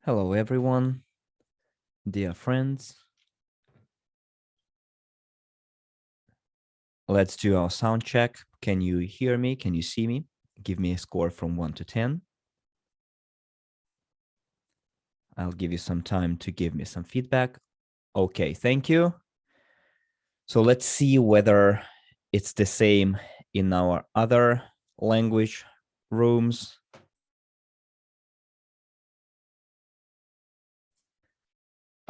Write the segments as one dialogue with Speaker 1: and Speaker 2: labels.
Speaker 1: Hello, everyone, dear friends. Let's do our sound check. Can you hear me? Can you see me? Give me a score from 1 to 10. I'll give you some time to give me some feedback. Okay, thank you. So let's see whether it's the same in our other language rooms.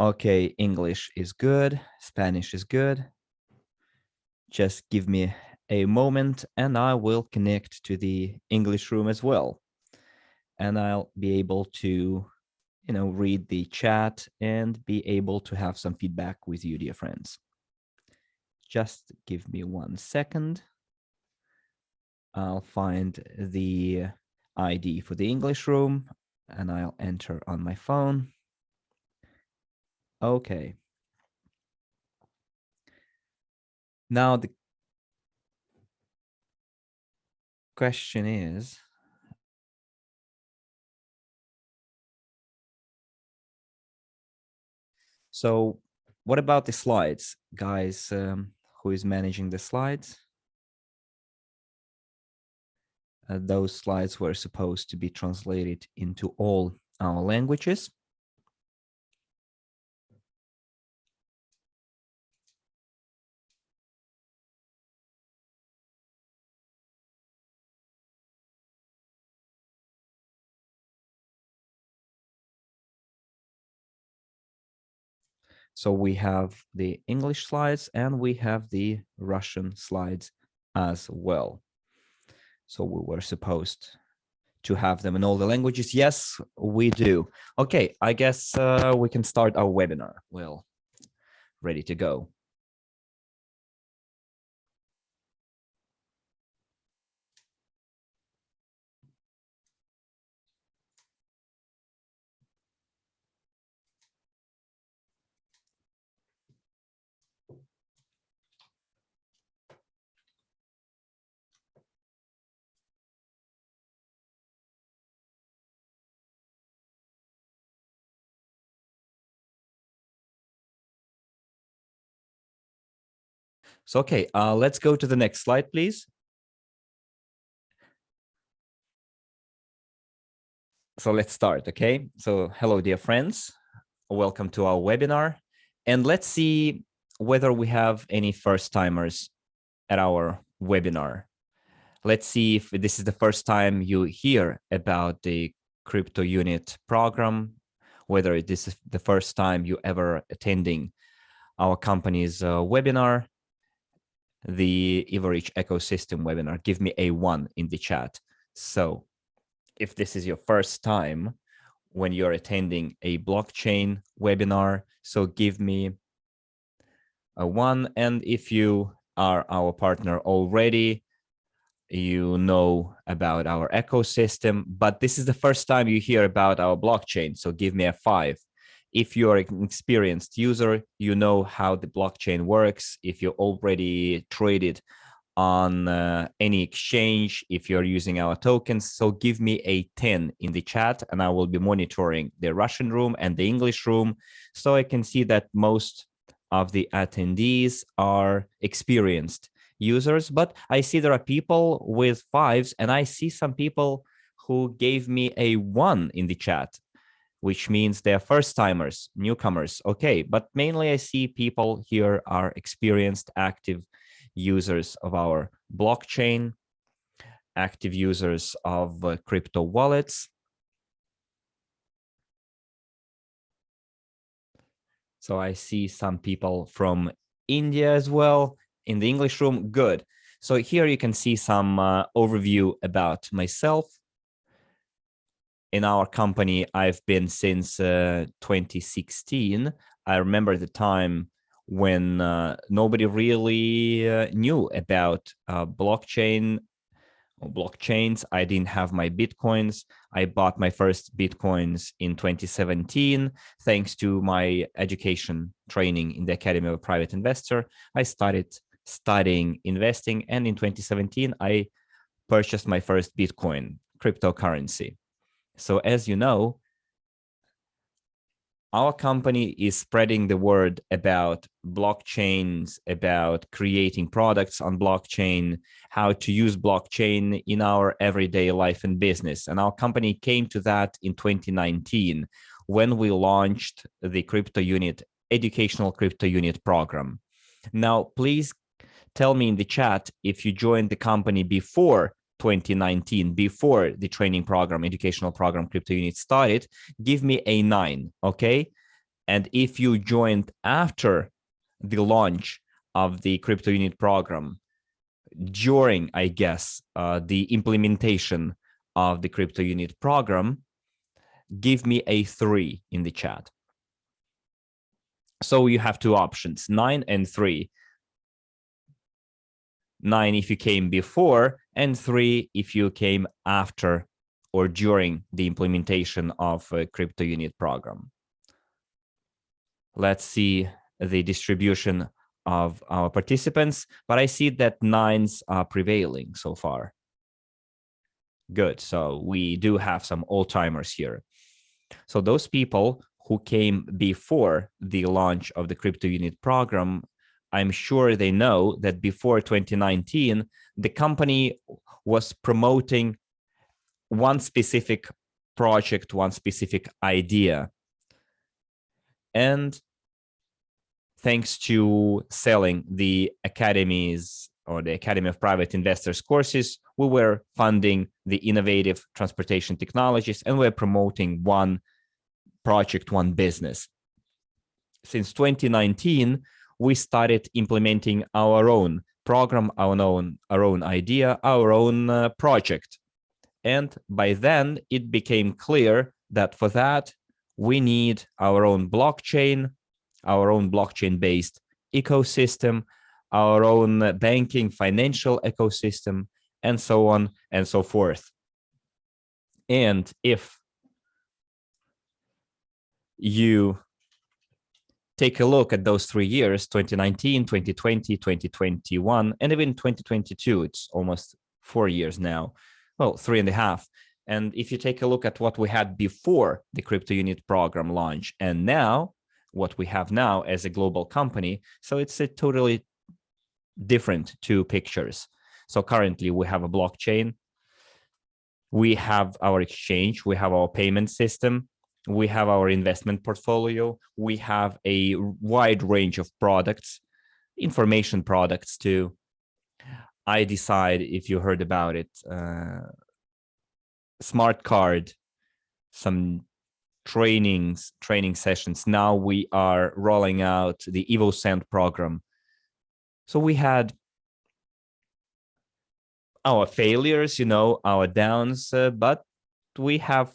Speaker 1: Okay, English is good. Spanish is good. Just give me a moment and I will connect to the English room as well. And I'll be able to, read the chat and be able to have some feedback with you, dear friends. Just give me 1 second. I'll find the ID for the English room and I'll enter on my phone. Okay. Now the question is, so what about the slides, guys? Who is managing the slides? Those slides were supposed to be translated into all our languages. So we have the English slides and we have the Russian slides as well. So we were supposed to have them in all the languages. Yes, we do. Okay, I guess we can start our webinar. Well, ready to go. So, okay, let's go to the next slide, please. So let's start, okay? So hello, dear friends. Welcome to our webinar. And let's see whether we have any first timers at our webinar. Let's see if this is the first time you hear about the Cryptounit program, whether this is the first time you ever attending our company's webinar, the Everich ecosystem webinar. Give me a 1 in the chat. So if this is your first time when you're attending a blockchain webinar, so give me a 1. And if you are our partner already, you know about our ecosystem, but this is the first time you hear about our blockchain, so give me a 5. If you're an experienced user, you know how the blockchain works. If you already traded on any exchange, if you're using our tokens, so give me a 10 in the chat and I will be monitoring the Russian room and the English room, so I can see that most of the attendees are experienced users, but I see there are people with 5s and I see some people who gave me a 1 in the chat, which means they're first timers, newcomers. Okay, but mainly I see people here are experienced, active users of our blockchain, active users of crypto wallets. So I see some people from India as well in the English room. Good. So here you can see some overview about myself. In our company, I've been since 2016. I remember the time when nobody really knew about blockchain or blockchains. I didn't have my Bitcoins. I bought my first Bitcoins in 2017. Thanks to my education training in the Academy of a Private Investor, I started studying investing. And in 2017, I purchased my first Bitcoin cryptocurrency. So as you know, our company is spreading the word about blockchains, about creating products on blockchain, how to use blockchain in our everyday life and business. And our company came to that in 2019 when we launched the Cryptounit educational Cryptounit program. Now, please tell me in the chat if you joined the company before 2019, before the training program, educational program, Cryptounit started. Give me a 9, okay? And if you joined after the launch of the Cryptounit program, during, I guess, the implementation of the Cryptounit program, give me a 3 in the chat. So you have two options, 9 and 3. 9 if you came before, and 3 if you came after or during the implementation of a Cryptounit program. Let's see the distribution of our participants, but I see that 9s are prevailing so far. Good, so we do have some old-timers here. So those people who came before the launch of the Cryptounit program, I'm sure they know that before 2019, the company was promoting one specific project, one specific idea. And thanks to selling the academies or the Academy of Private Investors courses, we were funding the innovative transportation technologies, and we're promoting one project, one business. Since 2019, we started implementing our own program, our own idea, our own project. And by then, it became clear that for that, we need our own blockchain-based ecosystem, our own banking, financial ecosystem, and so on and so forth. And if you take a look at those 3 years, 2019, 2020, 2021, and even 2022, it's almost 4 years now, well, 3.5. And if you take a look at what we had before the Cryptounit program launch and now, what we have now as a global company, so it's a totally different two pictures. So currently we have a blockchain, we have our exchange, we have our payment system, we have our investment portfolio, we have a wide range of products, information products too. I decide if you heard about it, smart card, some training sessions. Now we are rolling out the EvoSend program. So we had our failures, our downs, but we have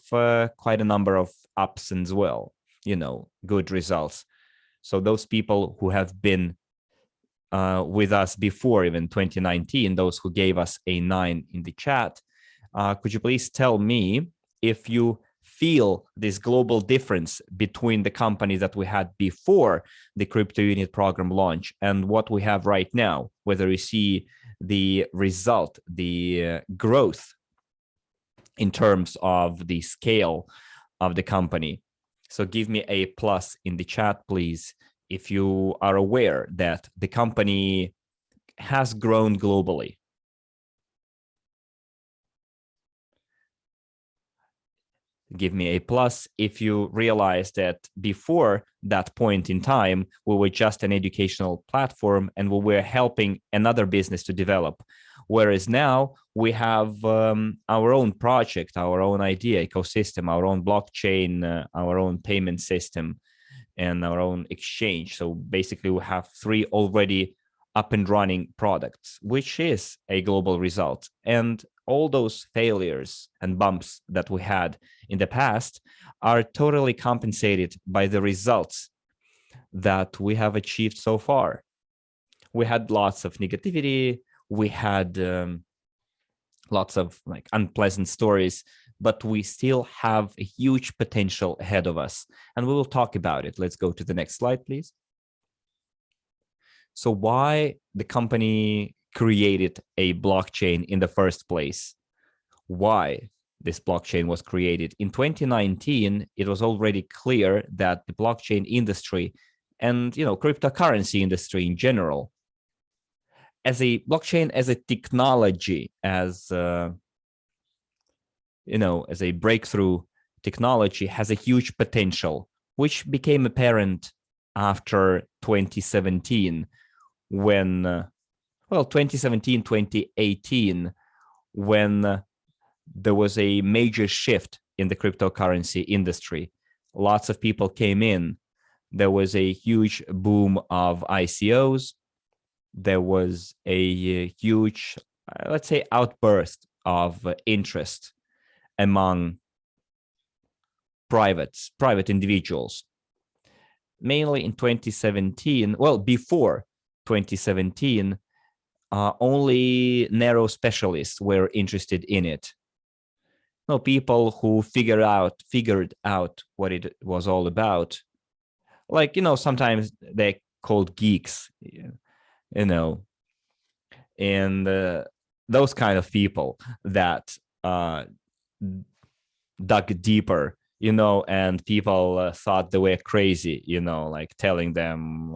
Speaker 1: quite a number of ups as well, good results. So those people who have been with us before even 2019, those who gave us a 9 in the chat, could you please tell me if you feel this global difference between the company that we had before the Cryptounit program launch and what we have right now, whether you see the result, the growth in terms of the scale of the company. So give me a plus in the chat, please, if you are aware that the company has grown globally. Give me a plus if you realize that before that point in time, we were just an educational platform and we were helping another business to develop. Whereas now we have our own project, our own idea, ecosystem, our own blockchain, our own payment system, and our own exchange. So basically we have 3 already up and running products, which is a global result. And all those failures and bumps that we had in the past are totally compensated by the results that we have achieved so far. We had lots of negativity, we had lots of unpleasant stories, but we still have a huge potential ahead of us. And we will talk about it. Let's go to the next slide, please. So why the company created a blockchain in the first place? Why? this blockchain was created. In 2019, it was already clear that the blockchain industry and cryptocurrency industry in general, as a blockchain, as a technology, as as a breakthrough technology, has a huge potential, which became apparent after 2017, when 2017, 2018, when there was a major shift in the cryptocurrency industry. Lots of people came in. There was a huge boom of ICOs. There was a huge, let's say, outburst of interest among private individuals. Mainly in 2017, before 2017, only narrow specialists were interested in it. People who figured out what it was all about. Like, sometimes they're called geeks, and those kind of people that dug deeper, and people thought they were crazy, like telling them,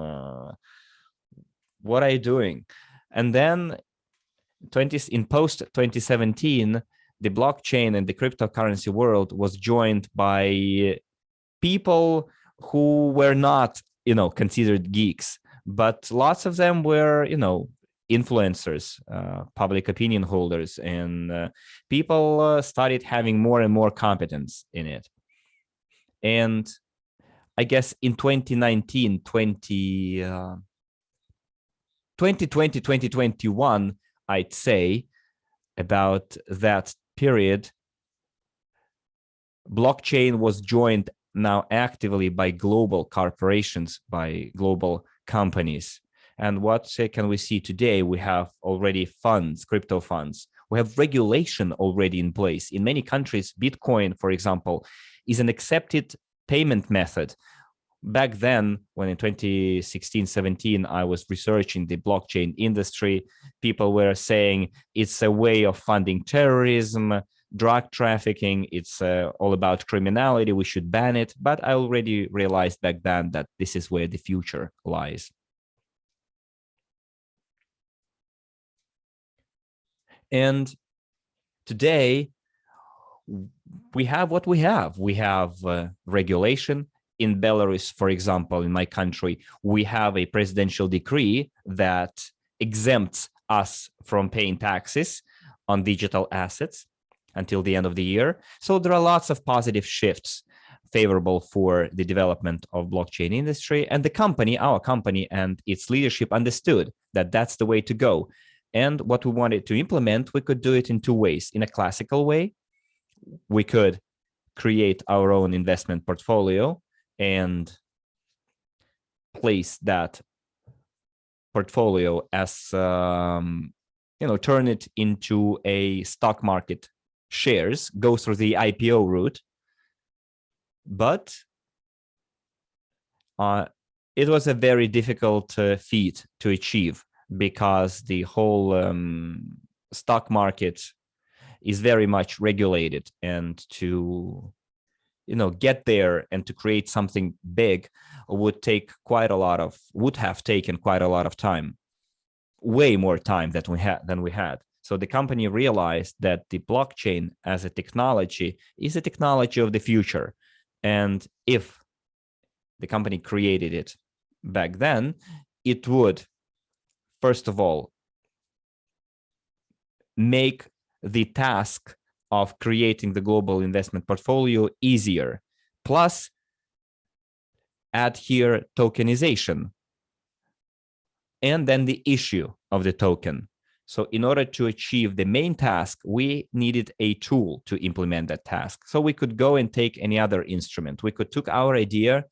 Speaker 1: what are you doing? And then in post 2017, the blockchain and the cryptocurrency world was joined by people who were not, considered geeks, but lots of them were, influencers, public opinion holders, and people started having more and more competence in it. And I guess in 2019, 2020, 2021, I'd say, about that period, blockchain was joined now actively by global corporations, by global companies. And what can we see today? We have already funds, crypto funds. We have regulation already in place. In many countries, Bitcoin, for example, is an accepted payment method. Back then, when in 2016, 17, I was researching the blockchain industry, people were saying it's a way of funding terrorism, drug trafficking, it's all about criminality, we should ban it. But I already realized back then that this is where the future lies. And today, we have what we have. We have regulation. In Belarus, for example, in my country, we have a presidential decree that exempts us from paying taxes on digital assets until the end of the year. So there are lots of positive shifts favorable for the development of blockchain industry. And the company, our company and its leadership understood that that's the way to go. And what we wanted to implement, we could do it in two ways. In a classical way, we could create our own investment portfolio and place that portfolio as, turn it into a stock market shares, go through the IPO route. But it was a very difficult feat to achieve, because the whole stock market is very much regulated, and to get there and to create something big would have taken quite a lot of time, way more time than we had. So the company realized that the blockchain as a technology is a technology of the future. And if the company created it back then, it would, first of all, make the task of creating the global investment portfolio easier, plus add here tokenization, and then the issue of the token. So in order to achieve the main task, we needed a tool to implement that task. So we could go and take any other instrument. We could take our idea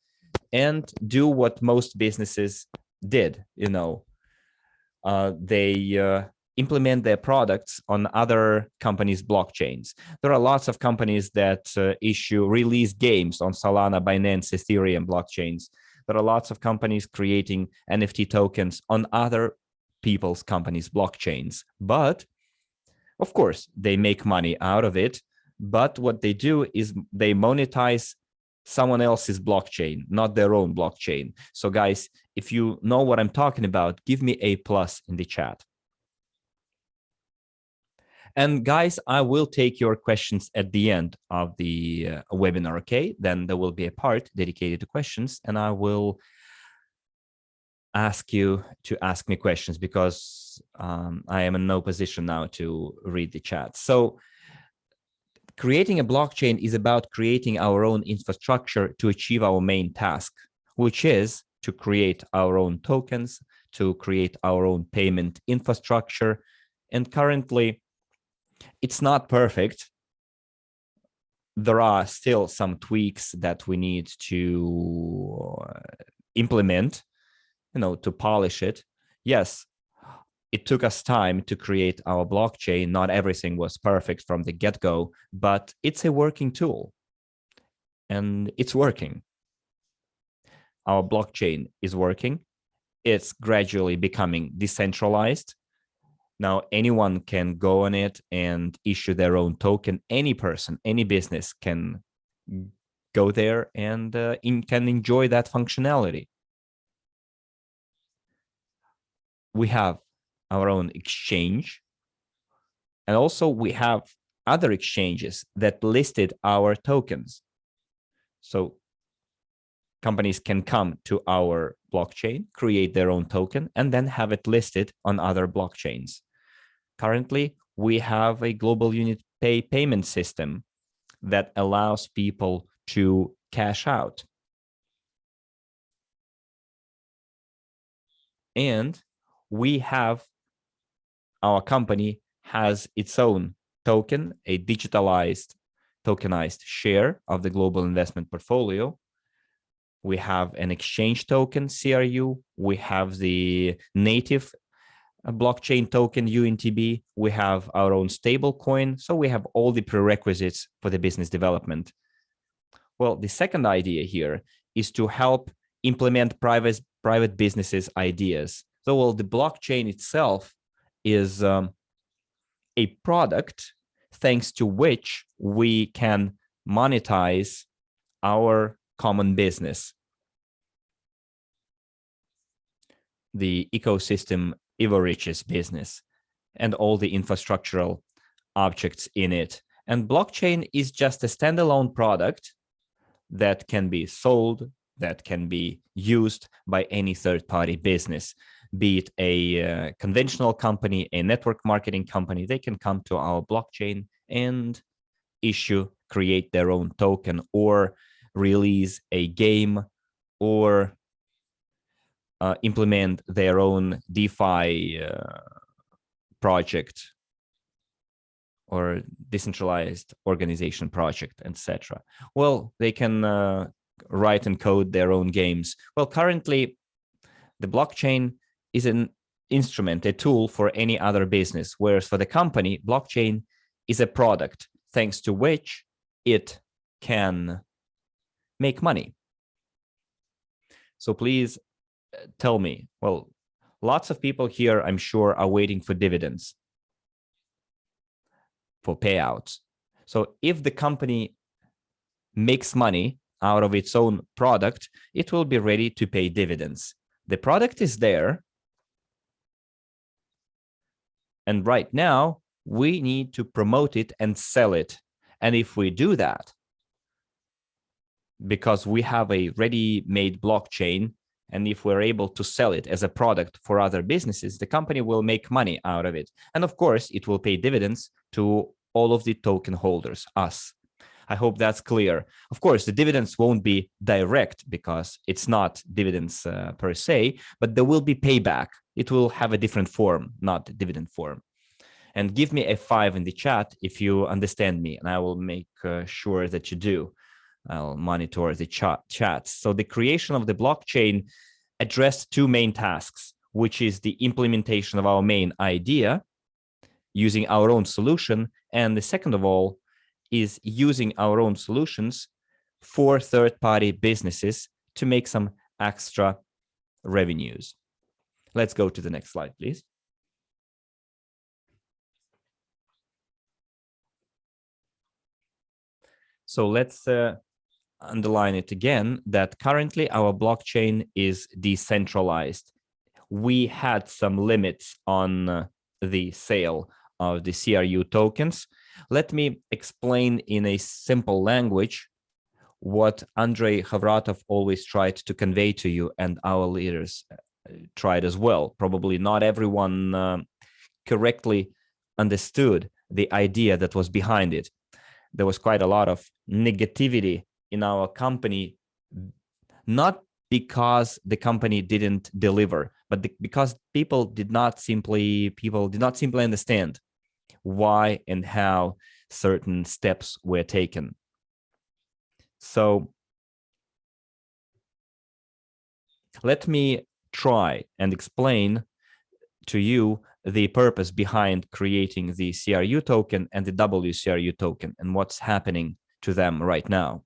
Speaker 1: and do what most businesses did. They implement their products on other companies' blockchains. There are lots of companies that release games on Solana, Binance, Ethereum blockchains. There are lots of companies creating NFT tokens on other people's companies' blockchains. But of course, they make money out of it. but what they do is they monetize someone else's blockchain, not their own blockchain. So guys, if you know what I'm talking about, give me a plus in the chat. And guys, I will take your questions at the end of the webinar, okay? Then there will be a part dedicated to questions, and I will ask you to ask me questions because I am in no position now to read the chat. So creating a blockchain is about creating our own infrastructure to achieve our main task, which is to create our own tokens, to create our own payment infrastructure. And currently, it's not perfect. There are still some tweaks that we need to implement, to polish it. Yes, it took us time to create our blockchain. Not everything was perfect from the get-go, but it's a working tool and it's working. Our blockchain is working. It's gradually becoming decentralized. Now, anyone can go on it and issue their own token. Any person, any business can go there and can enjoy that functionality. We have our own exchange. And also we have other exchanges that listed our tokens. So companies can come to our blockchain, create their own token, and then have it listed on other blockchains. Currently, we have a global unit payment system that allows people to cash out. And we have, our company has its own token, a digitalized, tokenized share of the global investment portfolio. We have an exchange token, CRU. We have the native blockchain token, UNTB. We have our own stable coin. So we have all the prerequisites for the business development. Well, the second idea here is to help implement private businesses' ideas. So, well, the blockchain itself is a product thanks to which we can monetize our common business. The ecosystem Ivorich's business and all the infrastructural objects in it. And blockchain is just a standalone product that can be sold, that can be used by any third-party business, be it a conventional company, a network marketing company. They can come to our blockchain and create their own token or release a game or implement their own DeFi project or decentralized organization project, etc. Well, they can write and code their own games. Well, currently, the blockchain is an instrument, a tool for any other business, whereas for the company, blockchain is a product, thanks to which it can make money. So please tell me, well, lots of people here, I'm sure, are waiting for dividends, for payouts. So if the company makes money out of its own product, it will be ready to pay dividends. The product is there. And right now, we need to promote it and sell it. And if we do that, because we have a ready-made blockchain, and if we're able to sell it as a product for other businesses, the company will make money out of it. And of course, it will pay dividends to all of the token holders, us. I hope that's clear. Of course, the dividends won't be direct because it's not dividends per se, but there will be payback. It will have a different form, not dividend form. And give me a 5 in the chat if you understand me, and I will make sure that you do. I'll monitor the chats. So the creation of the blockchain addressed 2 main tasks, which is the implementation of our main idea using our own solution. And the second of all is using our own solutions for third-party businesses to make some extra revenues. Let's go to the next slide, please. So let's underline it again, that currently our blockchain is decentralized. We had some limits on the sale of the CRU tokens. Let me explain in a simple language what Andrei Havratov always tried to convey to you, and our leaders tried as well. Probably not everyone correctly understood the idea that was behind it. There was quite a lot of negativity in our company, not because the company didn't deliver, but because people did not simply understand why and how certain steps were taken. So let me try and explain to you the purpose behind creating the CRU token and the WCRU token and what's happening to them right now.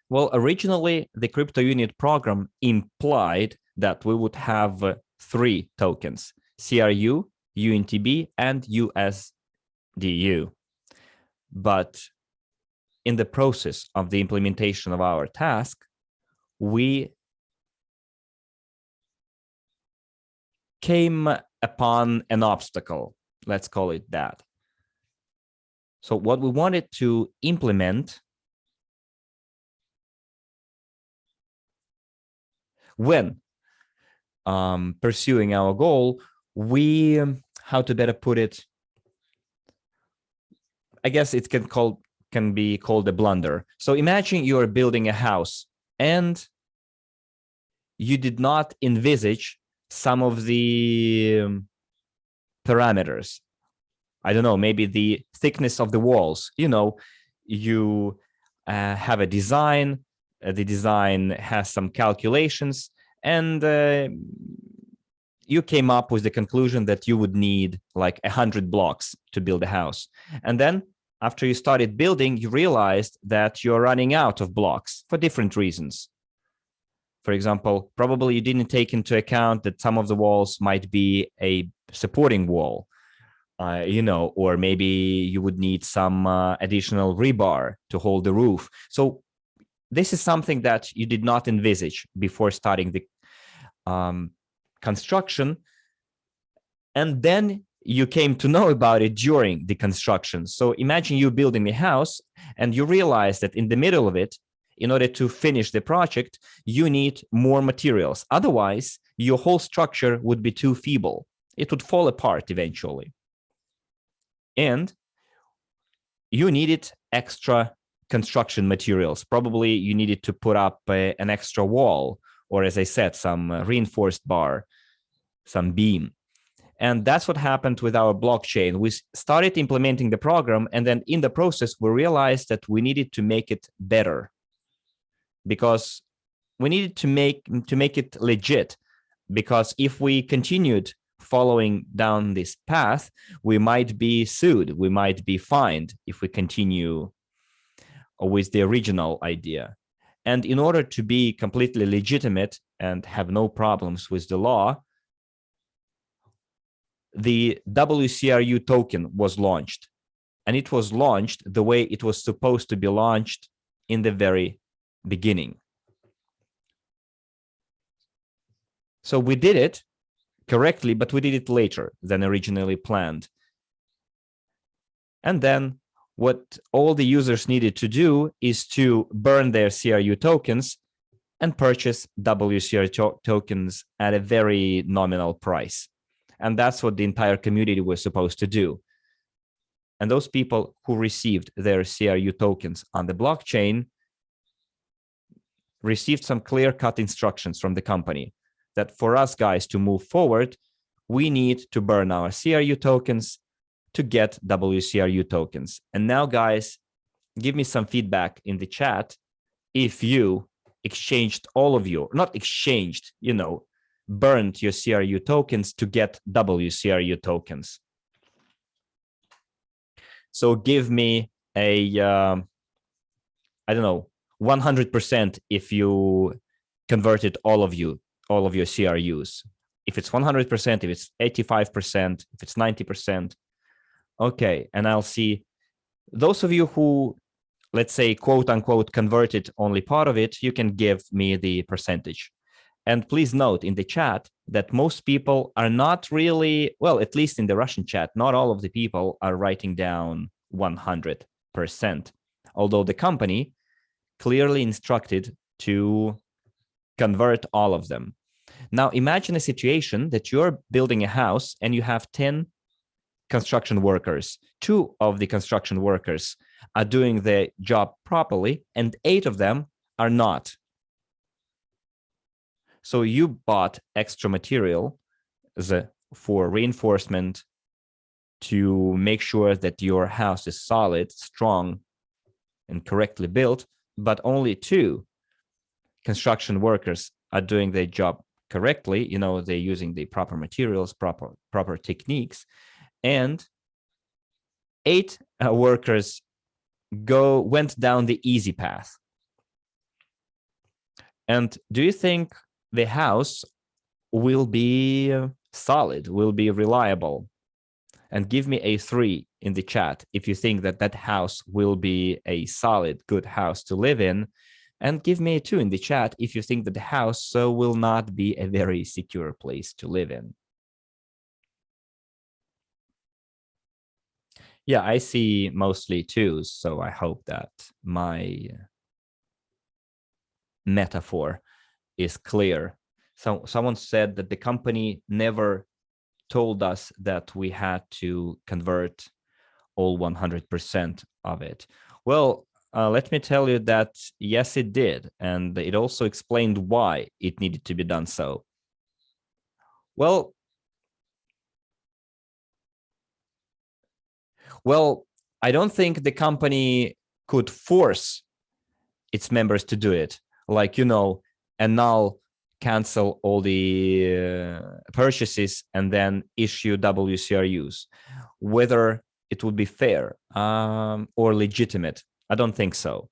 Speaker 1: Well, originally, the Cryptounit program implied that we would have 3 tokens, CRU, UNTB, and USDU. But in the process of the implementation of our task, we came upon an obstacle, let's call it that. So what we wanted to implement when pursuing our goal, we, how to better put it, I guess it can be called a blunder. So imagine you're building a house and you did not envisage some of the parameters. I don't know, maybe the thickness of the walls. You know, you have a design, the design has some calculations, and you came up with the conclusion that you would need like 100 blocks to build a house. And then after you started building, you realized that you're running out of blocks for different reasons. For example, probably you didn't take into account that some of the walls might be a supporting wall, you know, or maybe you would need some additional rebar to hold the roof. So this is something that you did not envisage before starting the construction. And then you came to know about it during the construction. So imagine you building a house and you realize that in the middle of it, in order to finish the project, you need more materials. Otherwise, your whole structure would be too feeble. It would fall apart eventually. And you needed extra construction materials. Probably you needed to put up an extra wall, or as I said, some reinforced bar, some beam. And that's what happened with our blockchain. We started implementing the program, and then in the process, we realized that we needed to make it better, because we needed to make it legit. Because if we continued following down this path, we might be sued, we might be fined if we continue with the original idea. And in order to be completely legitimate and have no problems with the law, the WCRU token was launched. And it was launched the way it was supposed to be launched in the very beginning. So we did it correctly, but we did it later than originally planned. And then what all the users needed to do is to burn their CRU tokens and purchase WCRU tokens at a very nominal price. And that's what the entire community was supposed to do. And those people who received their CRU tokens on the blockchain received some clear-cut instructions from the company that for us guys to move forward, we need to burn our CRU tokens to get WCRU tokens. And now, guys, give me some feedback in the chat if you exchanged all of your, not exchanged, you know, burned your CRU tokens to get WCRU tokens. So give me a, I don't know, 100% if you converted all of your CRUs. If it's 100%, if it's 85%, if it's 90%. Okay, and I'll see those of you who, let's say, quote unquote, converted only part of it, you can give me the percentage. And please note in the chat that most people are not really, well, at least in the Russian chat, not all of the people are writing down 100%, although the company clearly instructed to convert all of them. Now, imagine a situation that you're building a house and you have 10 construction workers. 2 of the construction workers are doing the job properly and 8 of them are not. So you bought extra material for reinforcement to make sure that your house is solid, strong, and correctly built, but only 2 construction workers are doing their job correctly. You know, they're using the proper materials, proper techniques, and 8 workers went down the easy path. And do you think the house will be solid, will be reliable? And give me a 3 in the chat if you think that that house will be a solid, good house to live in. And give me a 2 in the chat if you think that the house will not be a very secure place to live in. Yeah, I see mostly 2s, so I hope that my metaphor is clear. So someone said that the company never told us that we had to convert all 100% of it. Well, let me tell you that yes, it did, and it also explained why it needed to be done so. Well, I don't think the company could force its members to do it, like, you know, annul, cancel all the purchases and then issue WCRUs. Whether it would be fair or legitimate, I don't think so.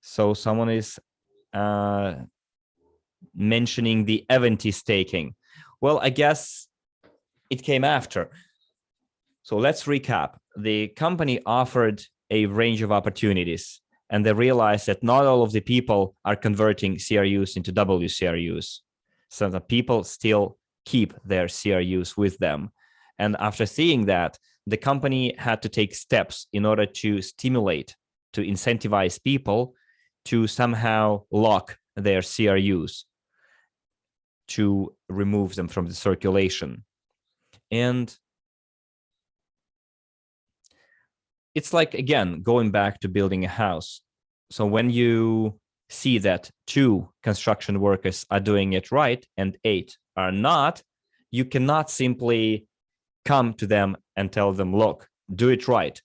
Speaker 1: So someone is mentioning the Avanti staking. Well, I guess it came after. So let's recap. The company offered a range of opportunities, and they realized that not all of the people are converting CRUs into WCRUs. So the people still keep their CRUs with them. And after seeing that, the company had to take steps in order to stimulate, to incentivize people to somehow lock their CRUs, to remove them from the circulation. And it's like, again, going back to building a house. So when you see that 2 construction workers are doing it right and 8 are not, you cannot simply come to them and tell them, look, do it right.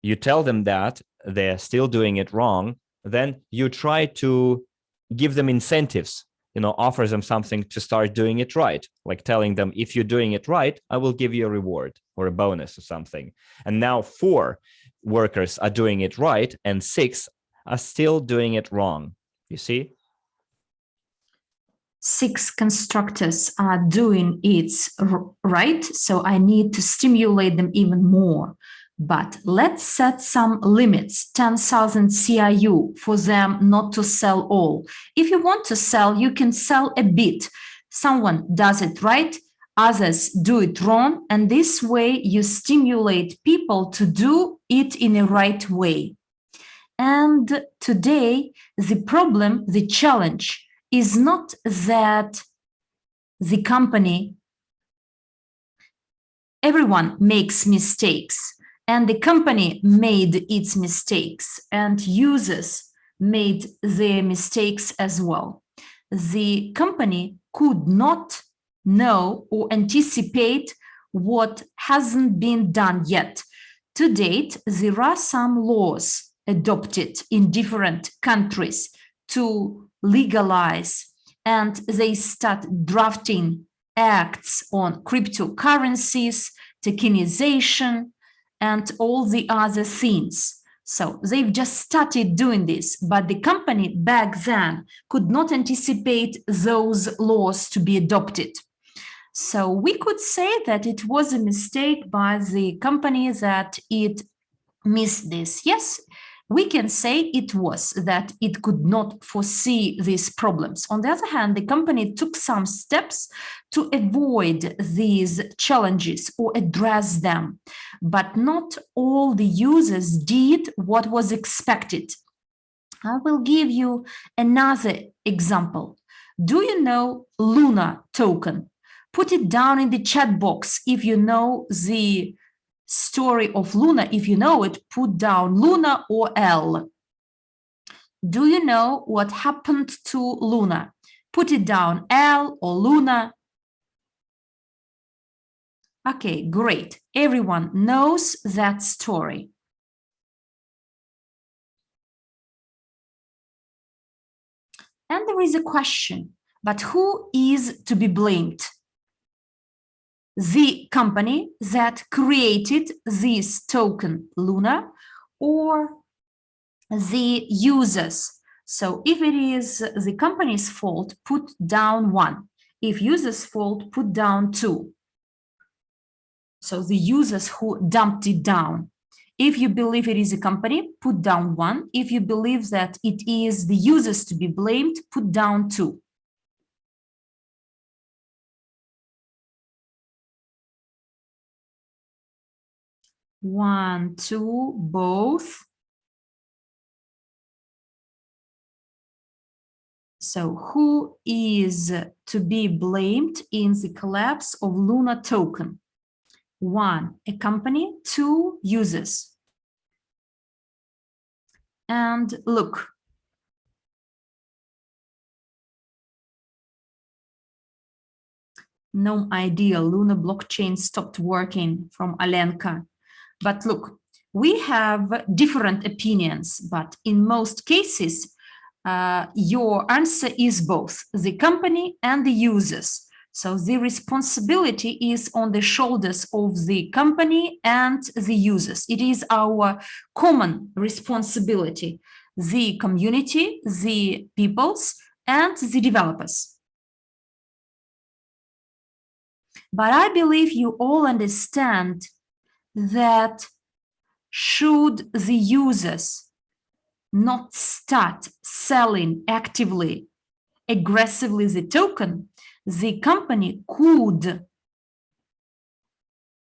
Speaker 1: You tell them that they're still doing it wrong, then you try to give them incentives, you know, offer them something to start doing it right, like telling them, if you're doing it right, I will give you a reward or a bonus or something. And now 4 workers are doing it right and 6 are still doing it wrong. You see?
Speaker 2: 6 constructors are doing it right, so I need to stimulate them even more. But let's set some limits, 10,000 CRU, for them not to sell all. If you want to sell, you can sell a bit. Someone does it right, others do it wrong, and this way you stimulate people to do it in a right way. And today, the problem, the challenge, is not that the company, everyone makes mistakes, and the company made its mistakes, and users made their mistakes as well. The company could not know or anticipate what hasn't been done yet. To date, there are some laws adopted in different countries to legalize, and they start drafting acts on cryptocurrencies, tokenization, and all the other things. So they've just started doing this, but the company back then could not anticipate those laws to be adopted. So we could say that it was a mistake by the company that it missed this. Yes, we can say it was that it could not foresee these problems. On the other hand, the company took some steps to avoid these challenges or address them, but not all the users did what was expected. I will give you another example. Do you know Luna token? Put it down in the chat box if you know the story of Luna. If you know it, put down Luna or L. Do you know what happened to Luna? Put it down, L or Luna. Okay, great. Everyone knows that story. And there is a question, but who is to be blamed? The company that created this token, Luna, or the users? So if it is the company's fault, put down 1. If users' fault, put down 2. So the users who dumped it down. If you believe it is a company, put down 1. If you believe that it is the users to be blamed, put down 2. One, two, both. So who is to be blamed in the collapse of Luna token? 1, a company, 2, users. And look, no idea, Luna blockchain stopped working from Alenka. But look, we have different opinions, but in most cases, your answer is both the company and the users. So the responsibility is on the shoulders of the company and the users. It is our common responsibility, the community, the peoples, and the developers. But I believe you all understand that should the users not start selling actively, aggressively the token, the company could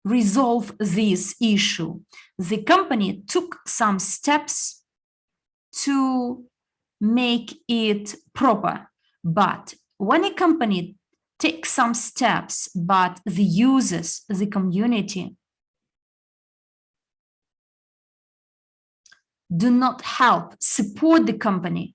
Speaker 2: resolve this issue. The company took some steps to make it proper. But when a company takes some steps, but the users, the community, do not help support the company,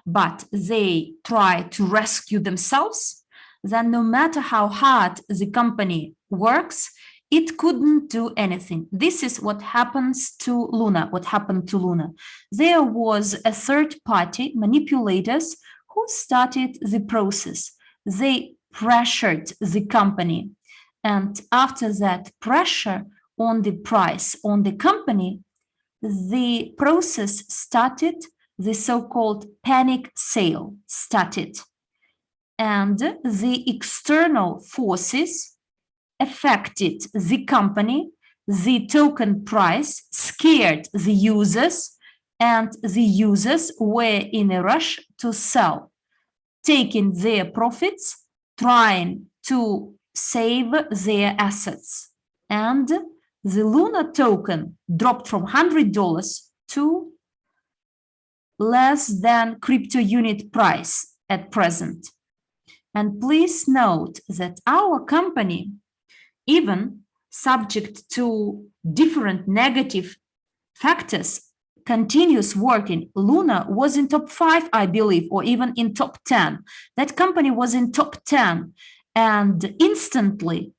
Speaker 2: but they try to rescue themselves, then no matter how hard the company works, it couldn't do anything. This is what happens to Luna, what happened to Luna. There was a third party, manipulators, who started the process. They pressured the company. And after that pressure on the price, on the company, the process started, the so-called panic sale started. And the external forces affected the company, the token price, scared the users, and the users were in a rush to sell, taking their profits, trying to save their assets. And the Luna token dropped from $100 to less than Cryptounit price at present. And please note that our company, even subject to different negative factors, continues working. Luna was in top 5, I believe, or even in top 10. That company was in top 10, and instantly,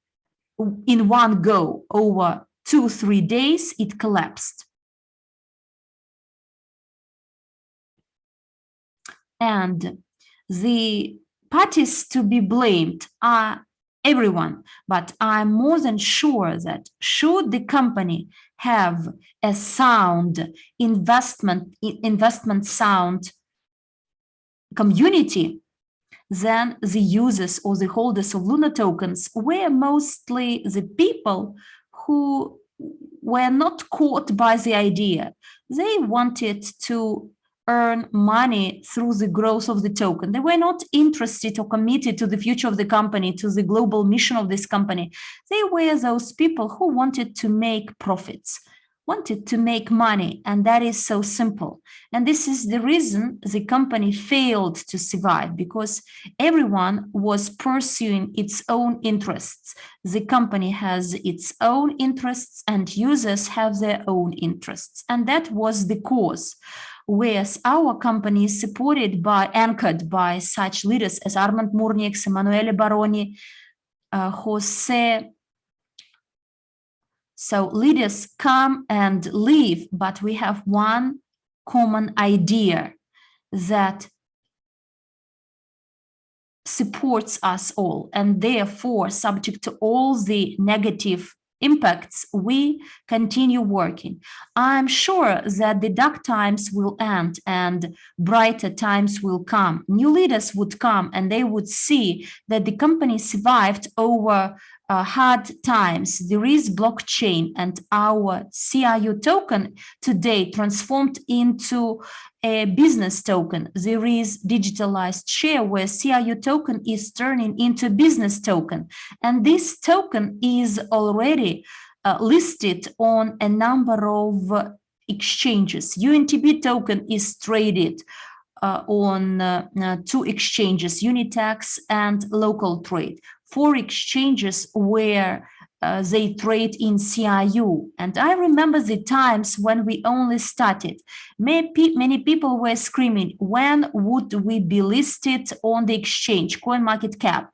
Speaker 2: in one go, over 2-3 days, it collapsed. And the parties to be blamed are everyone, but I'm more than sure that should the company have a sound investment sound community, then the users or the holders of Luna tokens were mostly the people who were not caught by the idea. They wanted to earn money through the growth of the token. They were not interested or committed to the future of the company, to the global mission of this company. They were those people who wanted to make profits, wanted to make money, and that is so simple. And this is the reason the company failed to survive, because everyone was pursuing its own interests. The company has its own interests and users have their own interests. And that was the cause. Whereas our company is anchored by such leaders as Armand Murnieks, Emanuele Baroni, Jose. So leaders come and leave, but we have one common idea that supports us all, and therefore, subject to all the negative impacts, we continue working. I'm sure that the dark times will end and brighter times will come. New leaders would come and they would see that the company survived over hard times. There is blockchain, and our CRU token today transformed into a business token. There is digitalized share where CRU token is turning into a business token. And this token is already listed on a number of exchanges. UNTB token is traded on 2 exchanges, Unitax and Local Trade. 4 exchanges where they trade in CRU. And I remember the times when we only started. Many people were screaming, when would we be listed on the exchange, CoinMarketCap?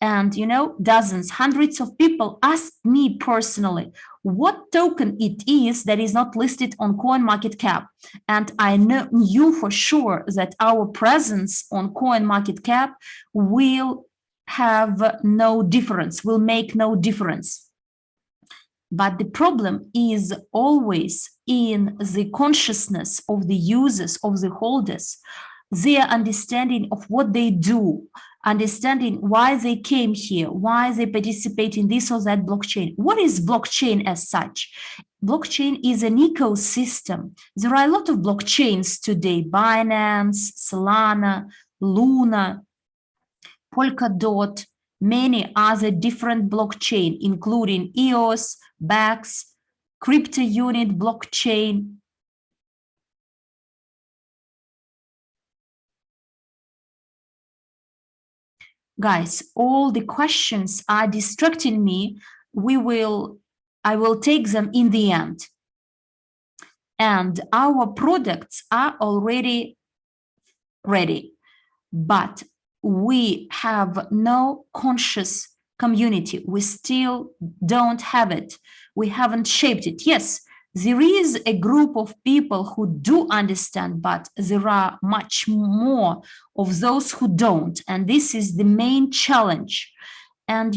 Speaker 2: And, dozens, hundreds of people asked me personally what token it is that is not listed on CoinMarketCap. And I knew for sure that our presence on CoinMarketCap will have no difference, will make no difference. But the problem is always in the consciousness of the users, of the holders, their understanding of what they do, understanding why they came here, why they participate in this or that blockchain. What is blockchain as such? Blockchain is an ecosystem. There are a lot of blockchains today: Binance, Solana, Luna, Polkadot, many other different blockchain, including EOS, BAX, Cryptounit blockchain. Guys, all the questions are distracting me. I will take them in the end. And our products are already ready, but we have no conscious community. We still don't have it. We haven't shaped it. Yes, there is a group of people who do understand, but there are much more of those who don't. And this is the main challenge. And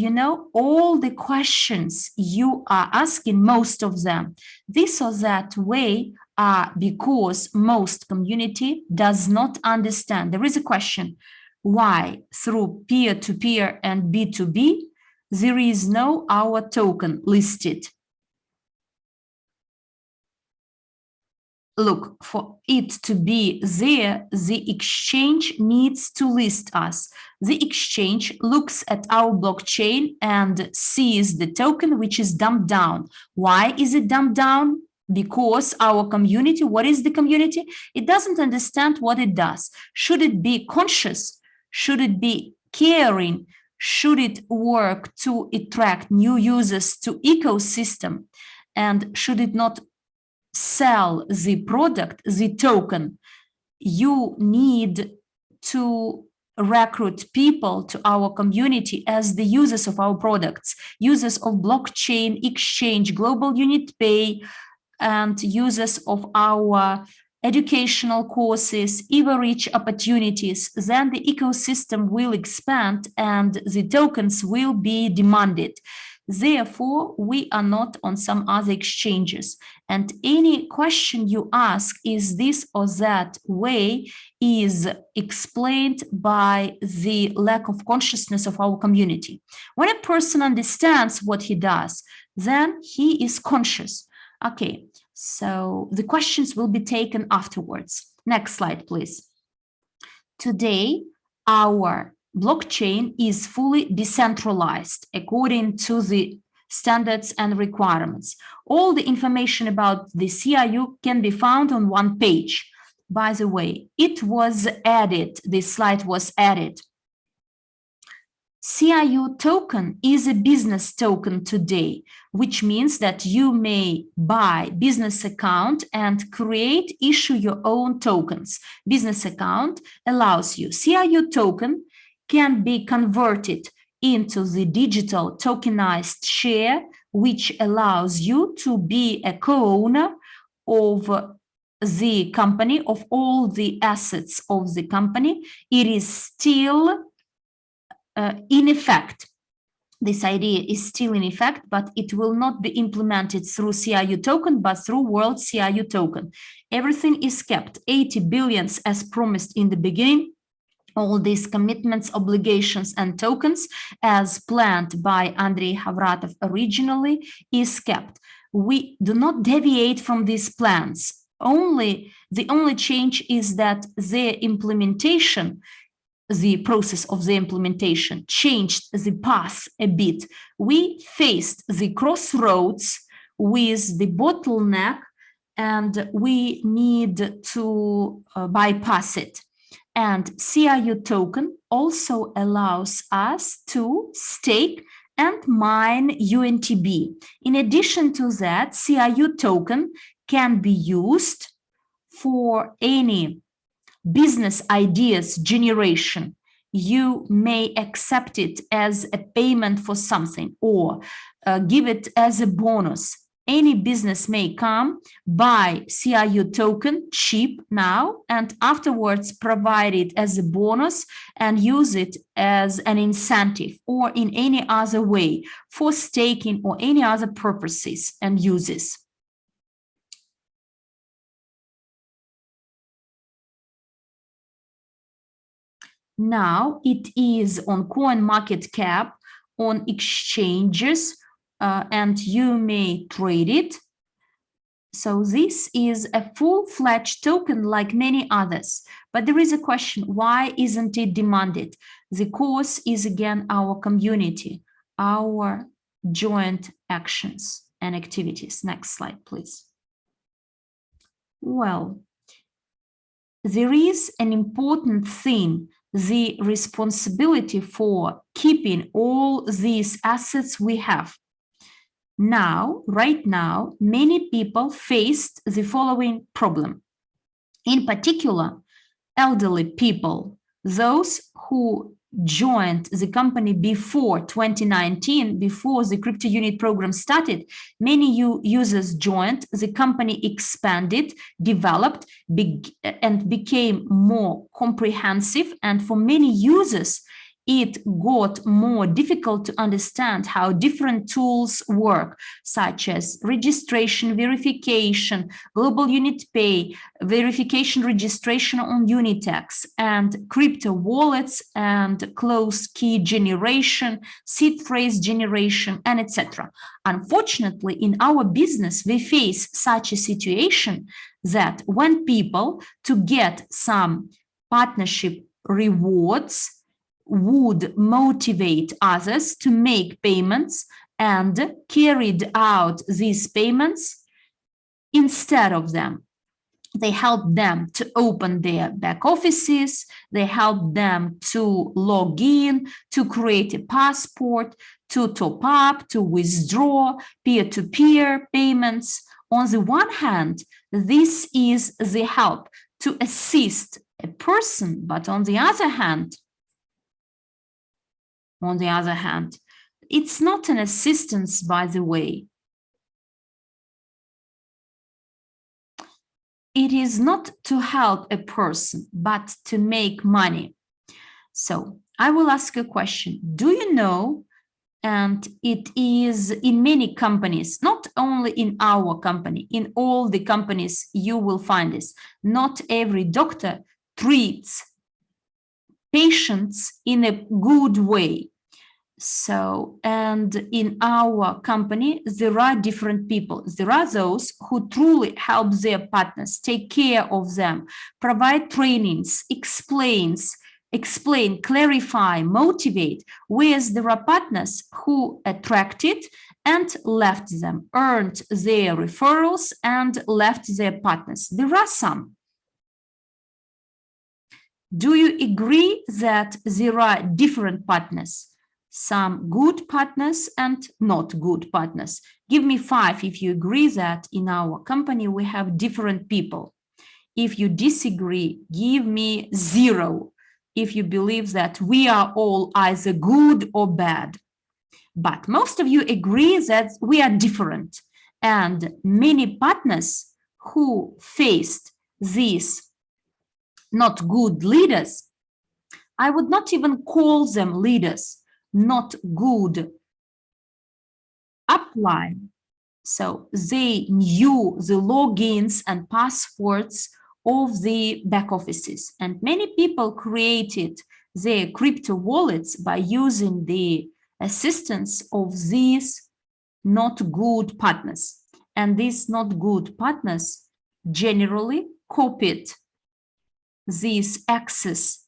Speaker 2: all the questions you are asking, most of them, this or that way, are because most community does not understand. There is a question, why through peer-to-peer and B2B, there is no our token listed? Look, for it to be there, the exchange needs to list us. The exchange looks at our blockchain and sees the token which is dumped down. Why is it dumped down? Because our community, what is the community? It doesn't understand what it does. Should it be conscious? Should it be caring? Should it work to attract new users to ecosystem? And should it not sell the product, the token? You need to recruit people to our community as the users of our products, users of blockchain, exchange, global unit pay, and users of our educational courses, ever-rich opportunities, then the ecosystem will expand and the tokens will be demanded. Therefore, we are not on some other exchanges. And any question you ask, is this or that way, is explained by the lack of consciousness of our community. When a person understands what he does, then he is conscious. Okay, so the questions will be taken afterwards. Next slide, please. Today, our blockchain is fully decentralized according to the standards and requirements. All the information about the CRU can be found on one page. By the way, it was added, this slide was added. CRU token is a business token today, which means that you may buy business account and issue your own tokens. Business account allows you. CRU token can be converted into the digital tokenized share, which allows you to be a co-owner of the company, of all the assets of the company. It is still in effect. This idea is still in effect, but it will not be implemented through CRU token, but through World CRU token. Everything is kept, 80 billions as promised in the beginning. All these commitments, obligations, and tokens, as planned by Andrei Havratov originally, is kept. We do not deviate from these plans. The only change is that their implementation, the process of the implementation, changed the path a bit. We faced the crossroads with the bottleneck, and we need to bypass it. And CRU token also allows us to stake and mine UNTB. In addition to that, CRU token can be used for any business ideas generation. You may accept it as a payment for something or give it as a bonus. Any business may come, buy CRU token cheap now, and afterwards provide it as a bonus and use it as an incentive or in any other way for staking or any other purposes and uses. Now it is on CoinMarketCap, on exchanges, and you may trade it. So this is a full-fledged token like many others. But there is a question, why isn't it demanded? The cause is again our community, our joint actions and activities. Next slide, please. Well, there is an important thing, the responsibility for keeping all these assets we have. Now, right now, many people faced the following problem. In particular, elderly people, those who joined the company before 2019, before the Cryptounit program started, many users joined, the company expanded, developed, and became more comprehensive. And for many users, it got more difficult to understand how different tools work, such as registration, verification, global unit pay, verification, registration on Unitex, and crypto wallets, and closed key generation, seed phrase generation, and etc. Unfortunately, in our business, we face such a situation that when people, to get some partnership rewards, would motivate others to make payments and carried out these payments instead of them. They help them to open their back offices, they help them to log in, to create a passport, to top up, to withdraw, peer-to-peer payments. On the one hand, this is the help to assist a person, but on the other hand, it's not an assistance, by the way. it is not to help a person, but to make money. So I will ask a question. Do you know, and it is in many companies, not only in our company, in all the companies you will find this, not every doctor treats patients in a good way. So, and in our company, there are different people. There are those who truly help their partners, take care of them, provide trainings, explain, clarify, motivate, whereas there are partners who attracted and left them, earned their referrals and left their partners. There are some. Do you agree that there are different partners? Some good partners and not good partners. Give me 5 if you agree that in our company we have different people. If you disagree, give me 0 if you believe that we are all either good or bad. But most of you agree that we are different, and many partners who faced these not good leaders, I would not even call them leaders, not good upline. So they knew the logins and passwords of the back offices. And many people created their crypto wallets by using the assistance of these not good partners. And these not good partners generally copied these access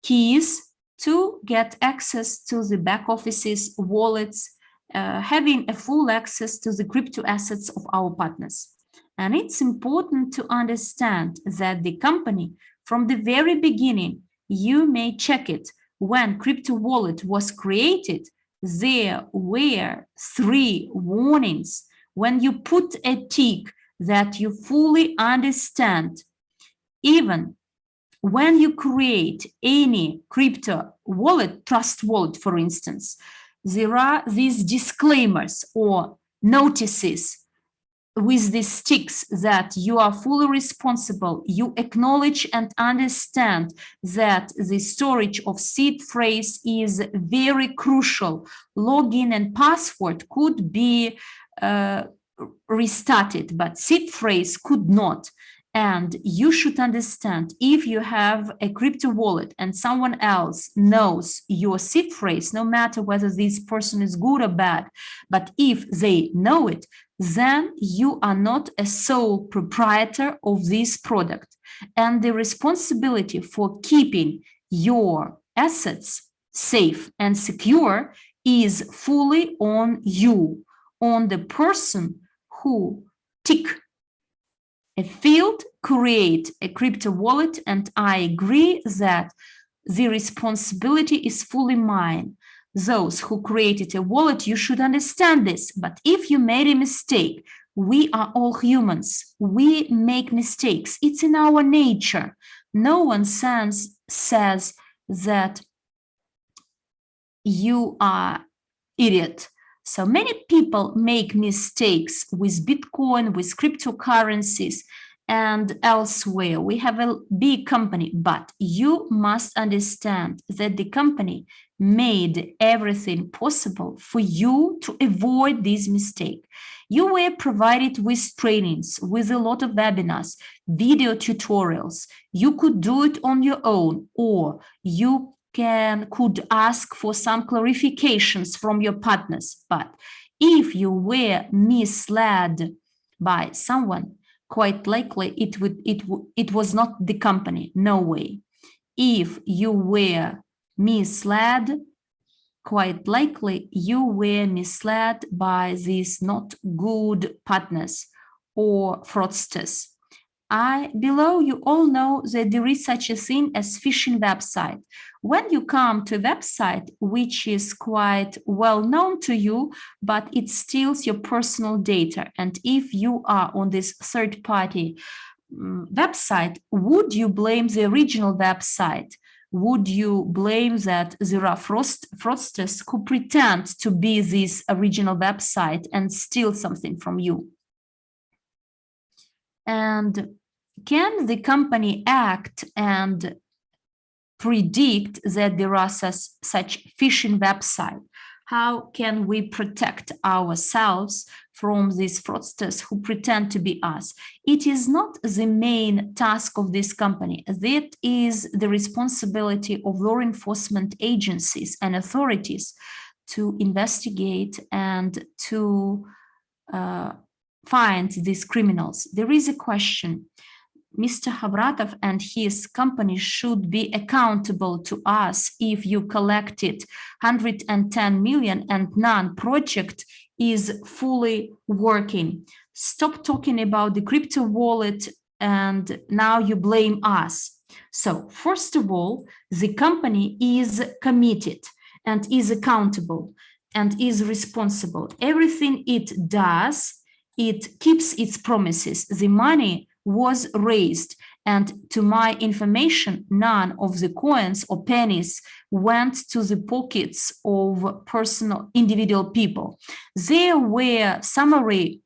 Speaker 2: keys to get access to the back office's wallets, having a full access to the crypto assets of our partners. And it's important to understand that the company, from the very beginning, you may check it, when crypto wallet was created, there were 3 warnings. When you put a tick that you fully understand, even when you create any crypto wallet, trust wallet, for instance, there are these disclaimers or notices with these ticks that you are fully responsible. You acknowledge and understand that the storage of seed phrase is very crucial. Login and password could be restarted, but seed phrase could not. And you should understand, if you have a crypto wallet and someone else knows your seed phrase, no matter whether this person is good or bad, but if they know it, then you are not a sole proprietor of this product. And the responsibility for keeping your assets safe and secure is fully on you, on the person who tick a field, create a crypto wallet, and I agree that the responsibility is fully mine. Those who created a wallet, you should understand this. But if you made a mistake, we are all humans. We make mistakes. It's in our nature. No one says that you are idiot. So many people make mistakes with Bitcoin, with cryptocurrencies, and elsewhere. We have a big company, but you must understand that the company made everything possible for you to avoid this mistake. You were provided with trainings, with a lot of webinars, video tutorials. You could do it on your own, or you could ask for some clarifications from your partners. But if you were misled by someone, quite likely it was not the company. No way. If you were misled, quite likely you were misled by these not good partners or fraudsters. Below, you all know that there is such a thing as phishing website. When you come to a website which is quite well known to you, but it steals your personal data, and if you are on this third-party website, would you blame the original website? Would you blame that there are fraudsters who pretend to be this original website and steal something from you? And can the company act and predict that there are such phishing website? How can we protect ourselves from these fraudsters who pretend to be us? It is not the main task of this company. That is the responsibility of law enforcement agencies and authorities to investigate and to find these criminals. There is a question. Mr. Havratov and his company should be accountable to us if you collected 110 million and non-project is fully working. Stop talking about the crypto wallet and now you blame us. So first of all, the company is committed and is accountable and is responsible. Everything it does, it keeps its promises. The money was raised, and to my information, none of the coins or pennies went to the pockets of personal individual people. There were summary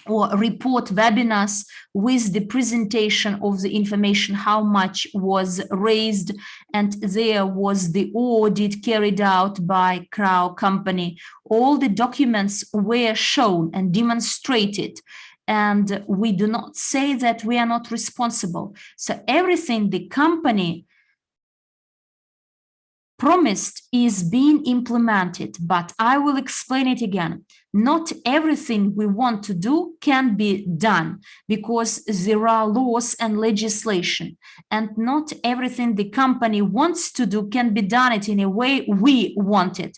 Speaker 2: or report webinars with the presentation of the information, how much was raised, and there was the audit carried out by Crow company. All the documents were shown and demonstrated, and we do not say that we are not responsible. So everything the company promised is being implemented, but I will explain it again. Not everything we want to do can be done because there are laws and legislation, and not everything the company wants to do can be done it in a way we want it.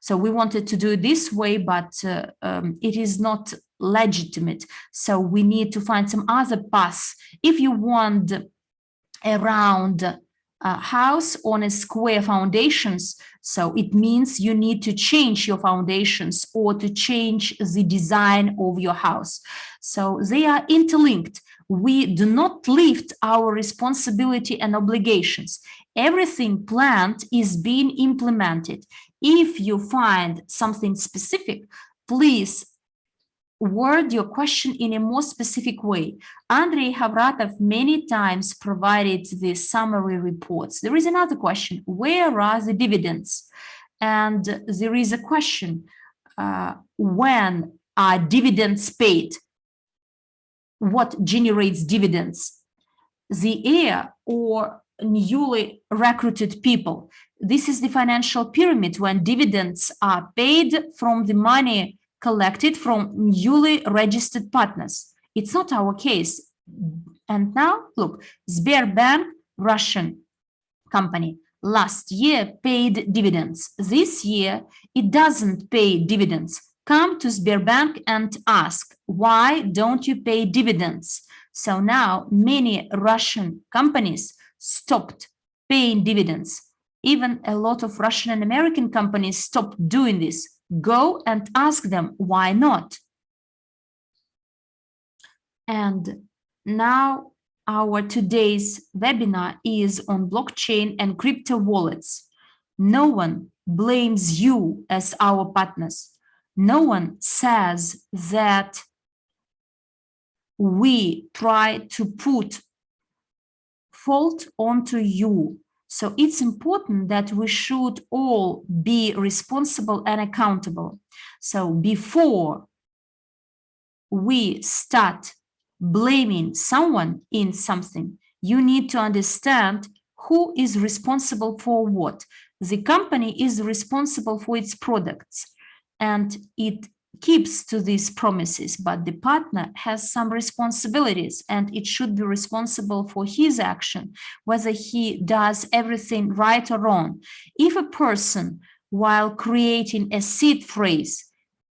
Speaker 2: So we wanted to do it this way, but it is not legitimate. So we need to find some other paths. If you want a round house on a square foundations, so it means you need to change your foundations or to change the design of your house. So they are interlinked. We do not lift our responsibility and obligations. Everything planned is being implemented. If you find something specific, please word your question in a more specific way. Andrei Havratov many times provided the summary reports. There is another question, where are the dividends? And there is a question, when are dividends paid? What generates dividends? The heir or newly recruited people? This is the financial pyramid when dividends are paid from the money collected from newly registered partners. It's not our case. And now, look, Sberbank, Russian company, last year paid dividends. This year, it doesn't pay dividends. Come to Sberbank and ask, why don't you pay dividends? So now many Russian companies stopped paying dividends. Even a lot of Russian and American companies stopped doing this. Go and ask them, why not? And now our today's webinar is on blockchain and crypto wallets. No one blames you as our partners. No one says that we try to put fault onto you. So it's important that we should all be responsible and accountable. So before we start blaming someone in something, you need to understand who is responsible for what. The company is responsible for its products and it keeps to these promises, but the partner has some responsibilities and it should be responsible for his action, whether he does everything right or wrong. If a person, while creating a seed phrase,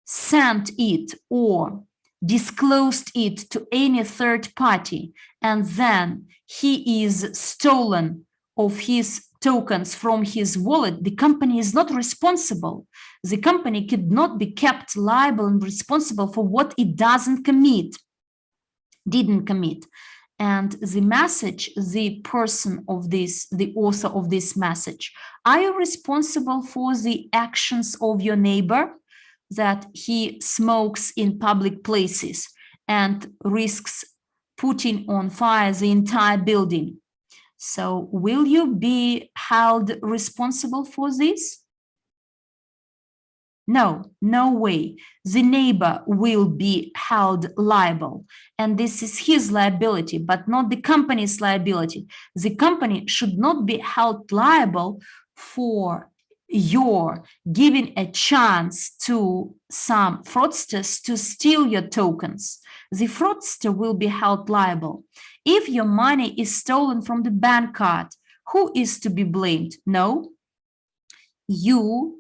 Speaker 2: sent it or disclosed it to any third party, and then he is stolen of his tokens from his wallet, the company is not responsible. The company could not be kept liable and responsible for what it didn't commit. And the message, the person of this, the author of this message, are you responsible for the actions of your neighbor, that he smokes in public places and risks putting on fire the entire building. So will you be held responsible for this? No, no way. The neighbor will be held liable, and this is his liability, but not the company's liability. The company should not be held liable for your giving a chance to some fraudsters to steal your tokens. The fraudster will be held liable. If your money is stolen from the bank card, who is to be blamed? No, you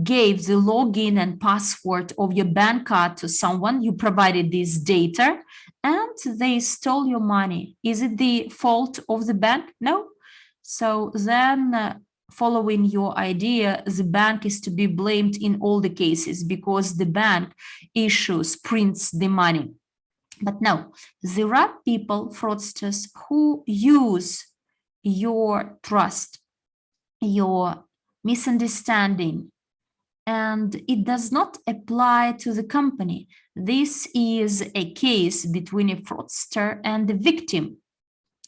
Speaker 2: gave the login and password of your bank card to someone, you provided this data, and they stole your money. Is it the fault of the bank? No. So then, following your idea, the bank is to be blamed in all the cases because the bank prints the money. But no, there are people, fraudsters, who use your trust, your misunderstanding, and it does not apply to the company. This is a case between a fraudster and the victim.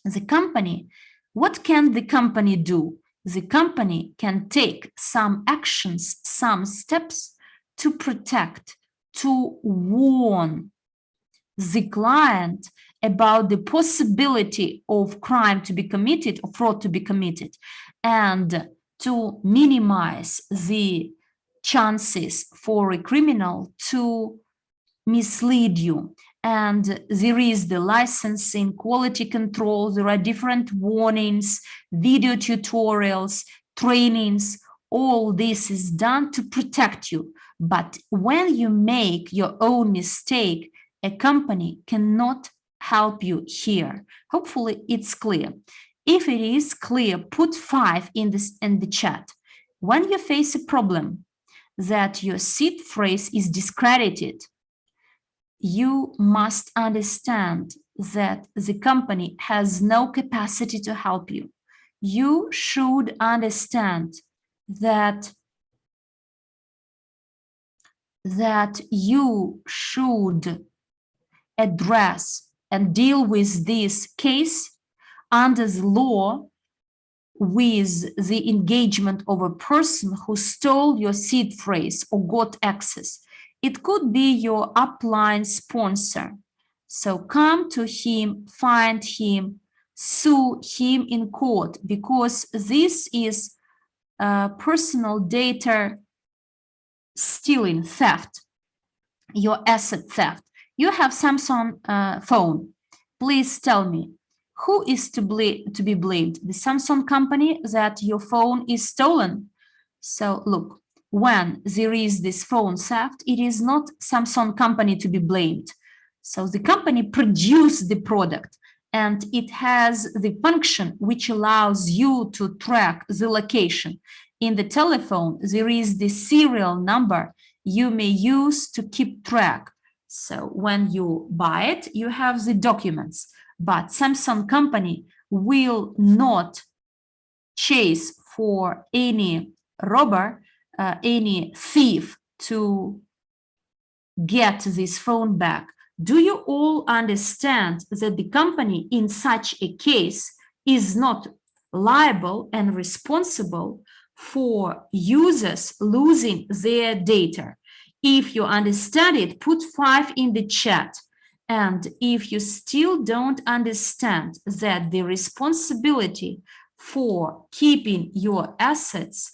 Speaker 2: The company, what can the company do? The company can take some actions, some steps to protect, to warn the client about the possibility of crime to be committed or fraud to be committed, and to minimize the chances for a criminal to mislead you. And there is the licensing, quality control, there are different warnings, video tutorials, trainings. All this is done to protect you. But when you make your own mistake, a company cannot help you here. Hopefully it's clear. If it is clear, put 5 in the chat. When you face a problem that your seed phrase is discredited, you must understand that the company has no capacity to help you. You should understand that you should address and deal with this case under the law with the engagement of a person who stole your seed phrase or got access. It could be your upline sponsor. So come to him, find him, sue him in court, because this is personal data stealing, theft, your asset theft. You have Samsung phone. Please tell me, who is to be blamed? The Samsung company that your phone is stolen? So look, when there is this phone theft, it is not Samsung company to be blamed. So the company produced the product, and it has the function which allows you to track the location. In the telephone, there is the serial number you may use to keep track. So when you buy it, you have the documents, but Samsung company will not chase for any robber, any thief to get this phone back. Do you all understand that the company in such a case is not liable and responsible for users losing their data? If you understand it, put 5 in the chat. And if you still don't understand that the responsibility for keeping your assets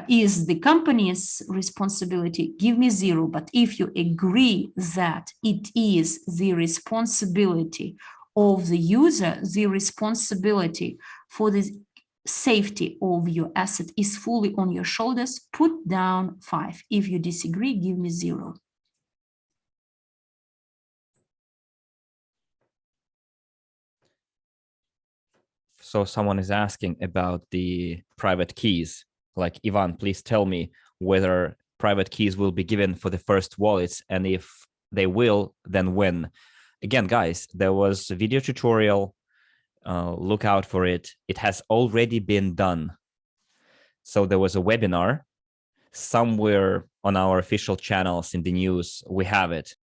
Speaker 2: is the company's responsibility, give me 0. But if you agree that it is the responsibility of the user, the responsibility for the safety of your asset is fully on your shoulders, put down 5. If you disagree, give me 0.
Speaker 1: So someone is asking about the private keys. Like, Ivan, please tell me whether private keys will be given for the first wallets, and if they will, then when. Again, guys, there was a video tutorial. Look out for it. It has already been done. So there was a webinar somewhere on our official channels in the news. We have it.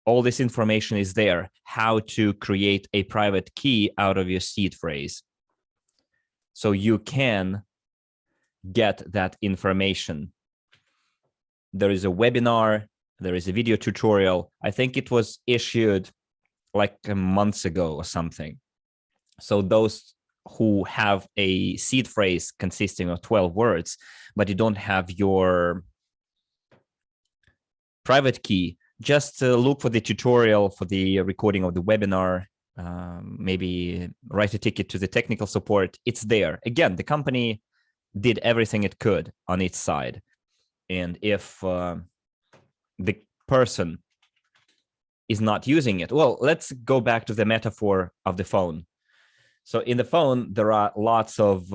Speaker 1: all this information is there, how to create a private key out of your seed phrase. So you can get that information. There is a webinar, there is a video tutorial. I think it was issued like months ago or something. So those who have a seed phrase consisting of 12 words, but you don't have your private key, just look for the tutorial for the recording of the webinar, maybe write a ticket to the technical support. It's there. Again, the company did everything it could on its side. And if the person is not using it, well, let's go back to the metaphor of the phone. So in the phone, there are lots of,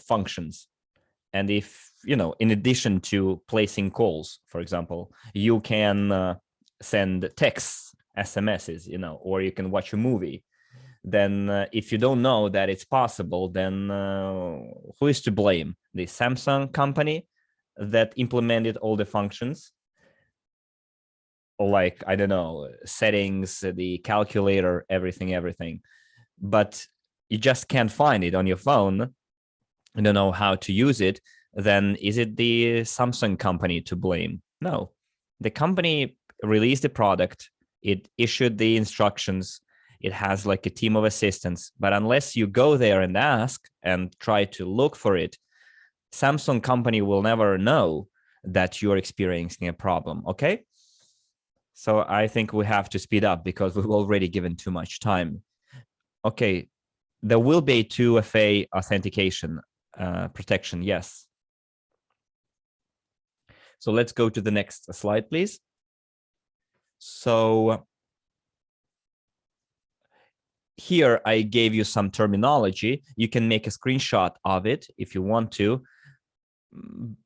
Speaker 1: functions. And if, in addition to placing calls, for example, you can send texts, SMSs, or you can watch a movie. Then if you don't know that it's possible, then who is to blame? The Samsung company that implemented all the functions? Or like, I don't know, settings, the calculator, everything. But you just can't find it on your phone. You don't know how to use it. Then is it the Samsung company to blame? No, the company released the product. It issued the instructions. It has like a team of assistants. But unless you go there and ask and try to look for it, Samsung company will never know that you're experiencing a problem. Okay. So I think we have to speed up because we've already given too much time. Okay. There will be 2FA authentication protection. Yes. So let's go to the next slide, please. So here I gave you some terminology. You can make a screenshot of it if you want to,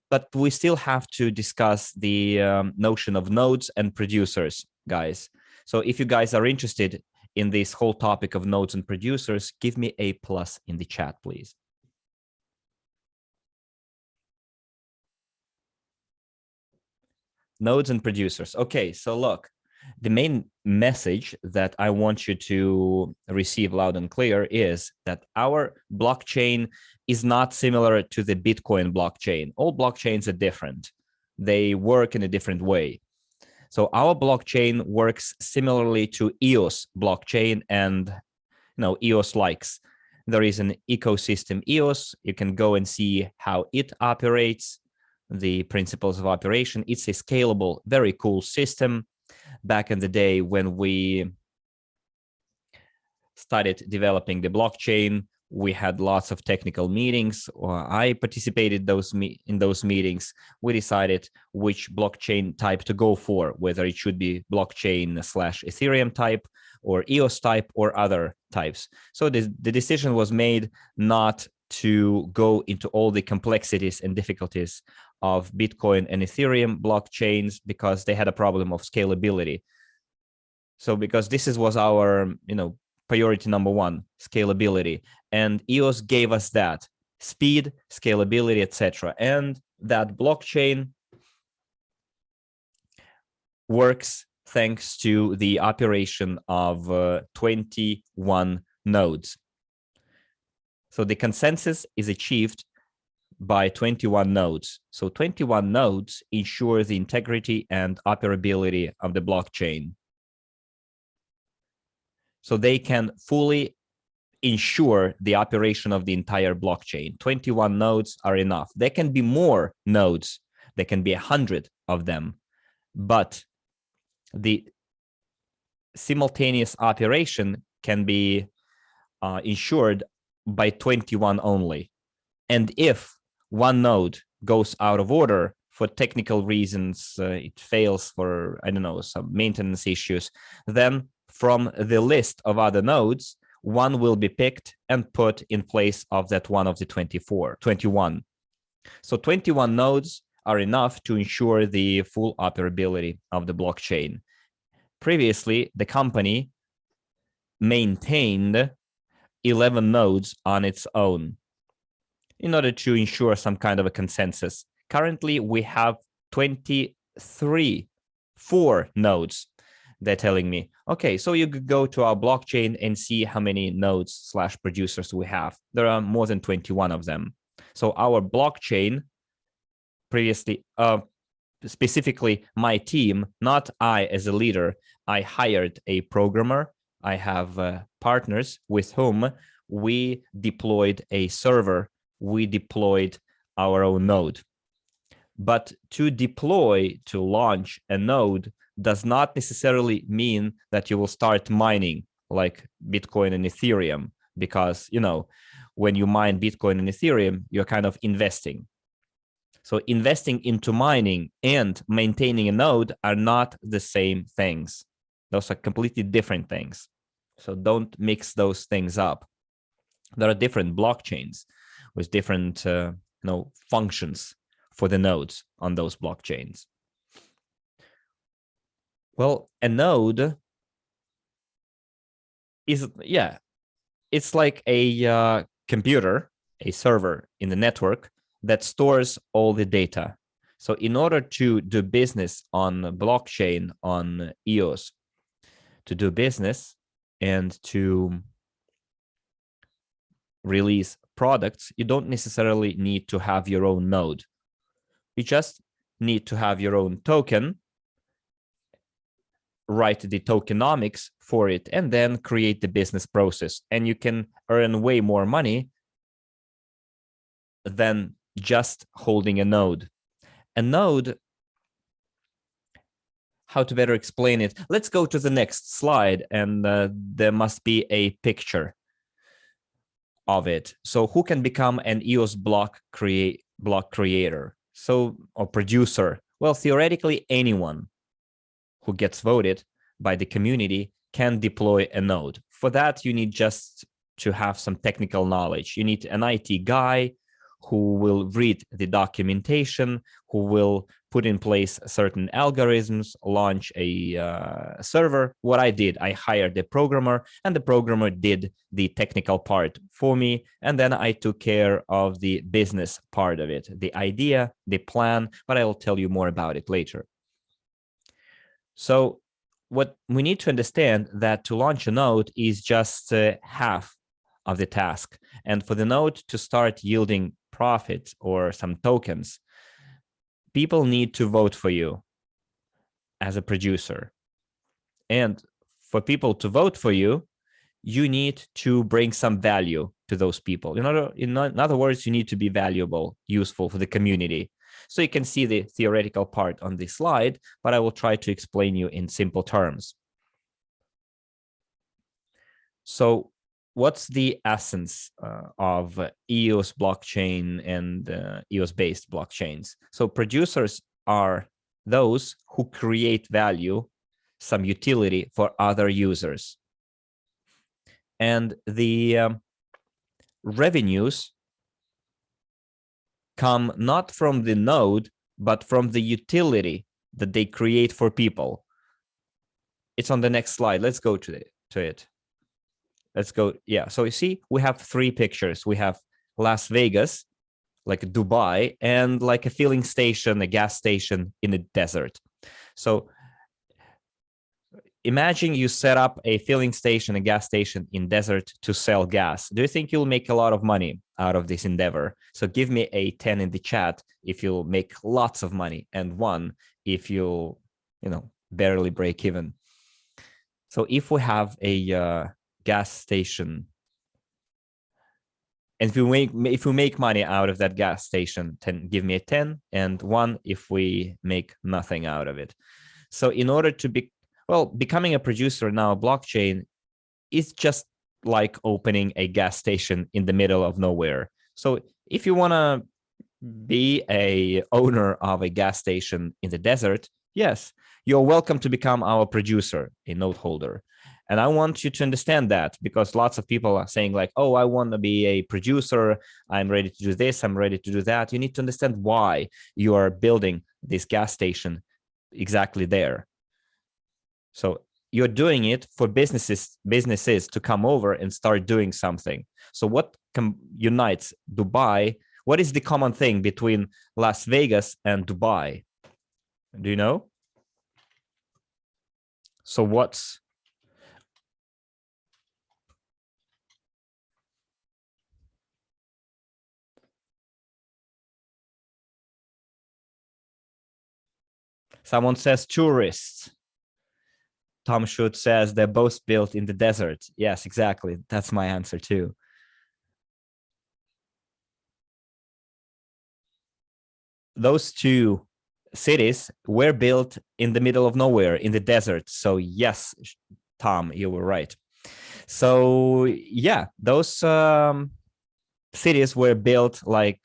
Speaker 1: but we still have to discuss the notion of nodes and producers, guys. So if you guys are interested in this whole topic of nodes and producers, give me a plus in the chat, please. Nodes and producers. Okay, so look, the main message that I want you to receive loud and clear is that our blockchain is not similar to the Bitcoin blockchain. All blockchains are different. They work in a different way. So our blockchain works similarly to EOS blockchain and EOS likes. There is an ecosystem EOS. You can go and see how it operates, the principles of operation. It's a scalable, very cool system. Back in the day when we started developing the blockchain, we had lots of technical meetings, or I participated in those meetings. We decided which blockchain type to go for, whether it should be blockchain/Ethereum type or EOS type or other types. So the decision was made not to go into all the complexities and difficulties of Bitcoin and Ethereum blockchains because they had a problem of scalability. So because this was our, priority number one, scalability, and EOS gave us that speed, scalability, etc. And that blockchain works thanks to the operation of 21 nodes. So the consensus is achieved by 21 nodes. So 21 nodes ensure the integrity and operability of the blockchain. So they can fully ensure the operation of the entire blockchain. 21 nodes are enough. There can be more nodes. There can be 100 of them, but the simultaneous operation can be ensured by 21 only. And if one node goes out of order for technical reasons, it fails for, I don't know, some maintenance issues, then from the list of other nodes, one will be picked and put in place of that one of the 21. So 21 nodes are enough to ensure the full operability of the blockchain. Previously, the company maintained 11 nodes on its own in order to ensure some kind of a consensus. Currently, we have 4 nodes. they're telling me, okay, so you could go to our blockchain and see how many nodes / producers we have. There are more than 21 of them. So our blockchain previously, specifically my team, not I as a leader, I hired a programmer. I have partners with whom we deployed a server. We deployed our own node. But to deploy, to launch a node does not necessarily mean that you will start mining like Bitcoin and Ethereum, because, you know, when you mine Bitcoin and Ethereum, you're kind of investing. So investing into mining and maintaining a node are not the same things. Those are completely different things. So don't mix those things up. There are different blockchains with different functions for the nodes on those blockchains. Well, a node is, yeah, it's like a computer, a server in the network that stores all the data. So in order to do business on blockchain, on EOS, to do business and to release products, you don't necessarily need to have your own node. You just need to have your own token, write the tokenomics for it, and then create the business process. And you can earn way more money than just holding a node. A node, how to better explain it? Let's go to the next slide, and there must be a picture of it. So who can become an EOS block creator? So, or producer? Well, theoretically, anyone who gets voted by the community can deploy a node. For that, you need just to have some technical knowledge. You need an IT guy who will read the documentation, who will put in place certain algorithms, launch a server. What I did, I hired a programmer, and the programmer did the technical part for me. And then I took care of the business part of it, the idea, the plan, but I will tell you more about it later. So what we need to understand that to launch a node is just half of the task. And for the node to start yielding profit or some tokens, people need to vote for you as a producer. And for people to vote for you, you need to bring some value to those people. In other words, you need to be valuable, useful for the community. So you can see the theoretical part on this slide, but I will try to explain you in simple terms. So what's the essence of EOS blockchain and EOS-based blockchains? So producers are those who create value, some utility for other users. And the revenues come not from the node, but from the utility that they create for people. It's on the next slide. Let's go to it. Let's go. Yeah. So you see, we have three pictures. We have Las Vegas, like Dubai, and like a filling station, a gas station in the desert. So imagine you set up a filling station, a gas station in desert to sell gas. Do you think you'll make a lot of money out of this endeavor? So give me a 10 in the chat if you'll make lots of money, and 1 if you'll, barely break even. So if we have a gas station, and if we make money out of that gas station, 10, give me a 10, and 1 if we make nothing out of it. So in order to becoming a producer now, a blockchain is just like opening a gas station in the middle of nowhere. So if you want to be a owner of a gas station in the desert, yes, you're welcome to become our producer, a node holder. And I want you to understand that, because lots of people are saying like, oh, I want to be a producer. I'm ready to do this. I'm ready to do that. You need to understand why you are building this gas station exactly there. So you're doing it for businesses to come over and start doing something. So what unites Dubai? What is the common thing between Las Vegas and Dubai? Do you know? So what's someone says tourists. Tom Schut says they're both built in the desert. Yes, exactly. That's my answer too. Those two cities were built in the middle of nowhere in the desert. So yes, Tom, you were right. So yeah, those cities were built like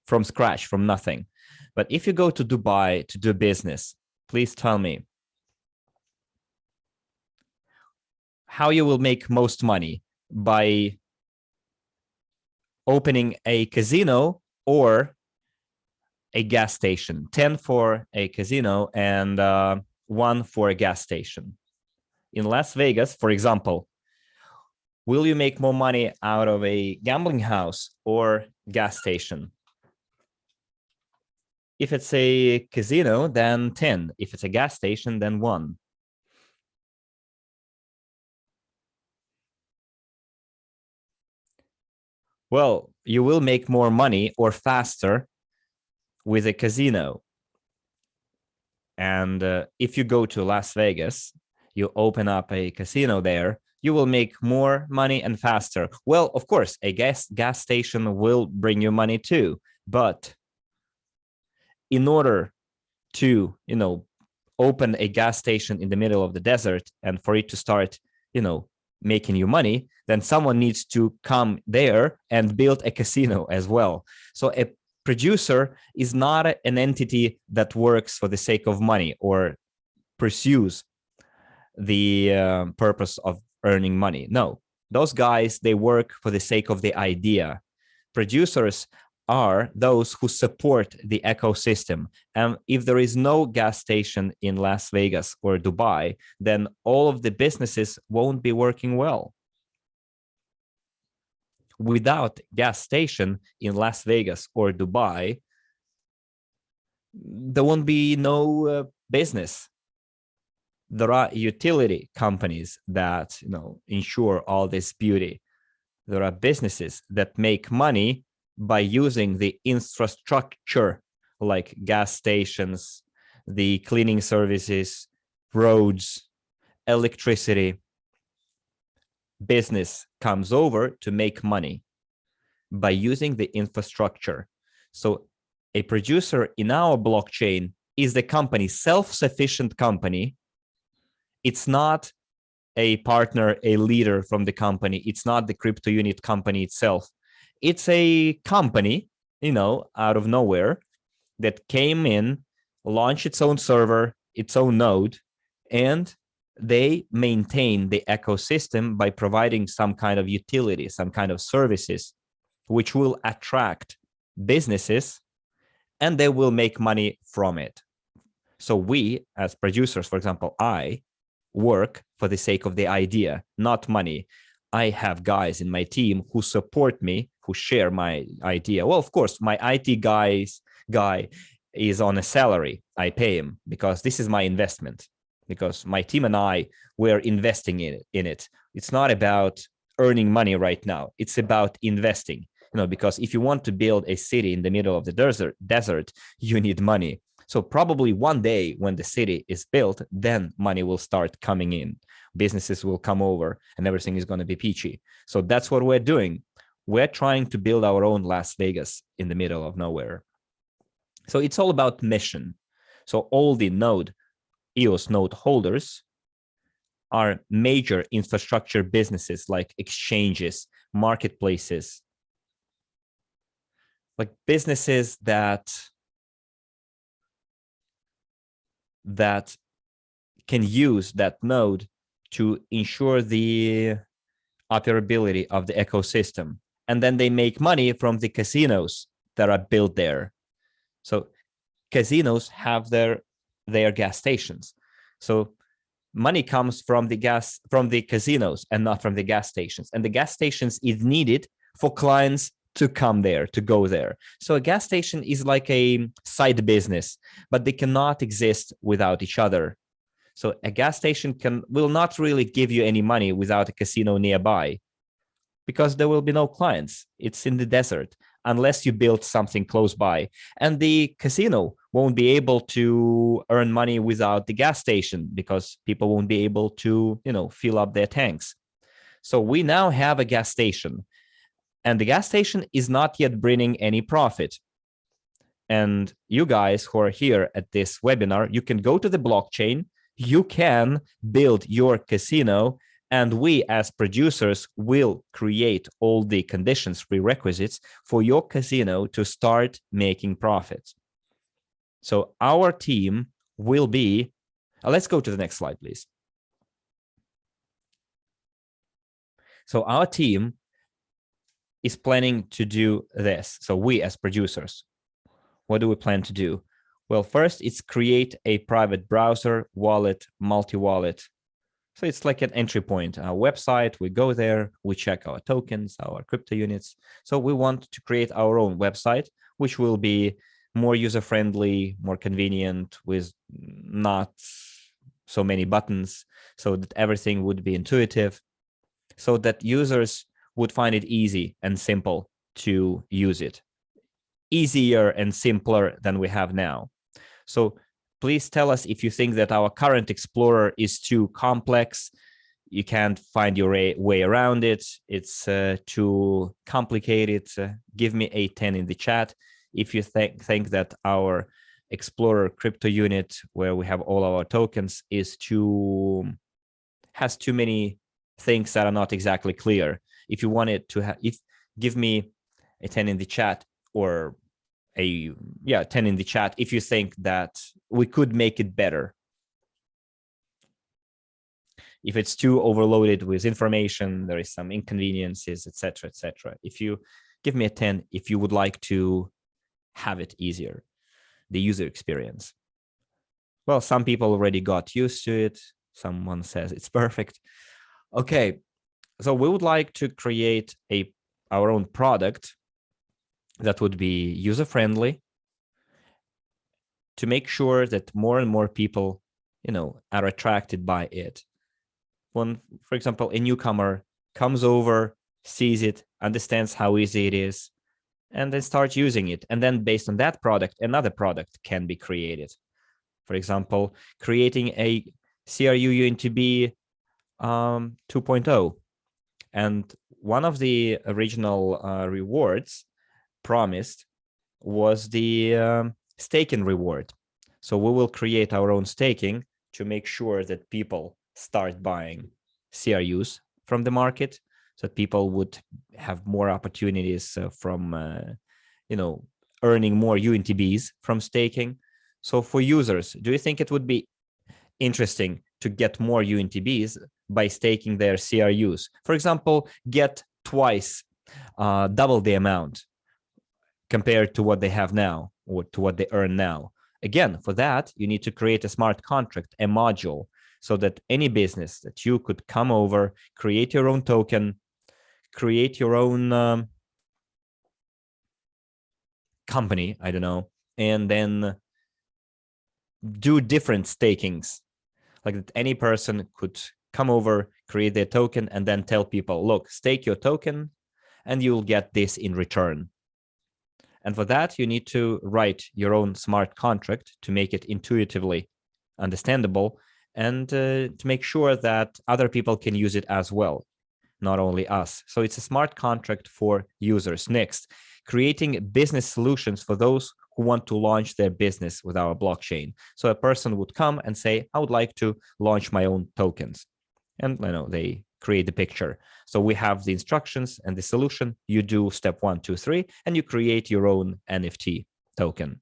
Speaker 1: from scratch, from nothing. But if you go to Dubai to do business, please tell me how you will make most money by opening a casino or a gas station. 10 for a casino and 1 for a gas station. In Las Vegas, for example, will you make more money out of a gambling house or gas station? If it's a casino, then 10. If it's a gas station, then 1. Well, you will make more money or faster with a casino. And if you go to Las Vegas, you open up a casino there, you will make more money and faster. Well, of course, a gas station will bring you money too. But in order to, open a gas station in the middle of the desert and for it to start, making you money, then someone needs to come there and build a casino as well. So a producer is not an entity that works for the sake of money or pursues the purpose of earning money. No, those guys, they work for the sake of the idea. Producers are those who support the ecosystem. And if there is no gas station in Las Vegas or Dubai, then all of the businesses won't be working well. Without gas station in Las Vegas or Dubai, there won't be no business. There are utility companies that ensure all this beauty. There are businesses that make money by using the infrastructure like gas stations, the cleaning services, roads, electricity. Business comes over to make money by using the infrastructure. So a producer in our blockchain is the company, self-sufficient company. It's not a partner, a leader from the company. It's not the Cryptounit company itself. It's a company, out of nowhere that came in, launched its own server, its own node, and they maintain the ecosystem by providing some kind of utility, some kind of services, which will attract businesses and they will make money from it. So we, as producers, for example, I work for the sake of the idea, not money. I have guys in my team who support me, who share my idea. Well, of course, my IT guy is on a salary. I pay him because this is my investment, because my team and I, we're investing in it. It's not about earning money right now. It's about investing, because if you want to build a city in the middle of the desert, you need money. So probably one day when the city is built, then money will start coming in. Businesses will come over and everything is going to be peachy. So that's what we're doing. We're trying to build our own Las Vegas in the middle of nowhere. So it's all about mission. So all the EOS node holders are major infrastructure businesses like exchanges, marketplaces, like businesses that can use that node to ensure the operability of the ecosystem. And then they make money from the casinos that are built there. So casinos have their gas stations. So money comes from the casinos and not from the gas stations. And the gas stations is needed for clients to come there, to go there. So a gas station is like a side business, but they cannot exist without each other. So a gas station will not really give you any money without a casino nearby, because there will be no clients. It's in the desert, unless you build something close by. And the casino won't be able to earn money without the gas station, because people won't be able to, fill up their tanks. So we now have a gas station, and the gas station is not yet bringing any profit. And you guys who are here at this webinar, you can go to the blockchain, you can build your casino, and we as producers will create all the conditions, prerequisites for your casino to start making profits. So our team will be, let's go to the next slide, please. So our team is planning to do this. So we as producers, what do we plan to do? Well, first, it's create a private browser, wallet, multi-wallet. So it's like an entry point, our website, we go there, we check our tokens, our crypto units. So we want to create our own website, which will be more user-friendly, more convenient, with not so many buttons, so that everything would be intuitive, so that users would find it easy and simple to use it. Easier and simpler than we have now. So please tell us if you think that our current Explorer is too complex, you can't find your way around it, it's too complicated. Give me a 10 in the chat if you think that our Explorer crypto unit, where we have all our tokens, has too many things that are not exactly clear. If you want it to give me a 10 in the chat, or 10 in the chat if you think that we could make it better. If it's too overloaded with information, there is some inconveniences, etc., etc. If you give me a 10 if you would like to have it easier, the user experience. Well, some people already got used to it. Someone says it's perfect. Okay, so we would like to create our own product that would be user-friendly, to make sure that more and more people, are attracted by it. When, for example, a newcomer comes over, sees it, understands how easy it is, and then starts using it. And then based on that product, another product can be created. For example, creating a CRU UNTB 2.0. And one of the original rewards promised was the staking reward. So we will create our own staking to make sure that people start buying CRUs from the market, so that people would have more opportunities from earning more UNTBs from staking. So for users, do you think it would be interesting to get more UNTBs by staking their CRUs? For example, get twice, double the amount compared to what they have now, or to what they earn now. Again, for that, you need to create a smart contract, a module, so that any business that you could come over, create your own token, create your own company, I don't know, and then do different stakings. Like that any person could come over, create their token, and then tell people, look, stake your token, and you'll get this in return. And for that, you need to write your own smart contract to make it intuitively understandable, and to make sure that other people can use it as well, not only us. So it's a smart contract for users. Next, creating business solutions for those who want to launch their business with our blockchain. So a person would come and say, I would like to launch my own tokens. And they create the picture. So we have the instructions and the solution. You do step 1, 2, 3, and you create your own NFT token.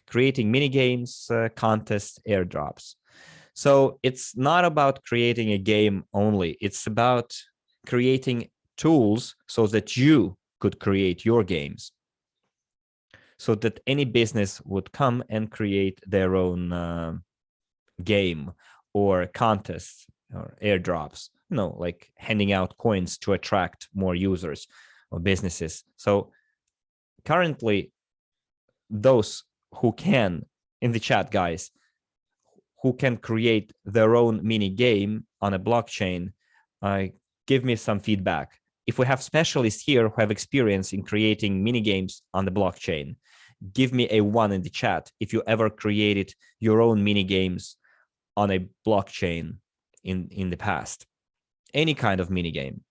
Speaker 1: Creating mini games, contests, airdrops. So it's not about creating a game only. It's about creating tools so that you could create your games, so that any business would come and create their own game or contests or airdrops, like handing out coins to attract more users or businesses. So currently, those who can, in the chat, guys, who can create their own mini game on a blockchain, give me some feedback. If we have specialists here who have experience in creating mini games on the blockchain, give me a 1 in the chat if you ever created your own mini games on a blockchain in the past, any kind of mini game,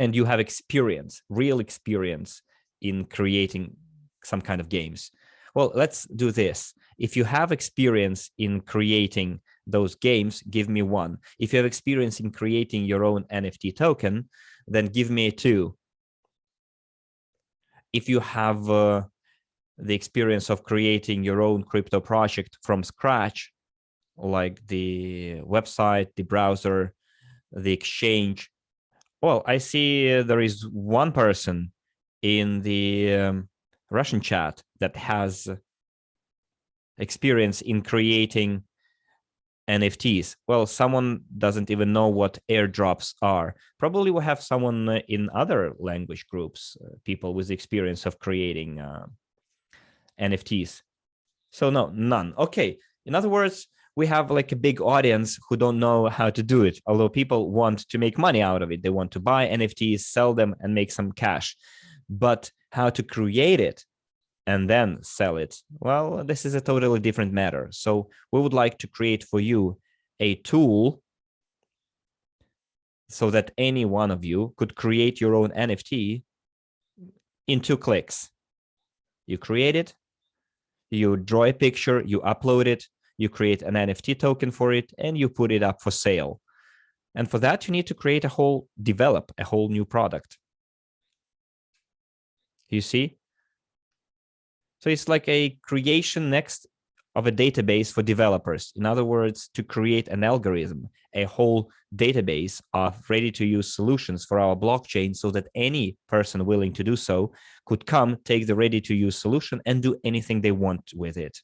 Speaker 1: and you have experience, real experience in creating some kind of games. Well, let's do this. If you have experience in creating those games, give me 1. If you have experience in creating your own NFT token, then give me a 2. If you have the experience of creating your own crypto project from scratch, like the website, the browser, the exchange, well, I see there is one person in the Russian chat that has experience in creating NFTs. Well, someone doesn't even know what airdrops are. Probably we have someone in other language groups, people with experience of creating NFTs. So no, none. Okay. In other words, we have like a big audience who don't know how to do it, although people want to make money out of it. They want to buy NFTs, sell them, and make some cash. But how to create it and then sell it, well, this is a totally different matter. So we would like to create for you a tool so that any one of you could create your own NFT in 2 clicks. You create it, you draw a picture, you upload it, you create an NFT token for it, and you put it up for sale. And for that, you need to create develop a whole new product. You see? So it's like a creation next of a database for developers. In other words, to create an algorithm, a whole database of ready-to-use solutions for our blockchain so that any person willing to do so could come, take the ready-to-use solution and do anything they want with it.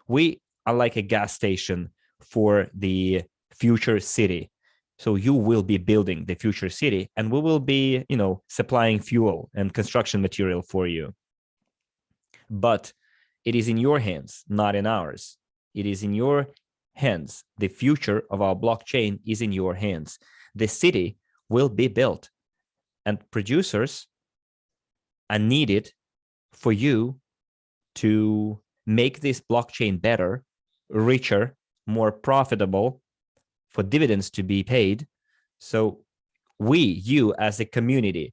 Speaker 1: We are like a gas station for the future city. So you will be building the future city and we will be, supplying fuel and construction material for you. But it is in your hands, not in ours. It is in your hands. The future of our blockchain is in your hands. The city will be built and producers are needed for you to make this blockchain better, richer, more profitable, for dividends to be paid. So you as a community,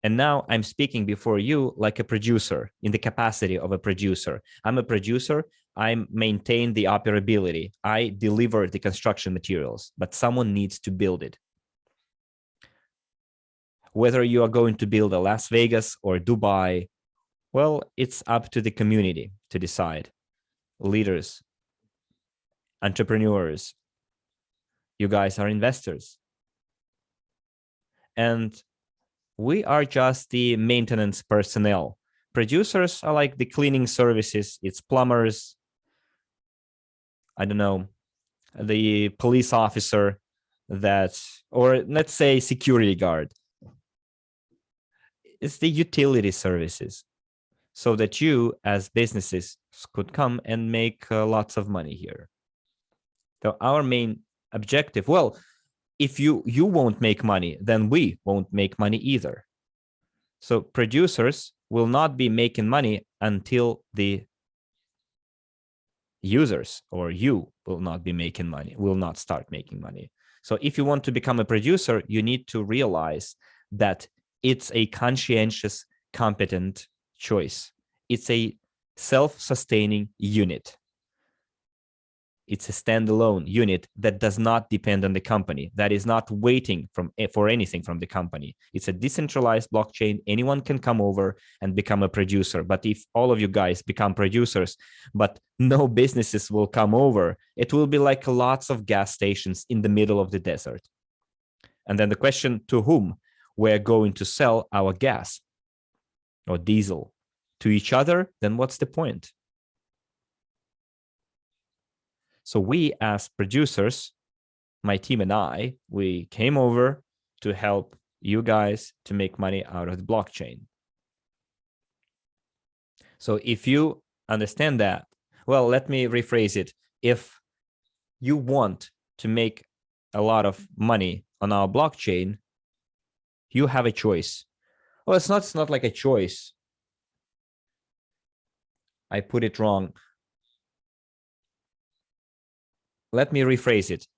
Speaker 1: and now I'm speaking before you like a producer, in the capacity of a producer. I'm a producer. I maintain the operability. I deliver the construction materials, but someone needs to build it. Whether you are going to build a Las Vegas or Dubai, well, it's up to the community to decide. Leaders, entrepreneurs, you guys are investors. And we are just the maintenance personnel. Producers are like the cleaning services. It's plumbers, I don't know, the police officer or let's say security guard. It's the utility services so that you as businesses could come and make lots of money here. So our main objective, well, if you won't make money, then we won't make money either. So producers will not be making money until the users or you will not be making money, will not start making money. So if you want to become a producer, you need to realize that it's a conscientious, competent choice. It's a self-sustaining unit. It's a standalone unit that does not depend on the company, that is not waiting for anything from the company. It's a decentralized blockchain. Anyone can come over and become a producer. But if all of you guys become producers, but no businesses will come over, it will be like lots of gas stations in the middle of the desert. And then the question, to whom we're going to sell our gas or diesel? To each other? Then what's the point? So we as producers, my team and I, we came over to help you guys to make money out of the blockchain. So if you understand that, Well, let me rephrase it. If you want to make a lot of money on our blockchain, you have a choice. Well, it's not like a choice. I put it wrong. Let me rephrase it.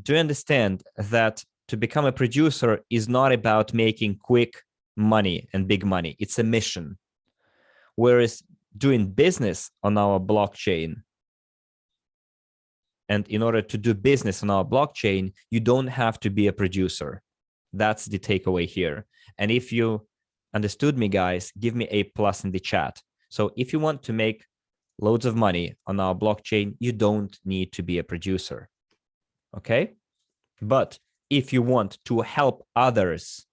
Speaker 1: Do you understand that to become a producer is not about making quick money and big money? It's a mission. Whereas doing business on our blockchain, and in order to do business on our blockchain, you don't have to be a producer. That's the takeaway here. And if you understood me, guys, give me a plus in the chat. So if you want to make loads of money on our blockchain, you don't need to be a producer. Okay? But if you want to help others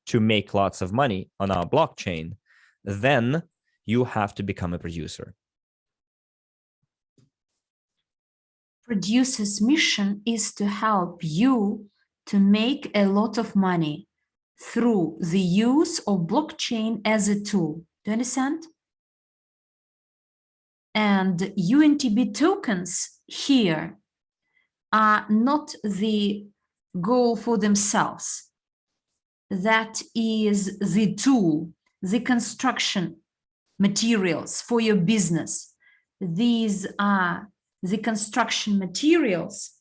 Speaker 1: to make lots of money on our blockchain, then you have to become a producer.
Speaker 2: Producer's mission is to help you to make a lot of money through the use of blockchain as a tool. Do you understand? And UNTB tokens here are not the goal for themselves. That is the tool, the construction materials for your business. These are the construction materials.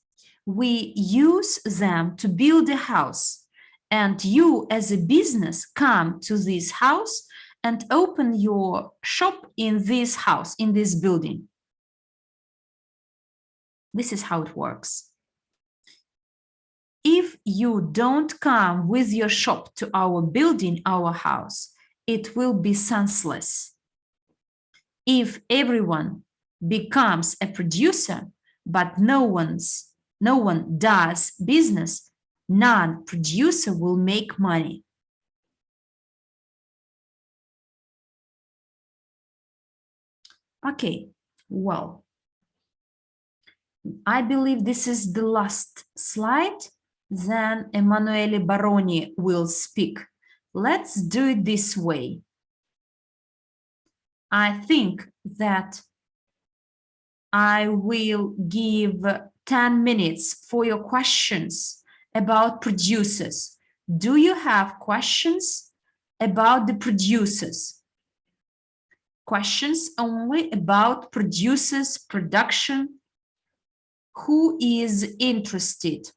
Speaker 2: We use them to build a house, and you as a business come to this house and open your shop in this house, in this building. This is how it works. If you don't come with your shop to our building, our house, it will be senseless. If everyone becomes a producer, but no one does business, non-producer will make money. Okay, well, I believe this is the last slide. Then Emanuele Baroni will speak. Let's do it this way. I think that I will give 10 minutes for your questions about producers. Do you have questions about the producers? Questions only about producers, production. Who is interested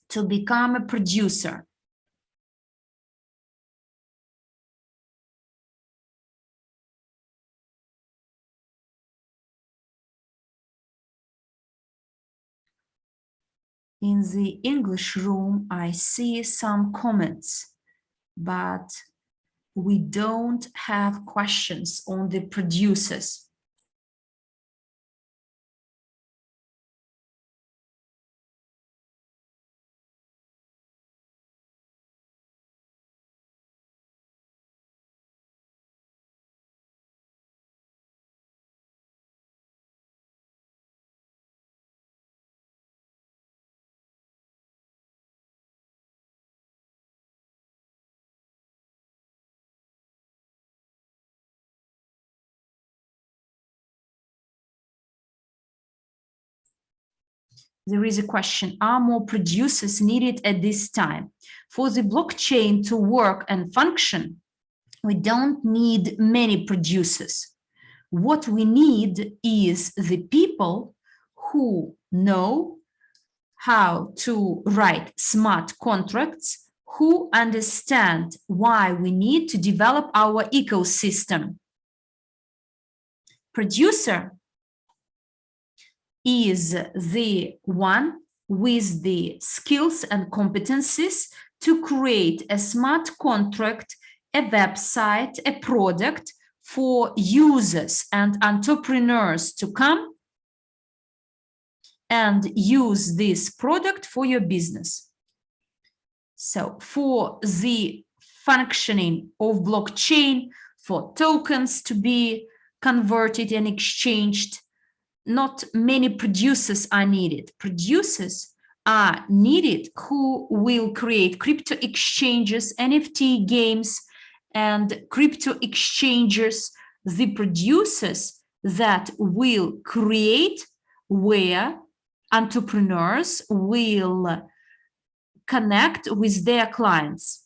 Speaker 2: to become a producer? In the English room, I see some comments, but we don't have questions on the producers. There is a question, are more producers needed at this time? For the blockchain to work and function, we don't need many producers. What we need is the people who know how to write smart contracts, who understand why we need to develop our ecosystem. Producer is the one with the skills and competencies to create a smart contract, a website, a product for users and entrepreneurs to come and use this product for your business. So for the functioning of blockchain, for tokens to be converted and exchanged, not many producers are needed. Producers are needed who will create crypto exchanges, NFT games, and crypto exchanges. The producers, that will create where entrepreneurs will connect with their clients.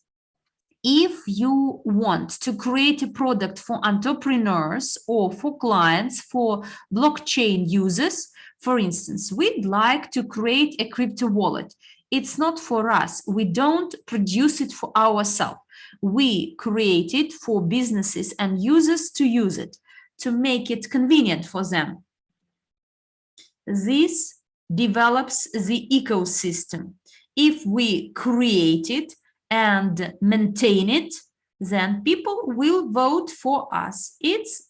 Speaker 2: If you want to create a product for entrepreneurs or for clients, for blockchain users, for instance, we'd like to create a crypto wallet. It's not for us. We don't produce it for ourselves. We create it for businesses and users to use it, to make it convenient for them. This develops the ecosystem. If we create it and maintain it, then people will vote for us. It's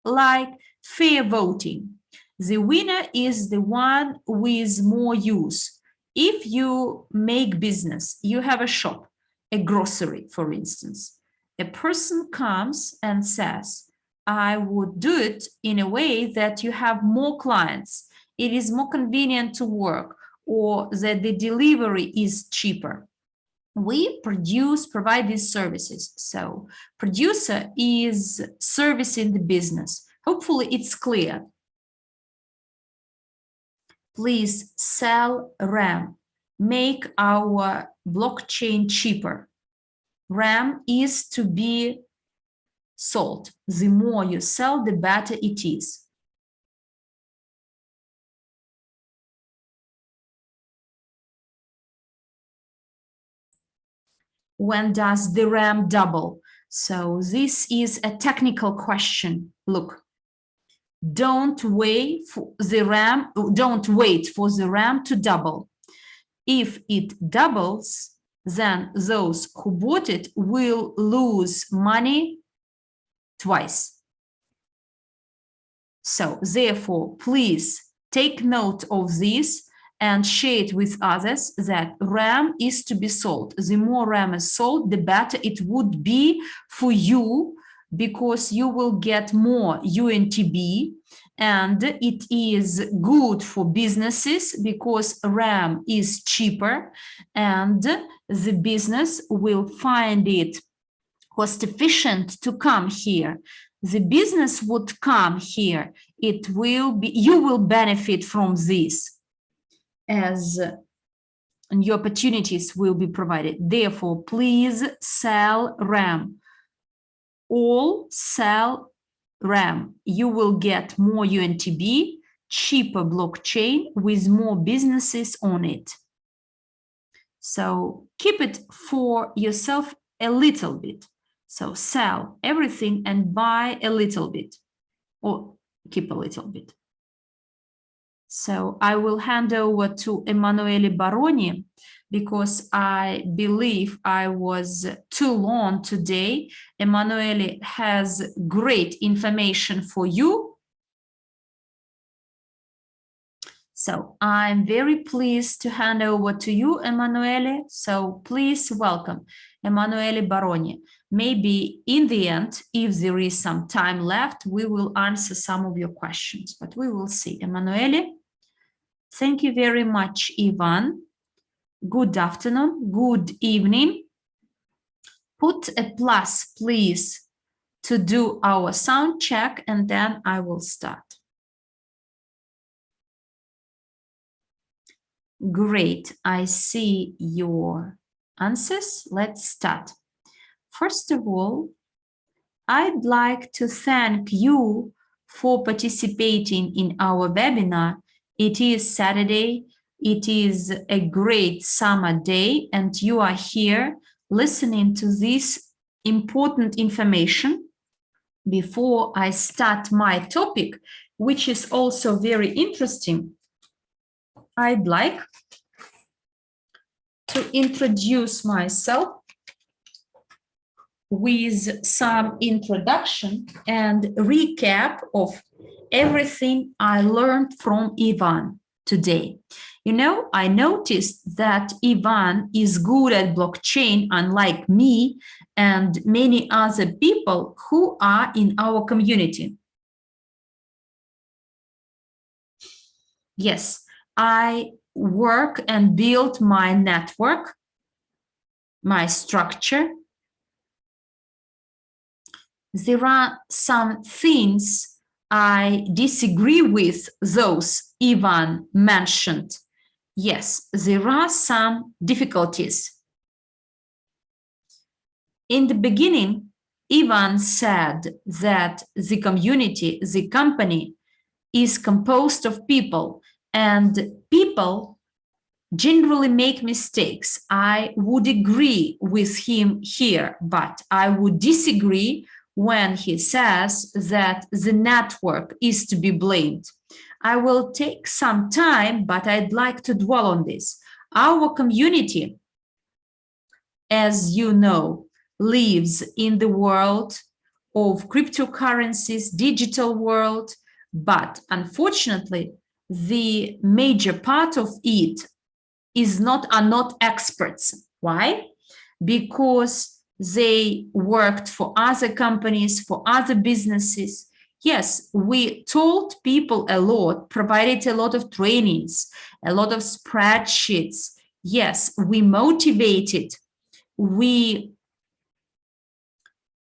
Speaker 2: like fair voting. The winner is the one with more use. If you make business, you have a shop, a grocery, for instance, a person comes and says, I would do it in a way that you have more clients, it is more convenient to work, or that the delivery is cheaper. We provide these services. So producer is servicing the business. Hopefully it's clear. Please sell RAM. Make our blockchain cheaper. RAM is to be sold. The more you sell, the better it is. When does the RAM double? So this is a technical question. Look, don't wait for the RAM to double. If it doubles, then those who bought it will lose money twice. So therefore, please take note of this and share it with others that RAM is to be sold. The more RAM is sold, the better it would be for you, because you will get more UNTB, and it is good for businesses because RAM is cheaper and the business will find it cost efficient to come here. The business would come here. It will be, you will benefit from this, as new opportunities will be provided. Therefore, please sell RAM. All sell RAM. You will get more UNTB, cheaper blockchain with more businesses on it. So keep it for yourself a little bit. So sell everything and buy a little bit, or keep a little bit. So I will hand over to Emanuele Baroni, because I believe I was too long today. Emanuele has great information for you. So I'm very pleased to hand over to you, Emanuele. So please welcome Emanuele Baroni. Maybe in the end, if there is some time left, we will answer some of your questions, but we will see. Emanuele, thank you very much, Ivan. Good afternoon, good evening. Put a plus, please, to do our sound check, and then I will start. Great, I see your answers. Let's start. First of all, I'd like to thank you for participating in our webinar. It is Saturday. It is a great summer day, and you are here listening to this important information. Before I start my topic, which is also very interesting, I'd like to introduce myself with some introduction and recap of everything I learned from Ivan today. You know, I noticed that Ivan is good at blockchain, unlike me and many other people who are in our community. Yes, I work and build my network, my structure. There are some things I disagree with those Ivan mentioned. Yes, there are some difficulties. In the beginning, Ivan said that the community, the company, is composed of people, and people generally make mistakes. I would agree with him here, but I would disagree when he says that the network is to be blamed. I will take some time, but I'd like to dwell on this. Our community, as you know, lives in the world of cryptocurrencies, digital world, but unfortunately, the major part of it are not experts. Why? Because they worked for other companies, for other businesses. Yes, we told people a lot, provided a lot of trainings, a lot of spreadsheets. Yes, we motivated, we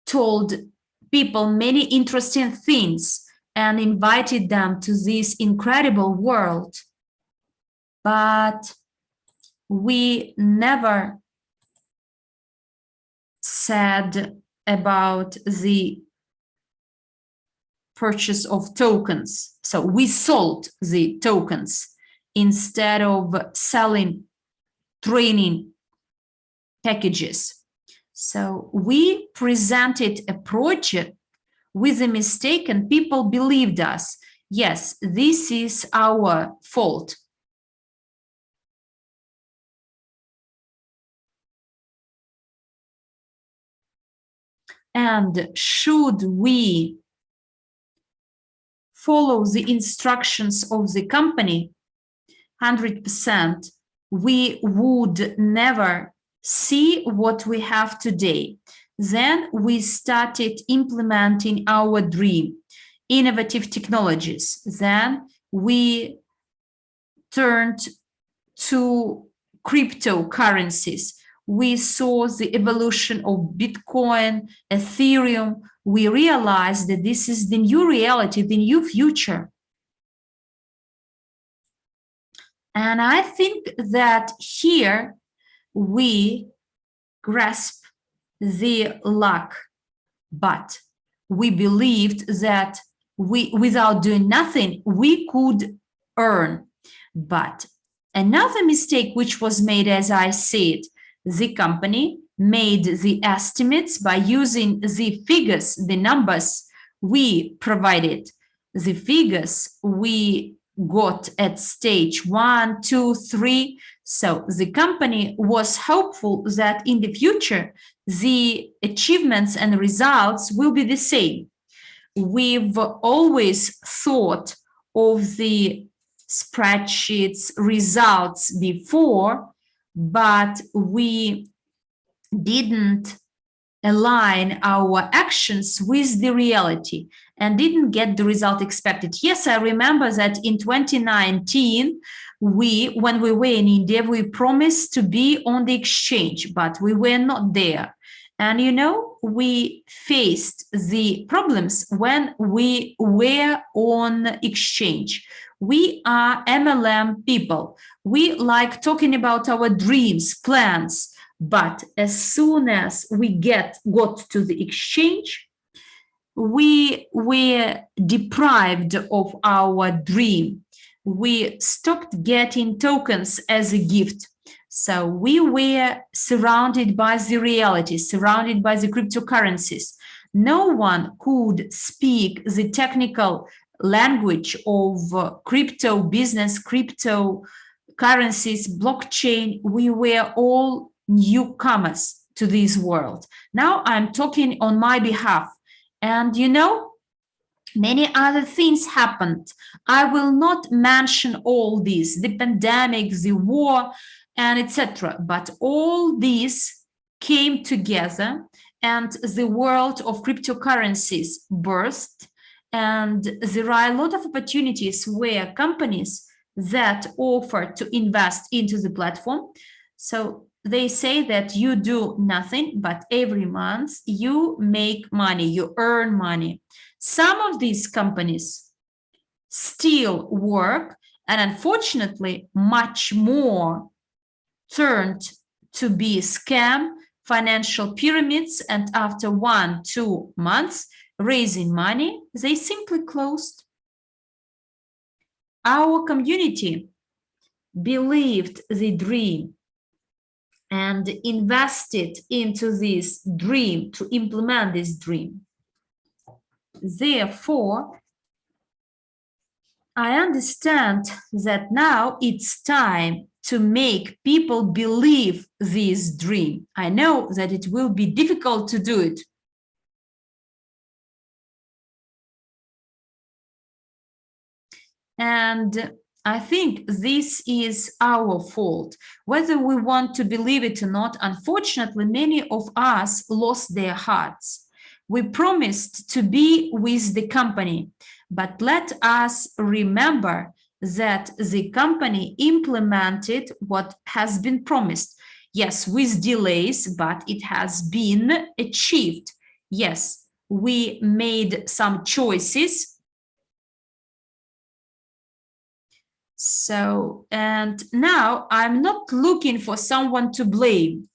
Speaker 2: told people many interesting things and invited them to this incredible world. But we never said about the purchase of tokens. So we sold the tokens instead of selling training packages. So we presented a project with a mistake and people believed us. Yes, this is our fault. And should we follow the instructions of the company 100%, we would never see what we have today. Then we started implementing our dream, innovative technologies. Then we turned to cryptocurrencies. We saw the evolution of Bitcoin, Ethereum. We realized that this is the new reality, the new future. And I think that here we grasp the luck, but we believed that without doing nothing, we could earn. But another mistake which was made, as I said, the company made the estimates by using the figures, the numbers we provided, the figures we got at stage 1, 2, 3. So the company was hopeful that in the future, the achievements and results will be the same. We've always thought of the spreadsheets results before, but we didn't align our actions with the reality and didn't get the result expected. Yes, I remember that in 2019, when we were in India, we promised to be on the exchange, but we were not there. And, you know, we faced the problems when we were on exchange. We are MLM people. We like talking about our dreams, plans, but as soon as we got to the exchange, we were deprived of our dream. We stopped getting tokens as a gift. So we were surrounded by the reality, surrounded by the cryptocurrencies. No one could speak the technical language of crypto business, cryptocurrencies, blockchain. We were all newcomers to this world. Now I'm talking on my behalf. And you know, many other things happened. I will not mention all these, the pandemic, the war, and etc. But all these came together and the world of cryptocurrencies burst. And there are a lot of opportunities where companies that offer to invest into the platform. So they say that you do nothing, but every month you make money, you earn money. Some of these companies still work, and unfortunately, much more turned to be scam, financial pyramids, and after 1-2 months raising money, they simply closed. Our community believed the dream and invested into this dream to implement this dream. Therefore, I understand that now it's time to make people believe this dream. I know that it will be difficult to do it. And I think this is our fault. Whether we want to believe it or not, unfortunately, many of us lost their hearts. We promised to be with the company, but let us remember that the company implemented what has been promised. Yes, with delays, but it has been achieved. Yes, we made some choices. So, and now I'm not looking for someone to blame,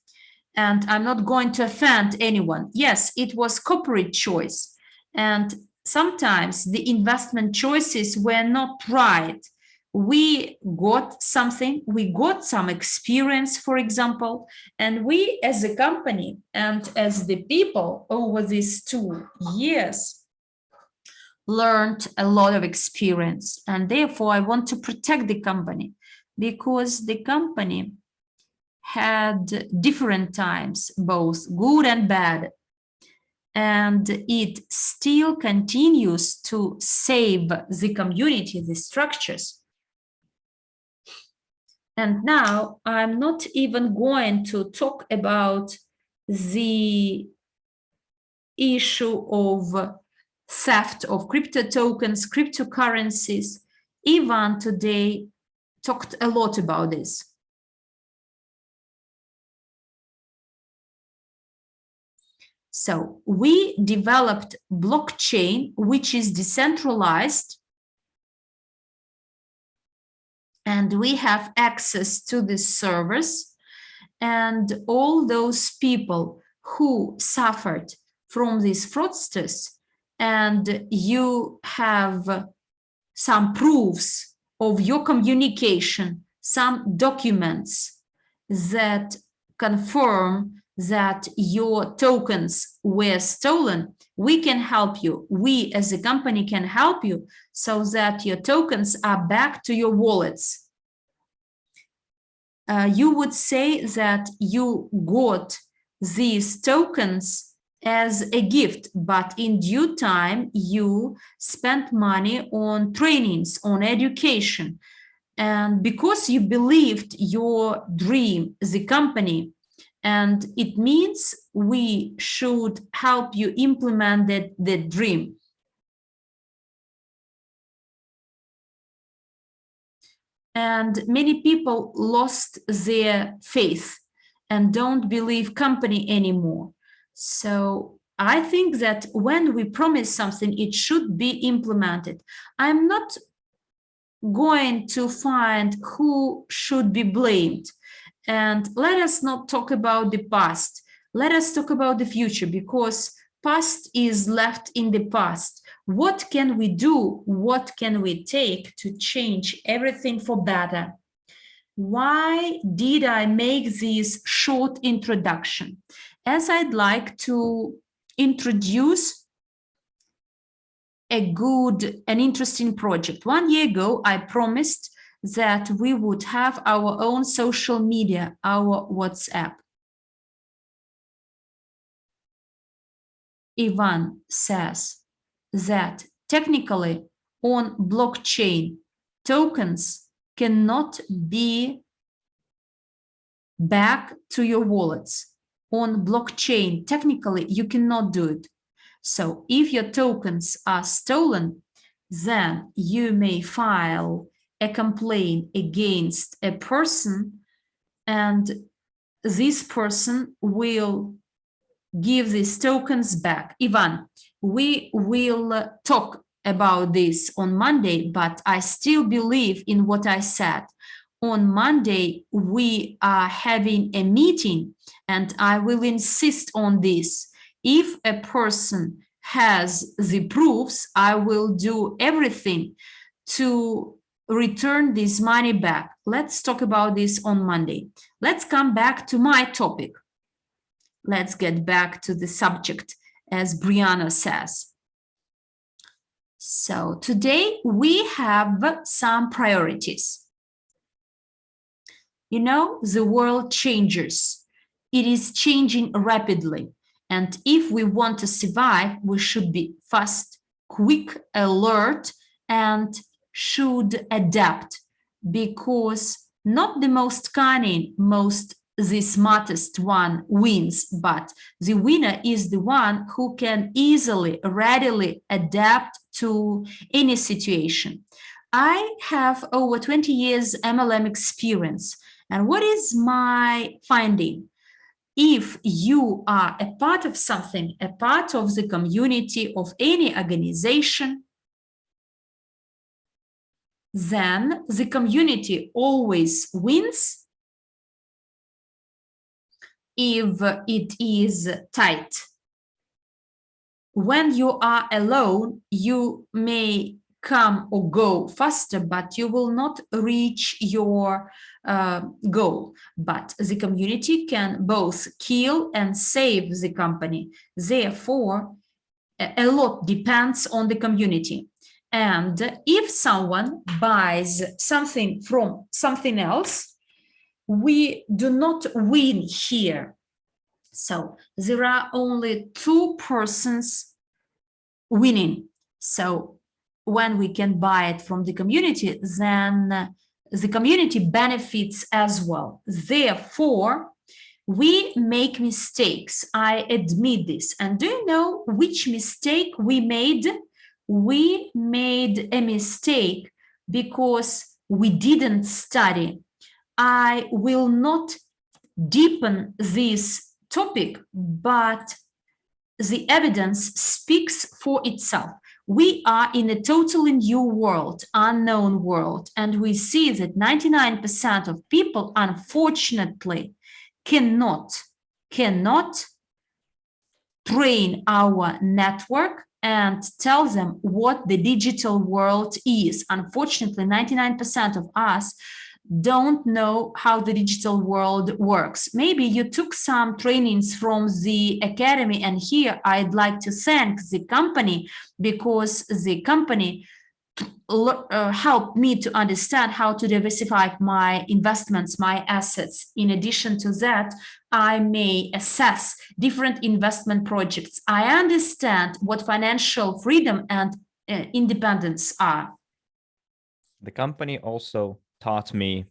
Speaker 2: and I'm not going to offend anyone. Yes, it was corporate choice, and sometimes the investment choices were not right. We got something, we got some experience, for example, and we as a company and as the people over these 2 years learned a lot of experience, and therefore I want to protect the company, because the company had different times, both good and bad, and it still continues to save the community, the structures. And now I'm not even going to talk about the issue of theft of crypto tokens, cryptocurrencies. Ivan today talked a lot about this. So we developed blockchain, which is decentralized, and we have access to the servers, and all those people who suffered from these fraudsters, and you have some proofs of your communication, some documents that confirm that your tokens were stolen, we can help you. We as a company can help you so that your tokens are back to your wallets. You would say that you got these tokens as a gift, but in due time you spent money on trainings, on education, and because you believed your dream, the company, and it means we should help you implement the dream. And many people lost their faith and don't believe company anymore. So I think that when we promise something, it should be implemented. I'm not going to find who should be blamed. And let us not talk about the past. Let us talk about the future, because past is left in the past. What can we do? What can we take to change everything for better? Why did I make this short introduction? As I'd like to introduce an interesting project. 1 year ago, I promised that we would have our own social media, our WhatsApp. Ivan says that technically on blockchain, tokens cannot be back to your wallets. On blockchain, technically, you cannot do it. So if your tokens are stolen, then you may file a complaint against a person, and this person will give these tokens back. Ivan, We will talk about this on Monday, but I still believe in what I said. On Monday, we are having a meeting, and I will insist on this. If a person has the proofs, I will do everything to return this money back. Let's talk about this on Monday. Let's come back to my topic. Let's get back to the subject, as Brianna says. So today we have some priorities. You know, the world changes. It is changing rapidly. And if we want to survive, we should be fast, quick, alert, and should adapt, because not the most cunning, the smartest one wins, but the winner is the one who can easily, readily adapt to any situation. I have over 20 years MLM experience. And what is my finding? If you are a part of something, a part of the community of any organization, then the community always wins if it is tight. When you are alone, you may come or go faster, but you will not reach your goal. But the community can both kill and save the company. Therefore, a lot depends on the community. And if someone buys something from something else, we do not win here. So there are only two persons winning. So when we can buy it from the community, then the community benefits as well. Therefore, we make mistakes. I admit this. And do you know which mistake we made? We made a mistake because we didn't study. I will not deepen this topic, but the evidence speaks for itself. We are in a totally new world, unknown world, and we see that 99% of people, unfortunately, cannot train our network and tell them what the digital world is. Unfortunately, 99% of us don't know how the digital world works. Maybe you took some trainings from the academy, and here I'd like to thank the company, because the company helped me to understand how to diversify my investments, my assets. In addition to that, I may assess different investment projects. I understand what financial freedom and independence are.
Speaker 1: The company also taught me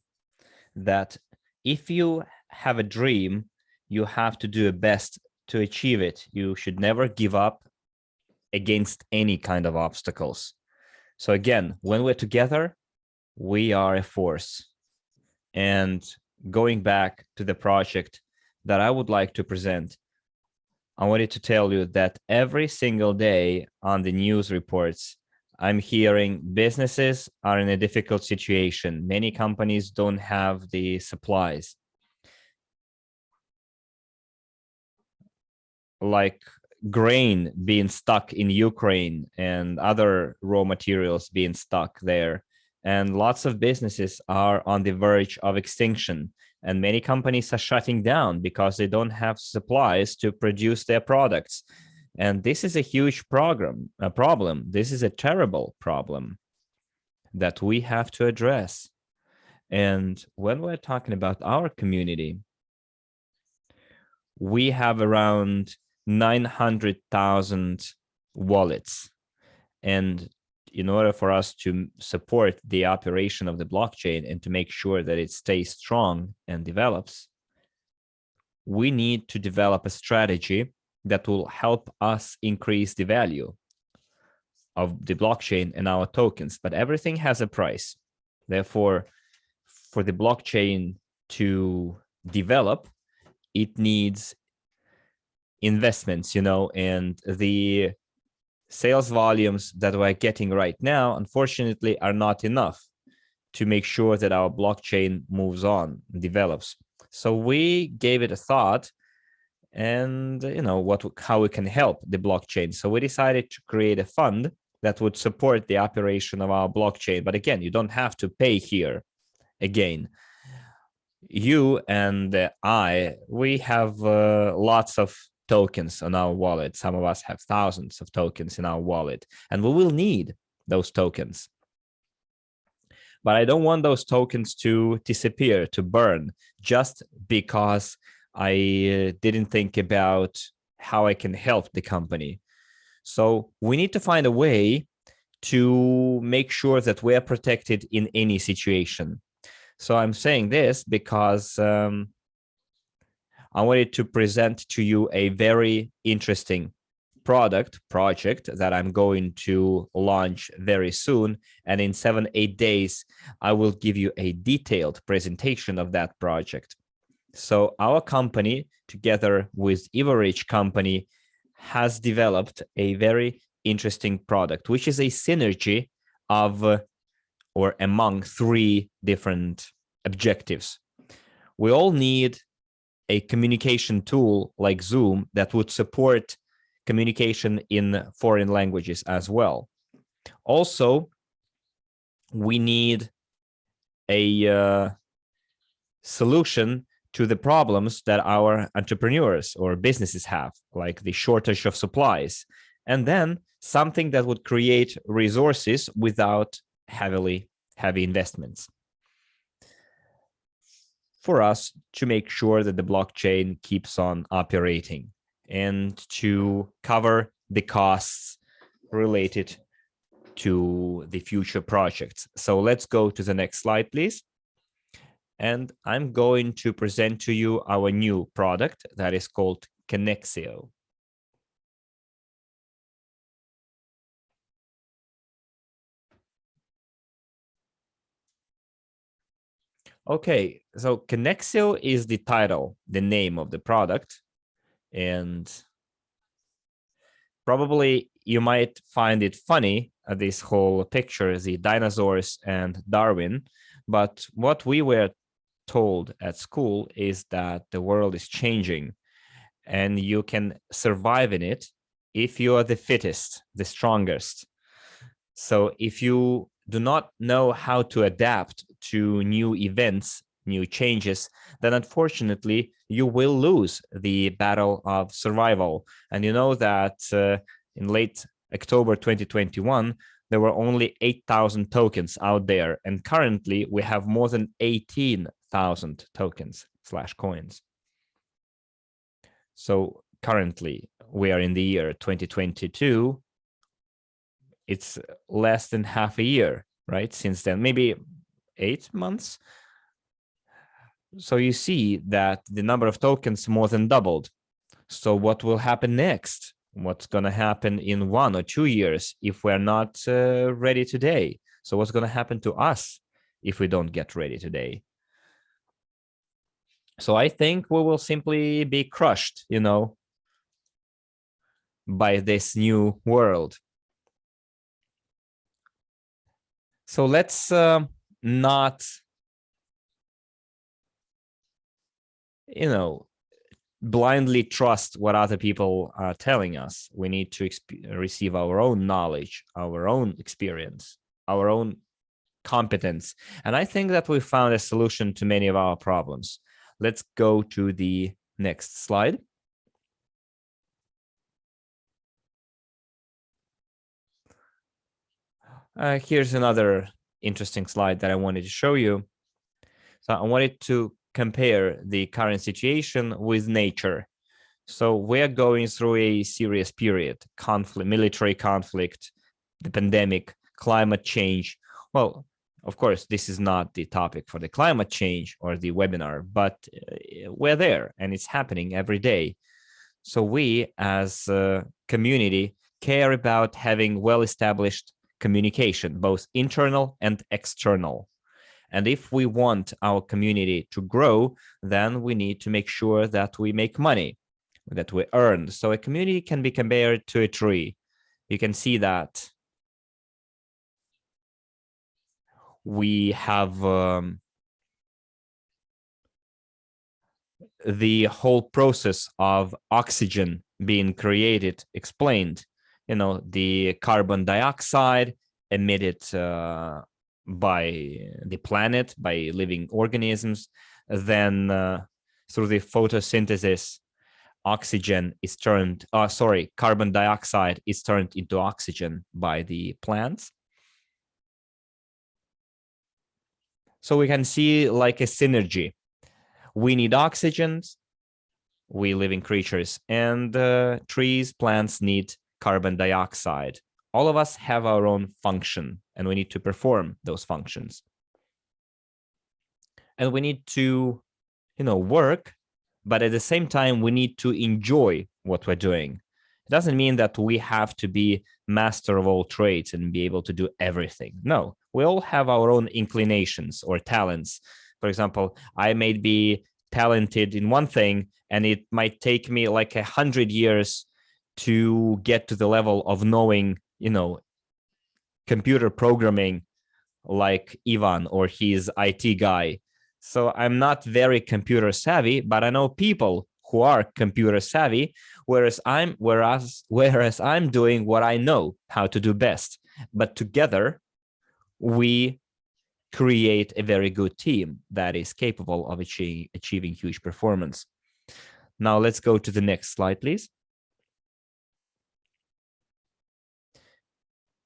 Speaker 1: that if you have a dream, you have to do your best to achieve it. You should never give up against any kind of obstacles. So again, when we're together, we are a force. And going back to the project that I would like to present, I wanted to tell you that every single day on the news reports, I'm hearing businesses are in a difficult situation. Many companies don't have the supplies. Like grain being stuck in Ukraine and other raw materials being stuck there. And lots of businesses are on the verge of extinction. And many companies are shutting down because they don't have supplies to produce their products. And this is a huge problem. This is a terrible problem that we have to address. And when we're talking about our community, we have around 900,000 wallets. And in order for us to support the operation of the blockchain and to make sure that it stays strong and develops, we need to develop a strategy that will help us increase the value of the blockchain and our tokens. But everything has a price. Therefore, for the blockchain to develop, it needs investments, and the sales volumes that we're getting right now, unfortunately, are not enough to make sure that our blockchain moves on, develops. So we gave it a thought, and how we can help the blockchain. So we decided to create a fund that would support the operation of our blockchain. But again, you don't have to pay here. Again, you and we have lots of tokens on our wallet. Some of us have thousands of tokens in our wallet, and we will need those tokens. But I don't want those tokens to disappear, to burn, just because I didn't think about how I can help the company. So we need to find a way to make sure that we're protected in any situation. So I'm saying this because I wanted to present to you a very interesting project that I'm going to launch very soon. And in 7-8 days, I will give you a detailed presentation of that project. So our company, together with Ivorich company, has developed a very interesting product, which is a synergy of or among 3 different objectives. We all need a communication tool like Zoom that would support communication in foreign languages as well. Also, we need a solution to the problems that our entrepreneurs or businesses have, like the shortage of supplies, and then something that would create resources without heavy investments for us to make sure that the blockchain keeps on operating and to cover the costs related to the future projects. So let's go to the next slide, please. And I'm going to present to you our new product that is called Connexio. Okay, so Connexio is the title, the name of the product. And probably you might find it funny, this whole picture, the dinosaurs and Darwin. But what we were told at school is that the world is changing and you can survive in it if you are the fittest, the strongest. So if you do not know how to adapt to new events, new changes, then unfortunately you will lose the battle of survival. And you know that in late October 2021, there were only 8,000 tokens out there. And currently we have more than 18,000 tokens / coins. So currently we are in the year 2022. It's less than half a year, right? Since then, maybe 8 months. So you see that the number of tokens more than doubled. So what will happen next? What's going to happen in 1 or 2 years if we're not ready today? So what's going to happen to us if we don't get ready today? So I think we will simply be crushed, by this new world. So let's not, blindly trust what other people are telling us. We need to receive our own knowledge, our own experience, our own competence. And I think that we found a solution to many of our problems. Let's go to the next slide. Here's another interesting slide that I wanted to show you. So I wanted to compare the current situation with nature. So we're going through a serious period, conflict, military conflict, the pandemic, climate change. Well, of course, this is not the topic for the climate change or the webinar, but we're there and it's happening every day. So we as a community care about having well-established communication, both internal and external. And if we want our community to grow, then we need to make sure that we make money, that we earn. So a community can be compared to a tree. you can see that we have the whole process of oxygen being created explained. You know, the carbon dioxide emitted by the planet, by living organisms, then through the photosynthesis, oxygen is turned, carbon dioxide is turned into oxygen by the plants. So we can see like a synergy. We need oxygen, we living creatures, and trees, plants need carbon dioxide. All of us have our own function, and we need to perform those functions. And we need to, work, but at the same time, we need to enjoy what we're doing. It doesn't mean that we have to be master of all trades and be able to do everything. No, we all have our own inclinations or talents. For example, I may be talented in one thing, and it might take me like 100 years to get to the level of knowing, computer programming like Ivan or his IT guy. So I'm not very computer savvy, but I know people who are computer savvy, whereas I'm doing what I know how to do best. But together, we create a very good team that is capable of achieving huge performance. Now let's go to the next slide, please.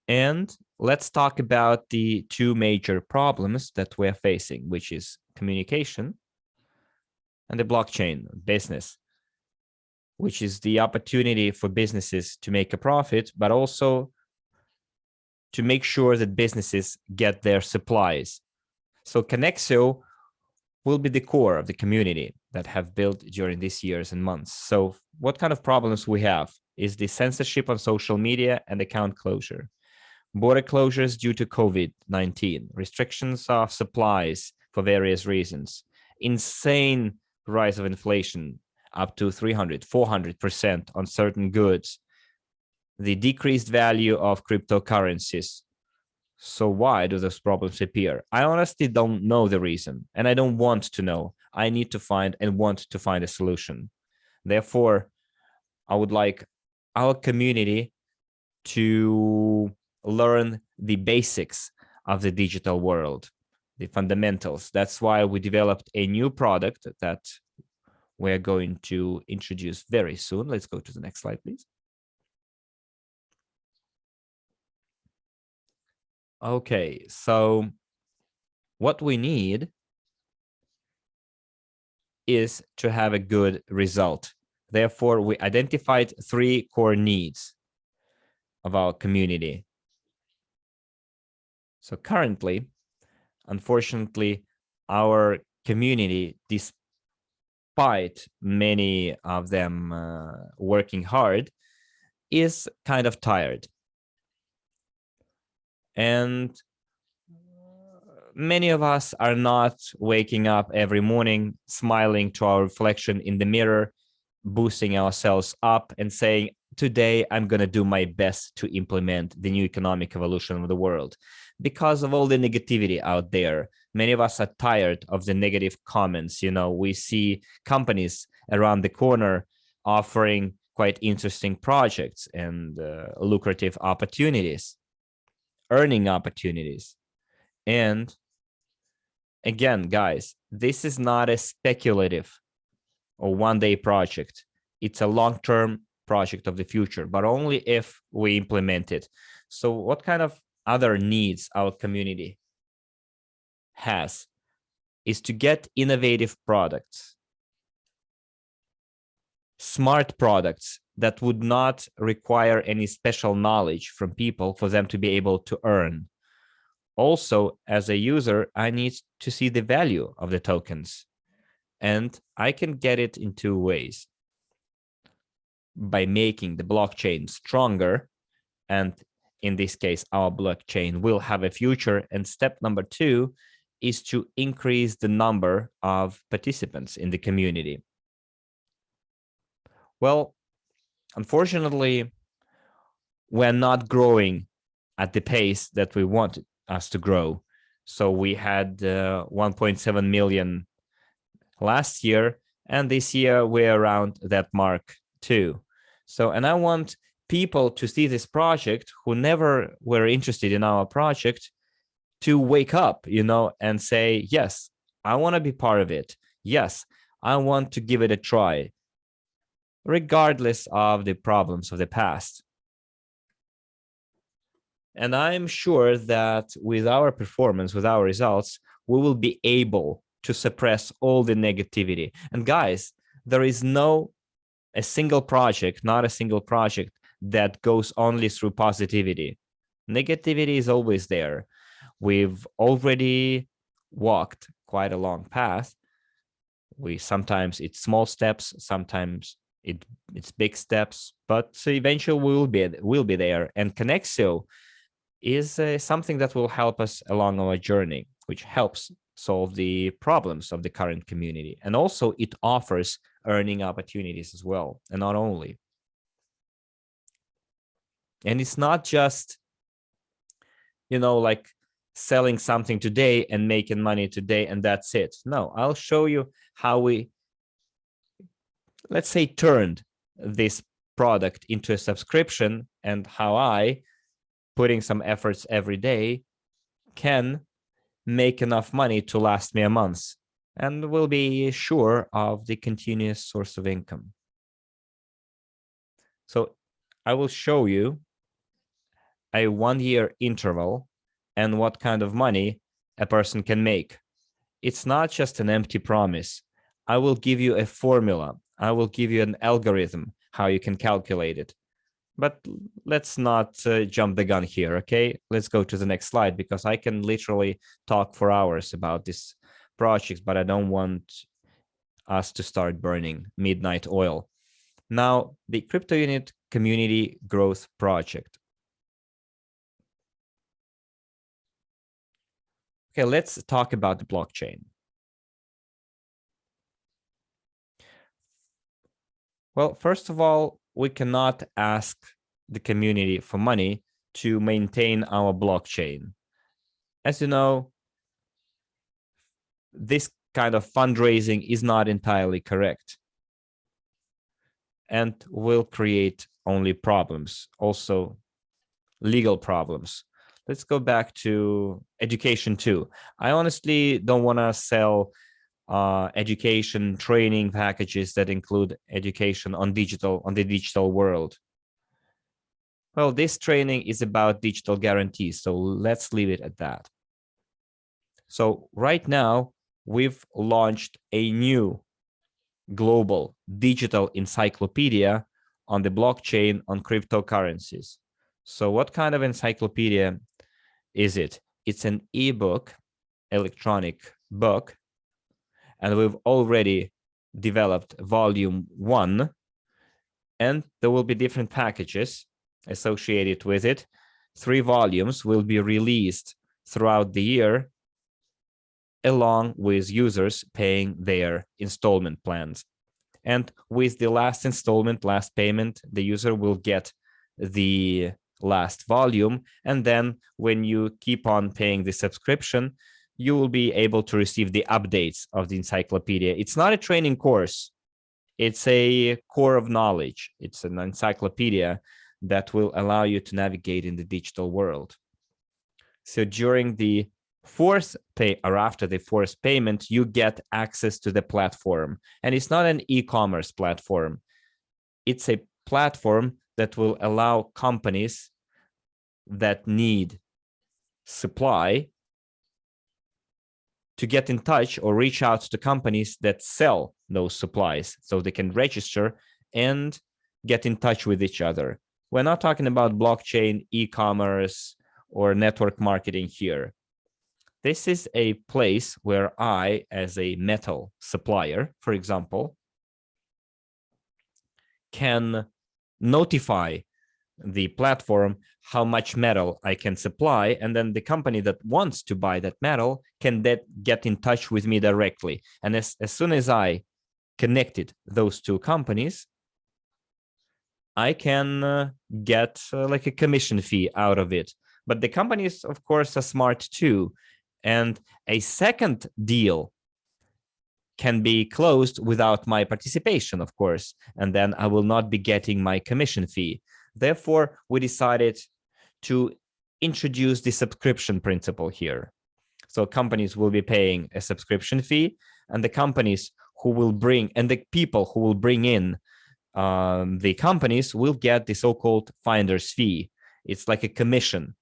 Speaker 1: And let's talk about the two major problems that we're facing, which is communication and the blockchain business, which is the opportunity for businesses to make a profit, but also to make sure that businesses get their supplies. So Connexio will be the core of the community that have built during these years and months. So what kind of problems we have is the censorship on social media and account closure, border closures due to COVID-19, restrictions of supplies for various reasons, insane rise of inflation up to 300, 400% on certain goods, the decreased value of cryptocurrencies. So why do those problems appear? I honestly don't know the reason, and I don't want to know. I need to find and want to find a solution. Therefore, I would like our community to learn the basics of the digital world, the fundamentals. That's why we developed a new product that we're going to introduce very soon. Let's go to the next slide, please. Okay, so what we need is to have a good result. Therefore, we identified 3 core needs of our community. So currently, unfortunately, our community, despite many of them working hard, is kind of tired. And many of us are not waking up every morning, smiling to our reflection in the mirror, boosting ourselves up and saying, today, I'm going to do my best to implement the new economic evolution of the world. Because of all the negativity out there, many of us are tired of the negative comments. We see companies around the corner offering quite interesting projects and lucrative opportunities, earning opportunities. And again, guys, this is not a speculative or one-day project. It's a long-term project of the future, but only if we implement it. So what kind of other needs our community has is to get innovative products, smart products that would not require any special knowledge from people for them to be able to earn. Also, as a user, I need to see the value of the tokens, and I can get it in 2 ways. By making the blockchain stronger, and in this case, our blockchain will have a future. And step number 2 is to increase the number of participants in the community. Well, unfortunately, we're not growing at the pace that we wanted us to grow. So we had 1.7 million last year, and this year we're around that mark too. So, and I want people to see this project who never were interested in our project to wake up, and say, yes, I want to be part of it. Yes, I want to give it a try, regardless of the problems of the past. And I'm sure that with our performance, with our results, we will be able to suppress all the negativity. And guys, there is not a single project that goes only through positivity. Negativity is always there. We've already walked quite a long path. Sometimes it's small steps, sometimes it's big steps, but eventually we'll be there. And Connexio is something that will help us along our journey, which helps solve the problems of the current community. And also it offers earning opportunities as well, and not only. And it's not just, like selling something today and making money today and that's it. No, I'll show you how we, let's say, turned this product into a subscription, and how I, putting some efforts every day, can make enough money to last me a month, and will be sure of the continuous source of income. So I will show you a 1-year interval and what kind of money a person can make. It's not just an empty promise. I will give you a formula. I will give you an algorithm, how you can calculate it. But let's not jump the gun here, okay? Let's go to the next slide, because I can literally talk for hours about this project, but I don't want us to start burning midnight oil. Now, the Cryptounit Community Growth Project. Okay, let's talk about the blockchain. Well, first of all, we cannot ask the community for money to maintain our blockchain. As you know, this kind of fundraising is not entirely correct and will create only problems, also legal problems. Let's go back to education too. I honestly don't want to sell education training packages that include education on the digital world. Well, this training is about digital guarantees, so let's leave it at that. So right now, we've launched a new global digital encyclopedia on the blockchain on cryptocurrencies. So what kind of encyclopedia is it? It's an ebook, electronic book, and we've already developed volume 1, and there will be different packages associated with it. 3 volumes will be released throughout the year, along with users paying their installment plans. And with the last installment, last payment, the user will get the last volume. And then when you keep on paying the subscription, you will be able to receive the updates of the encyclopedia. It's not a training course. It's a core of knowledge. It's an encyclopedia that will allow you to navigate in the digital world. So during the 4th pay, or after the 4th payment, you get access to the platform. And it's not an e-commerce platform. It's a platform that will allow companies that need supply to get in touch or reach out to companies that sell those supplies, so they can register and get in touch with each other. We're not talking about blockchain, e-commerce, or network marketing here. This is a place where I, as a metal supplier, for example, can notify the platform how much metal I can supply, and then the company that wants to buy that metal can get in touch with me directly. And as soon as I connected those 2 companies, I can get like a commission fee out of it. But the companies, of course, are smart too. And a second deal can be closed without my participation, of course, and then I will not be getting my commission fee. Therefore, we decided to introduce the subscription principle here. So companies will be paying a subscription fee, and the companies who will bring, and the people who will bring in the companies will get the so-called finder's fee. It's like a commission.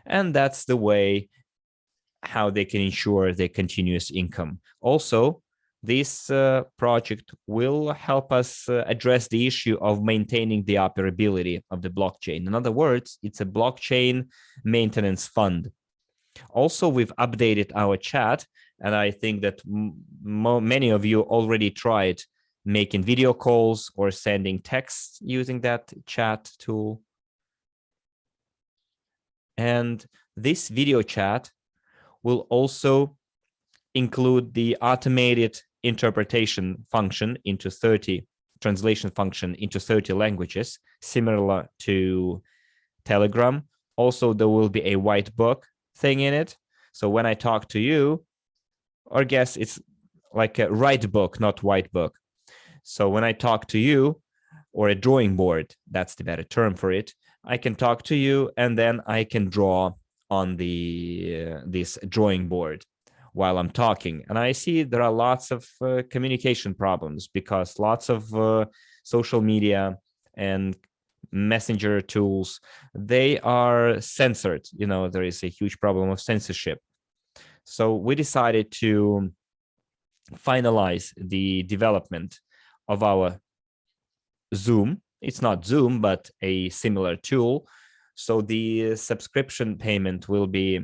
Speaker 1: And that's the way how they can ensure their continuous income. Also, this project will help us address the issue of maintaining the operability of the blockchain. In other words, it's a blockchain maintenance fund. Also, we've updated our chat, and I think that many of you already tried making video calls or sending texts using that chat tool. And this video chat will also include the automated interpretation function into 30, translation function into 30 languages, similar to Telegram. Also, there will be a white book thing in it. So when I talk to you, or guess it's like a write book, not white book. So when I talk to you, or a drawing board, that's the better term for it, I can talk to you and then I can draw on the this drawing board while I'm talking. And I see there are lots of communication problems because lots of social media and messenger tools, they are censored. You know, there is a huge problem of censorship. So we decided to finalize the development of our Zoom. It's not Zoom, but a similar tool. So the subscription payment will be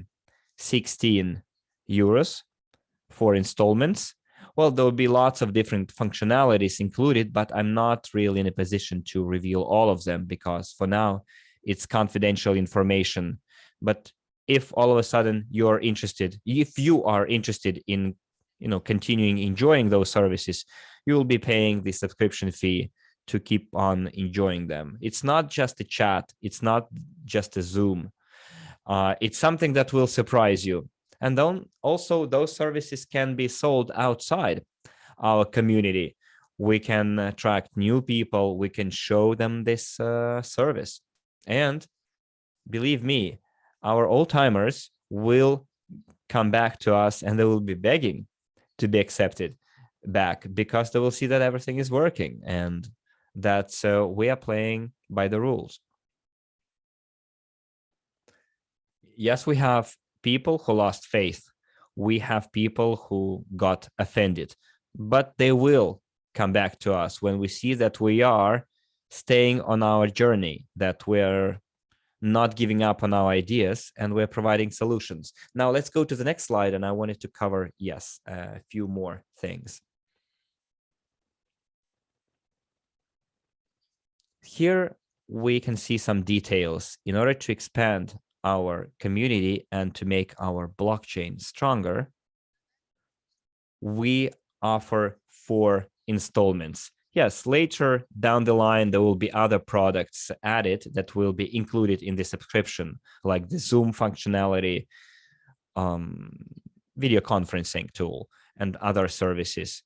Speaker 1: 16 euros for installments. Well, there will be lots of different functionalities included, but I'm not really in a position to reveal all of them because for now it's confidential information. But if all of a sudden you're interested, if you are interested in, you know, continuing enjoying those services, you will be paying the subscription fee to keep on enjoying them. It's not just a chat. It's not just a Zoom. It's something that will surprise you. And then also those services can be sold outside our community. We can attract new people. We can show them this service. And believe me, our old timers will come back to us and they will be begging to be accepted back because they will see that everything is working and that we are playing by the rules. Yes, we have people who lost faith. We have people who got offended, but they will come back to us when we see that we are staying on our journey, that we're not giving up on our ideas, and we're providing solutions. Now let's go to the next slide, and I wanted to cover, yes, a few more things. Here we can see some details. In order to expand our community and to make our blockchain stronger, we offer 4 installments. Yes, later down the line, there will be other products added that will be included in the subscription, like the Zoom functionality, video conferencing tool, and other services.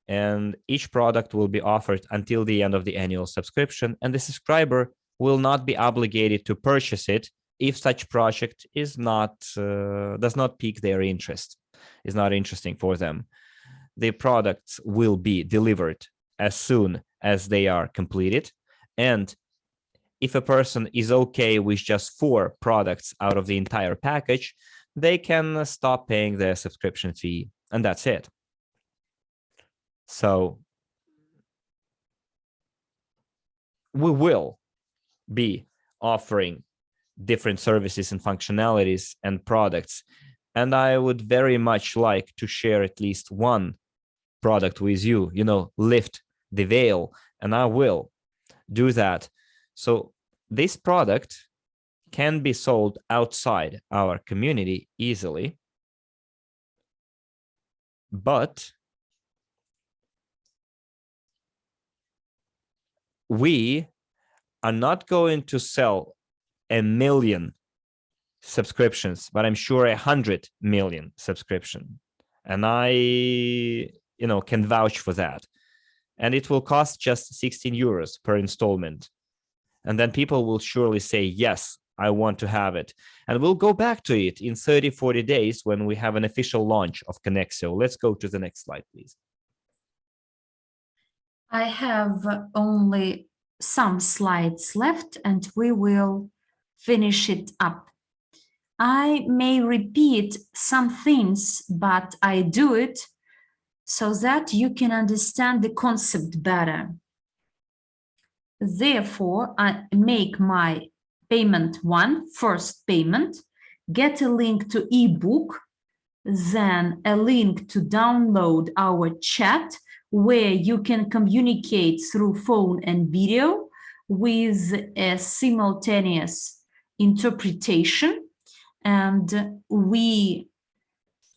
Speaker 1: And each product will be offered until the end of the annual subscription, and the subscriber will not be obligated to purchase it if such project is not does not pique their interest, is not interesting for them. The products will be delivered as soon as they are completed, and if a person is okay with just 4 products out of the entire package, they can stop paying their subscription fee, and that's it. So we will be offering different services and functionalities and products. And I would very much like to share at least one product with you, you know, lift the veil, and I will do that. So this product can be sold outside our community easily, but we are not going to sell 1 million subscriptions, but I'm sure 100 million subscription. And I, can vouch for that. And it will cost just 16 euros per installment. And then people will surely say, yes, I want to have it. And we'll go back to it in 30, 40 days when we have an official launch of Connexio. Let's go to the next slide, please.
Speaker 2: I have only some slides left and we will finish it up. I may repeat some things, but I do it so that you can understand the concept better. Therefore, I make my payment first payment, get a link to ebook, then a link to download our chat where you can communicate through phone and video with a simultaneous interpretation, and we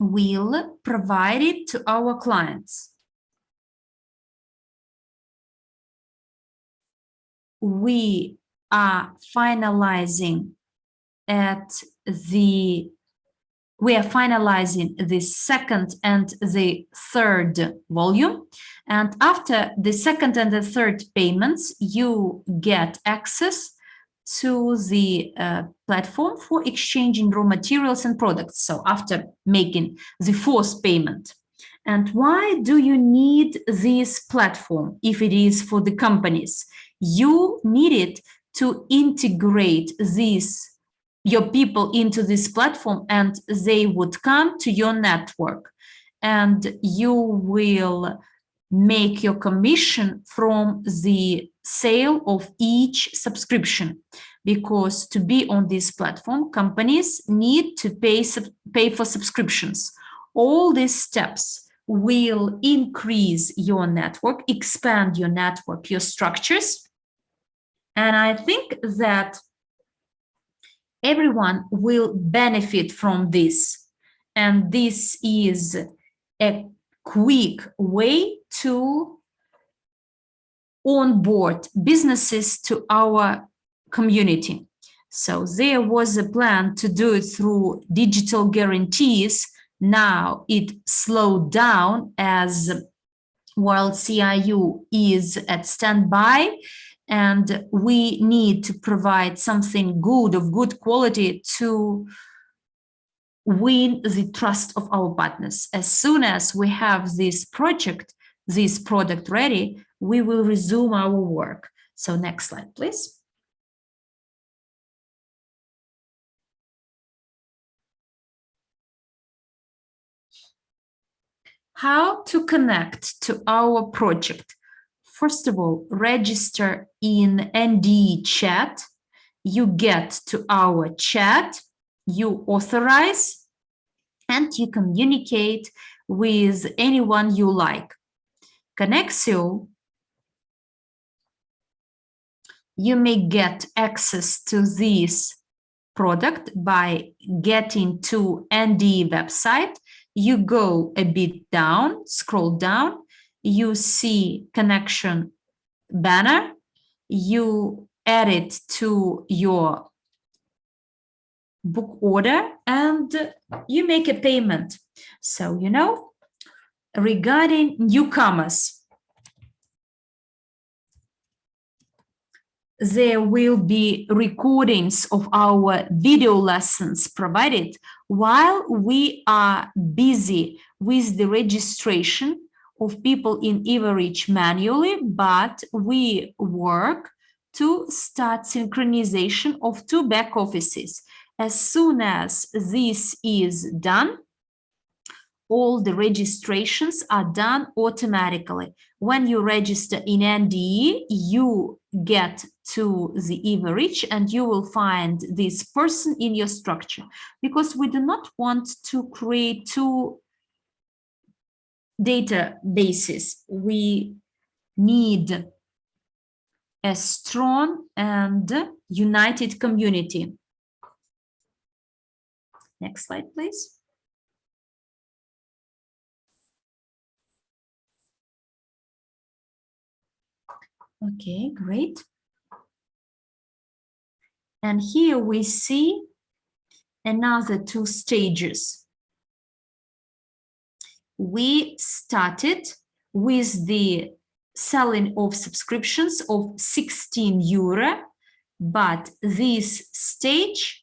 Speaker 2: will provide it to our clients. We are finalizing the second and the third volume. And after the second and the third payments, you get access to the platform for exchanging raw materials and products. So after making the fourth payment. And why do you need this platform if it is for the companies? You need it to integrate your people into this platform, and they would come to your network, and you will make your commission from the sale of each subscription, because to be on this platform, companies need to pay for subscriptions. All these steps will increase your network, expand your network, your structures. And I think that everyone will benefit from this. And this is a quick way to onboard businesses to our community. So there was a plan to do it through digital guarantees. Now it slowed down as WCRU is at standby, and we need to provide something good, of good quality, to win the trust of our partners. As soon as we have this product ready, we will resume our work. So next slide, please. How to connect to our project? First of all, register in NDE chat. You get to our chat, you authorize, and you communicate with anyone you like. Connexio, you may get access to this product by getting to NDE website. You go a bit down, scroll down, you see connection banner, you add it to your book order, and you make a payment. So, regarding newcomers, there will be recordings of our video lessons provided while we are busy with the registration of people in Everidge manually, but we work to start synchronization of two back offices. As soon as this is done, all the registrations are done automatically. When you register in NDE, you get to the Everidge and you will find this person in your structure, because we do not want to create two databases. We need a strong and united community. Next slide, please. Okay, great. And here we see another two stages. We started with the selling of subscriptions of 16 euro, but this stage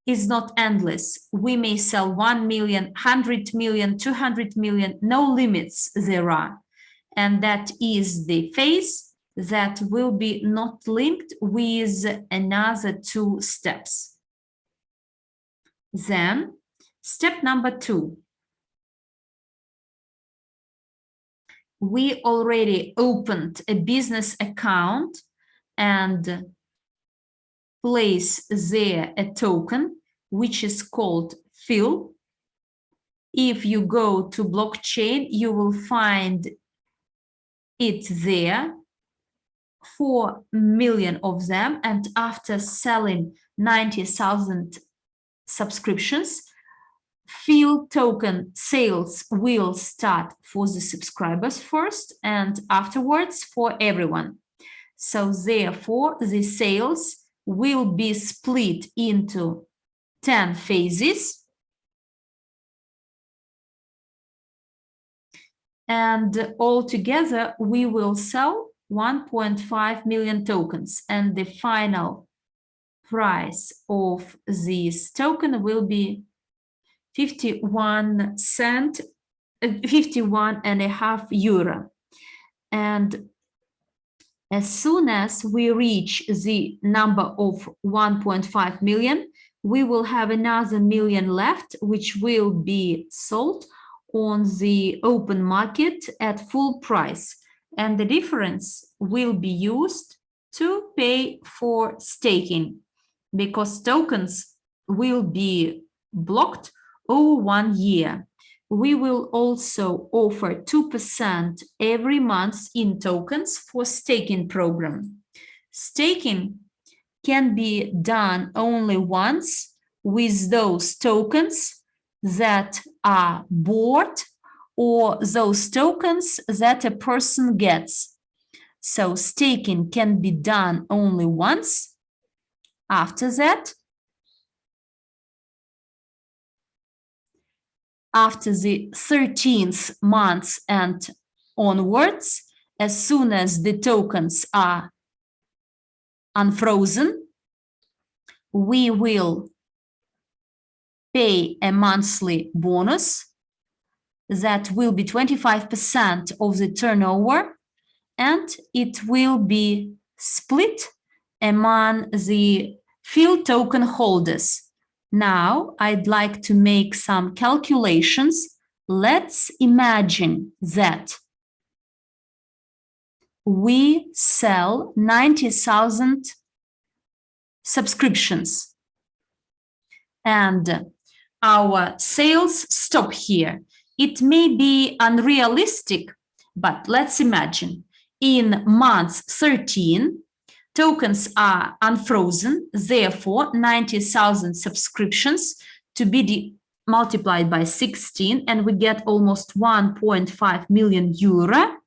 Speaker 2: is not endless. We may sell 1 million, 100 million, 200 million, no limits there are. And that is the phase that will be not linked with another two steps. Then, step number 2. We already opened a business account and place there a token, which is called FIL. If you go to blockchain, you will find it there, 4 million of them. And after selling 90,000 subscriptions, FIL token sales will start for the subscribers first and afterwards for everyone. So therefore, the sales will be split into 10 phases. And altogether, we will sell 1.5 million tokens. And the final price of this token will be 51.5 euro. And as soon as we reach the number of 1.5 million, we will have another million left, which will be sold on the open market at full price. And the difference will be used to pay for staking, because tokens will be blocked over 1 year. We will also offer 2% every month in tokens for staking program. Staking can be done only once with those tokens that are bought or those tokens that a person gets. So staking can be done only once. After that, after the 13th month and onwards, as soon as the tokens are unfrozen, we will pay a monthly bonus that will be 25% of the turnover, and it will be split among the FIL token holders. Now, I'd like to make some calculations. Let's imagine that we sell 90,000 subscriptions and our sales stop here. It may be unrealistic, but let's imagine in month 13, tokens are unfrozen, therefore 90,000 subscriptions to be multiplied by 16, and we get almost 1.5 million euro,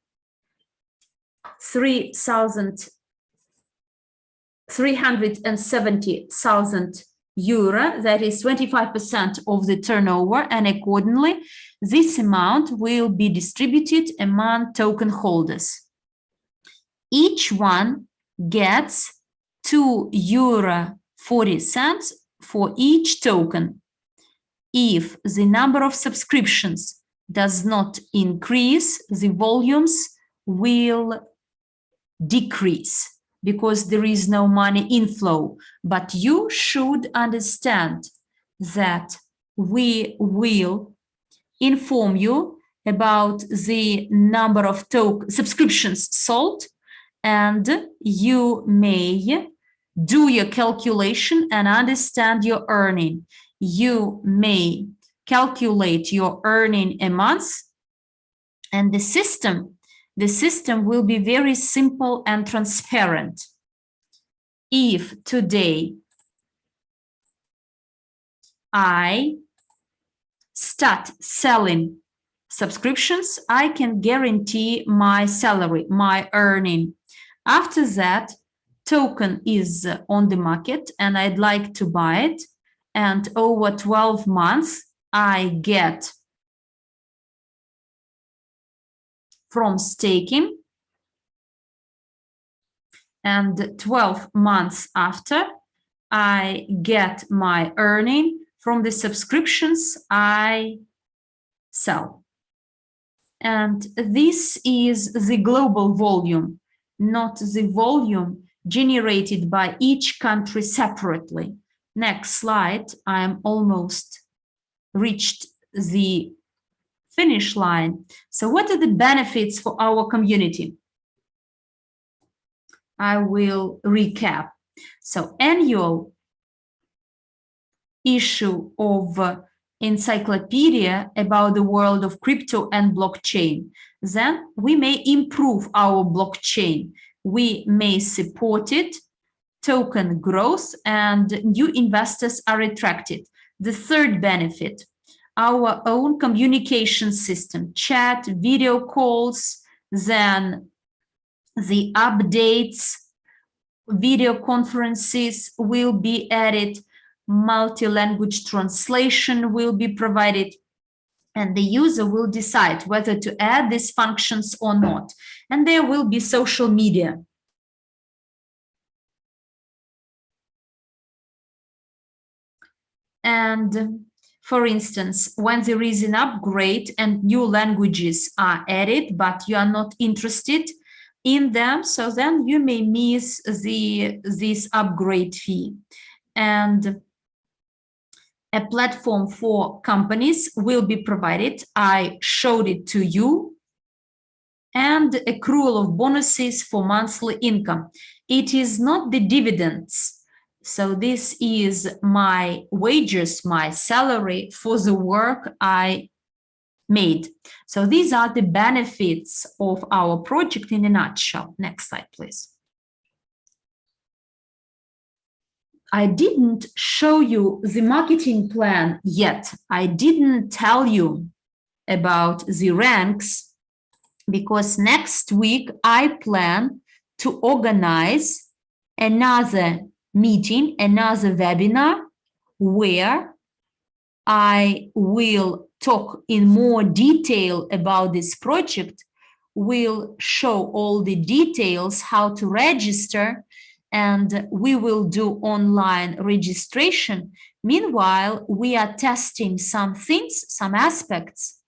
Speaker 2: 370,000 euro, that is 25% of the turnover, and accordingly, this amount will be distributed among token holders. Each one gets €2.40 for each token. If the number of subscriptions does not increase, the volumes will decrease because there is no money inflow. But you should understand that we will inform you about the number of subscriptions sold, and you may do your calculation and understand your earning. You may calculate your earning a month, and the system will be very simple and transparent. If today I start selling subscriptions, I can guarantee my salary, my earning. After that, token is on the market and I'd like to buy it, and over 12 months, I get from staking, and 12 months after, I get my earning from the subscriptions I sell. And this is the global volume, not the volume generated by each country separately. Next slide. I'm almost reached the finish line. So what are the benefits for our community? I will recap. So annual issue of encyclopedia about the world of crypto and blockchain. Then we may improve our blockchain. We may support it, token growth, and new investors are attracted. The third benefit, our own communication system, chat, video calls, then the updates, video conferences will be added, multi-language translation will be provided, and the user will decide whether to add these functions or not. And there will be social media. And for instance, when there is an upgrade and new languages are added, but you are not interested in them, so then you may miss this upgrade fee. And a platform for companies will be provided. I showed it to you. And accrual of bonuses for monthly income. It is not the dividends. So this is my wages, my salary for the work I made. So these are the benefits of our project in a nutshell. Next slide, please. I didn't show you the marketing plan yet. I didn't tell you about the ranks because next week I plan to organize another meeting, another webinar where I will talk in more detail about this project, will show all the details, how to register, and we will do online registration. Meanwhile, we are testing some things, some aspects,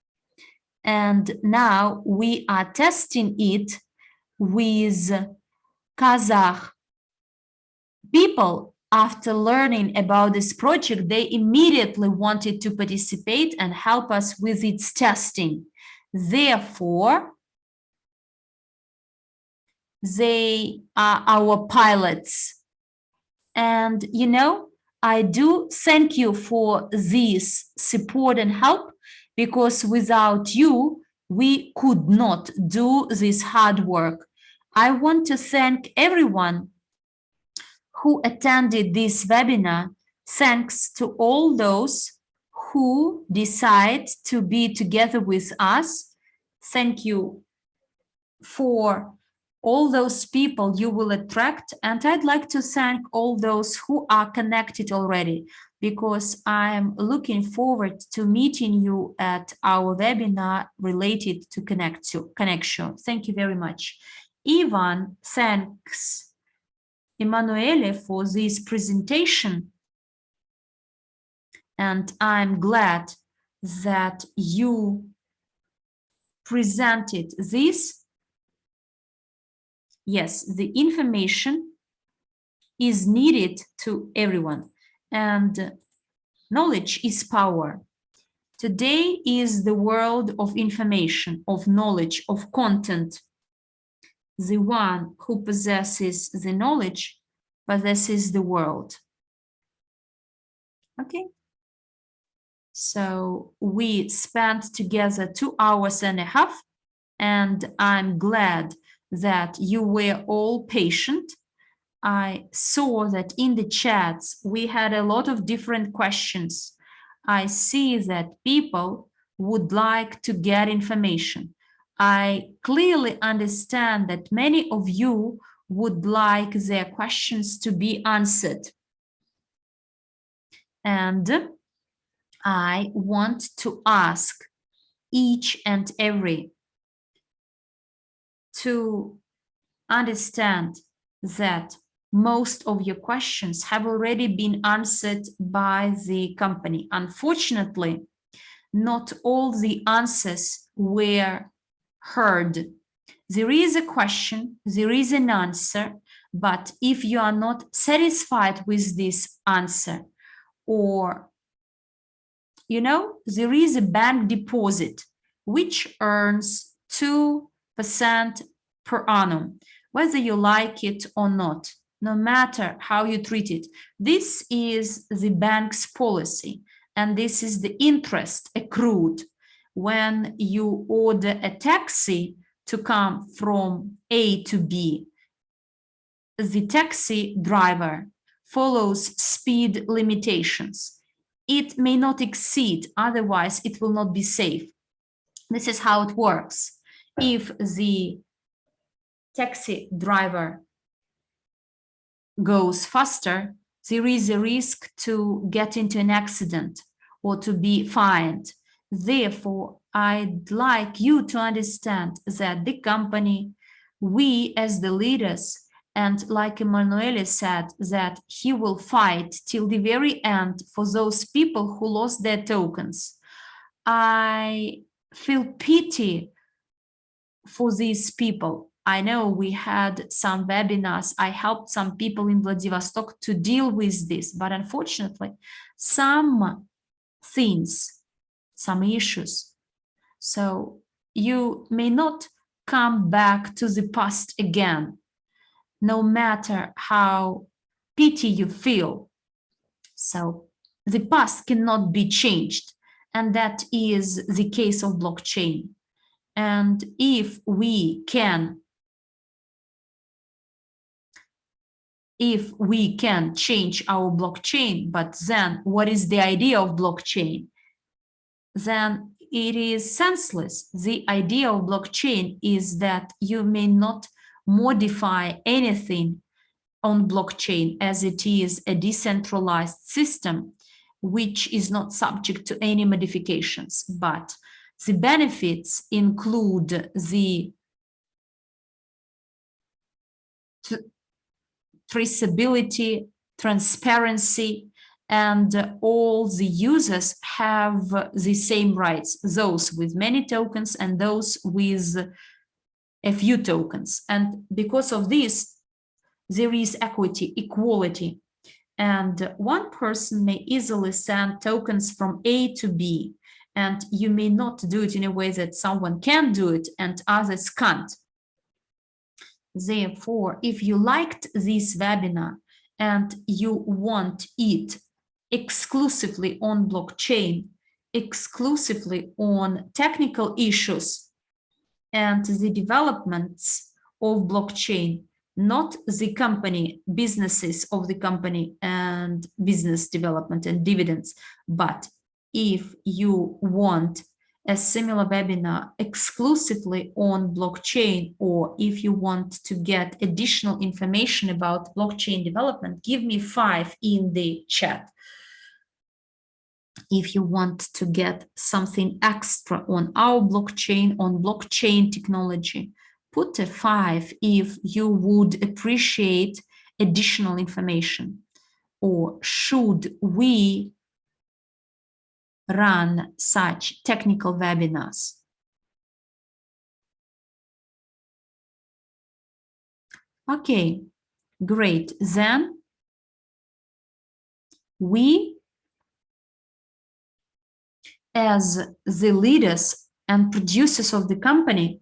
Speaker 2: and now we are testing it with Kazakh people. After learning about this project, they immediately wanted to participate and help us with its testing. Therefore, they are our pilots. And, you know, I do thank you for this support and help, because without you, we could not do this hard work. I want to thank everyone who attended this webinar. Thanks to all those who decide to be together with us. Thank you for all those people you will attract. And I'd like to thank all those who are connected already, because I'm looking forward to meeting you at our webinar related to Connexio. Thank you very much. Ivan, thanks Emanuele for this presentation. And I'm glad that you presented this. Yes, the information is needed to everyone, and knowledge is power. Today is the world of information, of knowledge, of content. The one who possesses the knowledge possesses the world. Okay. So we spent together 2.5 hours, and I'm glad that you were all patient. I saw that in the chats we had a lot of different questions. I see that people would like to get information. I clearly understand that many of you would like their questions to be answered. And I want to ask each and every to understand that most of your questions have already been answered by the company. Unfortunately, not all the answers were heard. There is a question, there is an answer, but if you are not satisfied with this answer, or, you know, there is a bank deposit which earns 2% per annum, whether you like it or not, no matter how you treat it. This is the bank's policy, and this is the interest accrued when you order a taxi to come from A to B. The taxi driver follows speed limitations. It may not exceed, otherwise it will not be safe. This is how it works. If the taxi driver goes faster, there is a risk to get into an accident or to be fined. Therefore, I'd like you to understand that the company, we as the leaders, and like Emanuele said, that he will fight till the very end for those people who lost their tokens. I feel pity for these people. I know we had some webinars. I helped some people in Vladivostok to deal with this, but unfortunately, some things, some issues. So you may not come back to the past again, no matter how pity you feel. So the past cannot be changed, and that is the case of blockchain. And if we can change our blockchain, but then what is the idea of blockchain? Then it is senseless. The idea of blockchain is that you may not modify anything on blockchain, as it is a decentralized system which is not subject to any modifications. But the benefits include the traceability, transparency, and all the users have the same rights, those with many tokens and those with a few tokens. And because of this, there is equity, equality. And one person may easily send tokens from A to B, and you may not do it in a way that someone can do it and others can't. Therefore, if you liked this webinar and you want it exclusively on blockchain, exclusively on technical issues and the developments of blockchain, not the company, businesses of the company and business development and dividends, but if you want a similar webinar exclusively on blockchain, or if you want to get additional information about blockchain development, give me 5 in the chat. If you want to get something extra on our blockchain, on blockchain technology, put a 5 if you would appreciate additional information. Or should we run such technical webinars? Okay, great. Then we, as the leaders and producers of the company,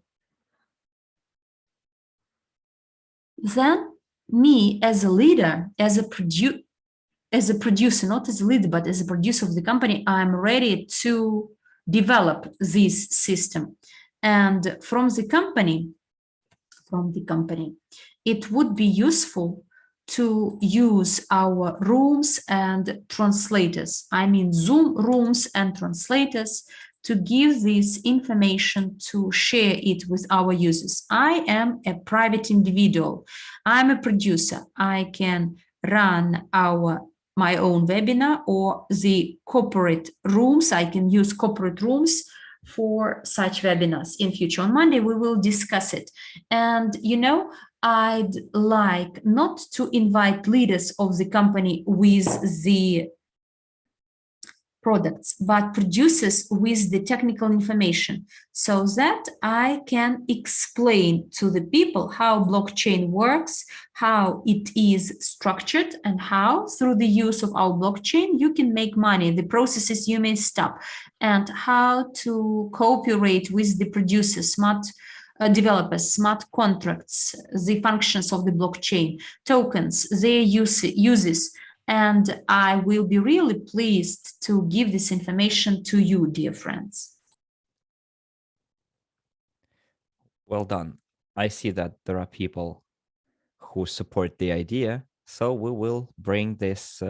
Speaker 2: then me as a leader, as a producer, not as a leader, but as a producer of the company, I'm ready to develop this system. And from the company, it would be useful to use our rooms and translators. I mean, Zoom rooms and translators to give this information, to share it with our users. I am a private individual. I'm a producer. I can run my own webinar or the corporate rooms. I can use corporate rooms for such webinars in future. On Monday, we will discuss it. And, I'd like not to invite leaders of the company with the products, but producers with the technical information, so that I can explain to the people how blockchain works, how it is structured, and how through the use of our blockchain you can make money, the processes you may stop, and how to cooperate with the producers, smart developers, smart contracts, the functions of the blockchain, tokens, their uses. And I will be really pleased to give this information to you, dear friends.
Speaker 1: Well done. I see that there are people who support the idea, so we will bring this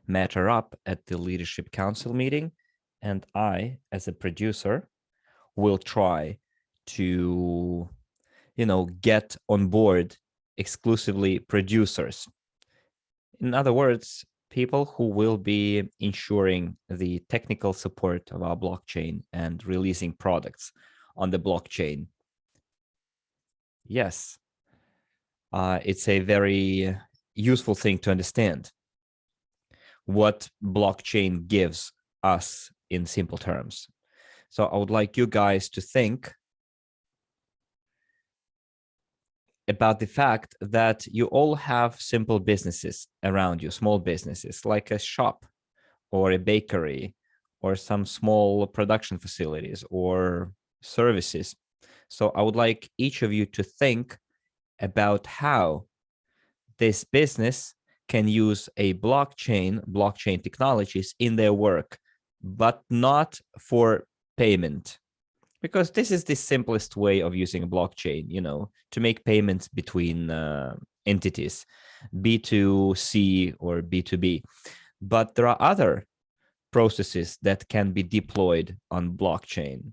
Speaker 1: matter up at the Leadership Council meeting, and I, as a producer, will try to, get on board exclusively producers. In other words, people who will be ensuring the technical support of our blockchain and releasing products on the blockchain. Yes, it's a very useful thing to understand what blockchain gives us in simple terms. So I would like you guys to think about the fact that you all have simple businesses around you, small businesses like a shop or a bakery or some small production facilities or services. So I would like each of you to think about how this business can use a blockchain technologies in their work, but not for payment. Because this is the simplest way of using a blockchain, to make payments between entities, B2C or B2B. But there are other processes that can be deployed on blockchain,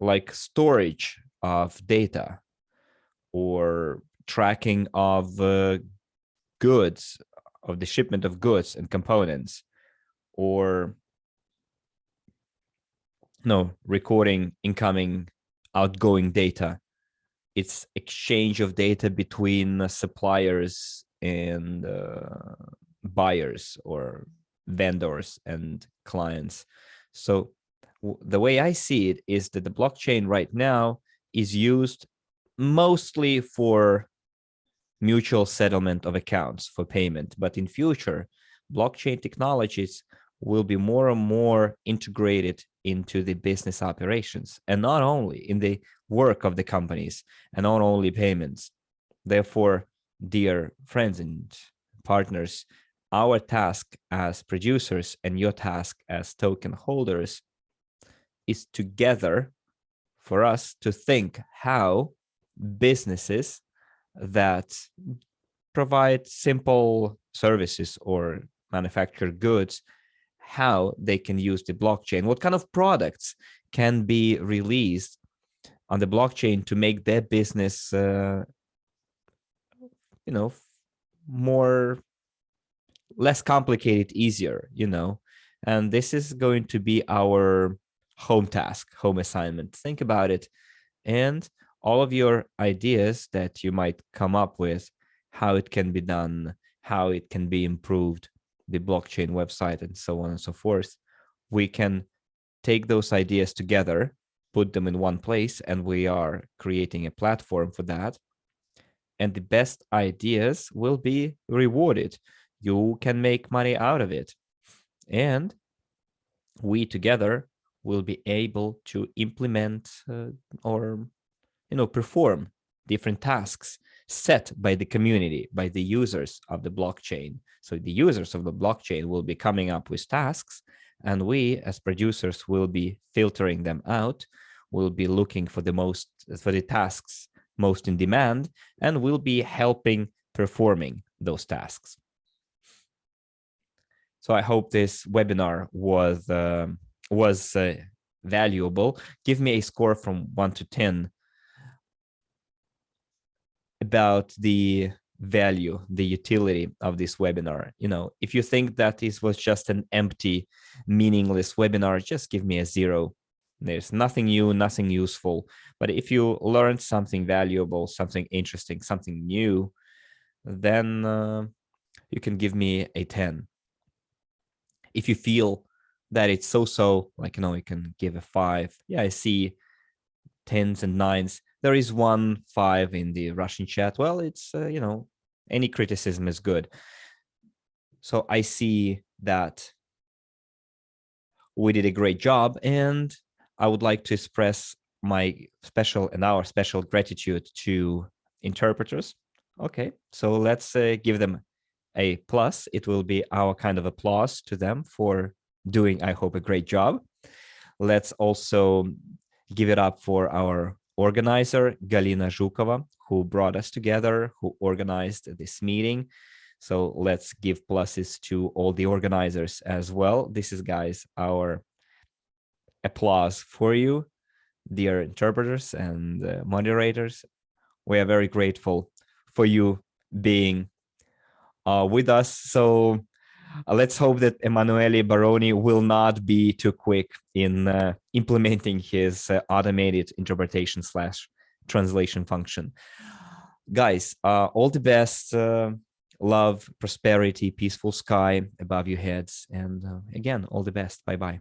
Speaker 1: like storage of data or tracking of goods, of the shipment of goods and components, or recording incoming, outgoing data. It's exchange of data between suppliers and buyers or vendors and clients. So the way I see it is that the blockchain right now is used mostly for mutual settlement of accounts, for payment. But in future, blockchain technologies will be more and more integrated into the business operations, and not only in the work of the companies, and not only payments. Therefore, dear friends and partners, our task as producers and your task as token holders is together for us to think how businesses that provide simple services or manufacture goods, how they can use the blockchain, what kind of products can be released on the blockchain to make their business, less complicated, easier, and this is going to be our home task, home assignment. Think about it, and all of your ideas that you might come up with, how it can be done, how it can be improved, the blockchain website, and so on and so forth. We can take those ideas together, put them in one place, and we are creating a platform for that. And the best ideas will be rewarded. You can make money out of it. And we together will be able to implement or perform different tasks set by the community, by the users of the blockchain. So the users of the blockchain will be coming up with tasks, and we as producers will be filtering them out. We'll be looking for the tasks most in demand, and we'll be helping performing those tasks. So I hope this webinar was valuable. Give me a score from 1 to 10 about the value, the utility of this webinar. You know, if you think that this was just an empty, meaningless webinar, just give me a 0. There's nothing new, nothing useful. But if you learned something valuable, something interesting, something new, then you can give me a 10. If you feel that it's so-so, like, you know, you can give a 5. Yeah, I see 10s and 9s. There is 1 5 in the Russian chat. Well, it's, you know, any criticism is good. So I see that we did a great job, and I would like to express my special and our special gratitude to interpreters. Okay, so let's give them a plus. It will be our kind of applause to them for doing, I hope, a great job. Let's also give it up for our organizer, Galina Zhukova, who brought us together, who organized this meeting. So let's give pluses to all the organizers as well. This is, guys, our applause for you, dear interpreters and moderators. We are very grateful for you being with us. So let's hope that Emanuele Baroni will not be too quick in implementing his automated interpretation / translation function. Guys, all the best. Love, prosperity, peaceful sky above your heads. And again, all the best. Bye-bye.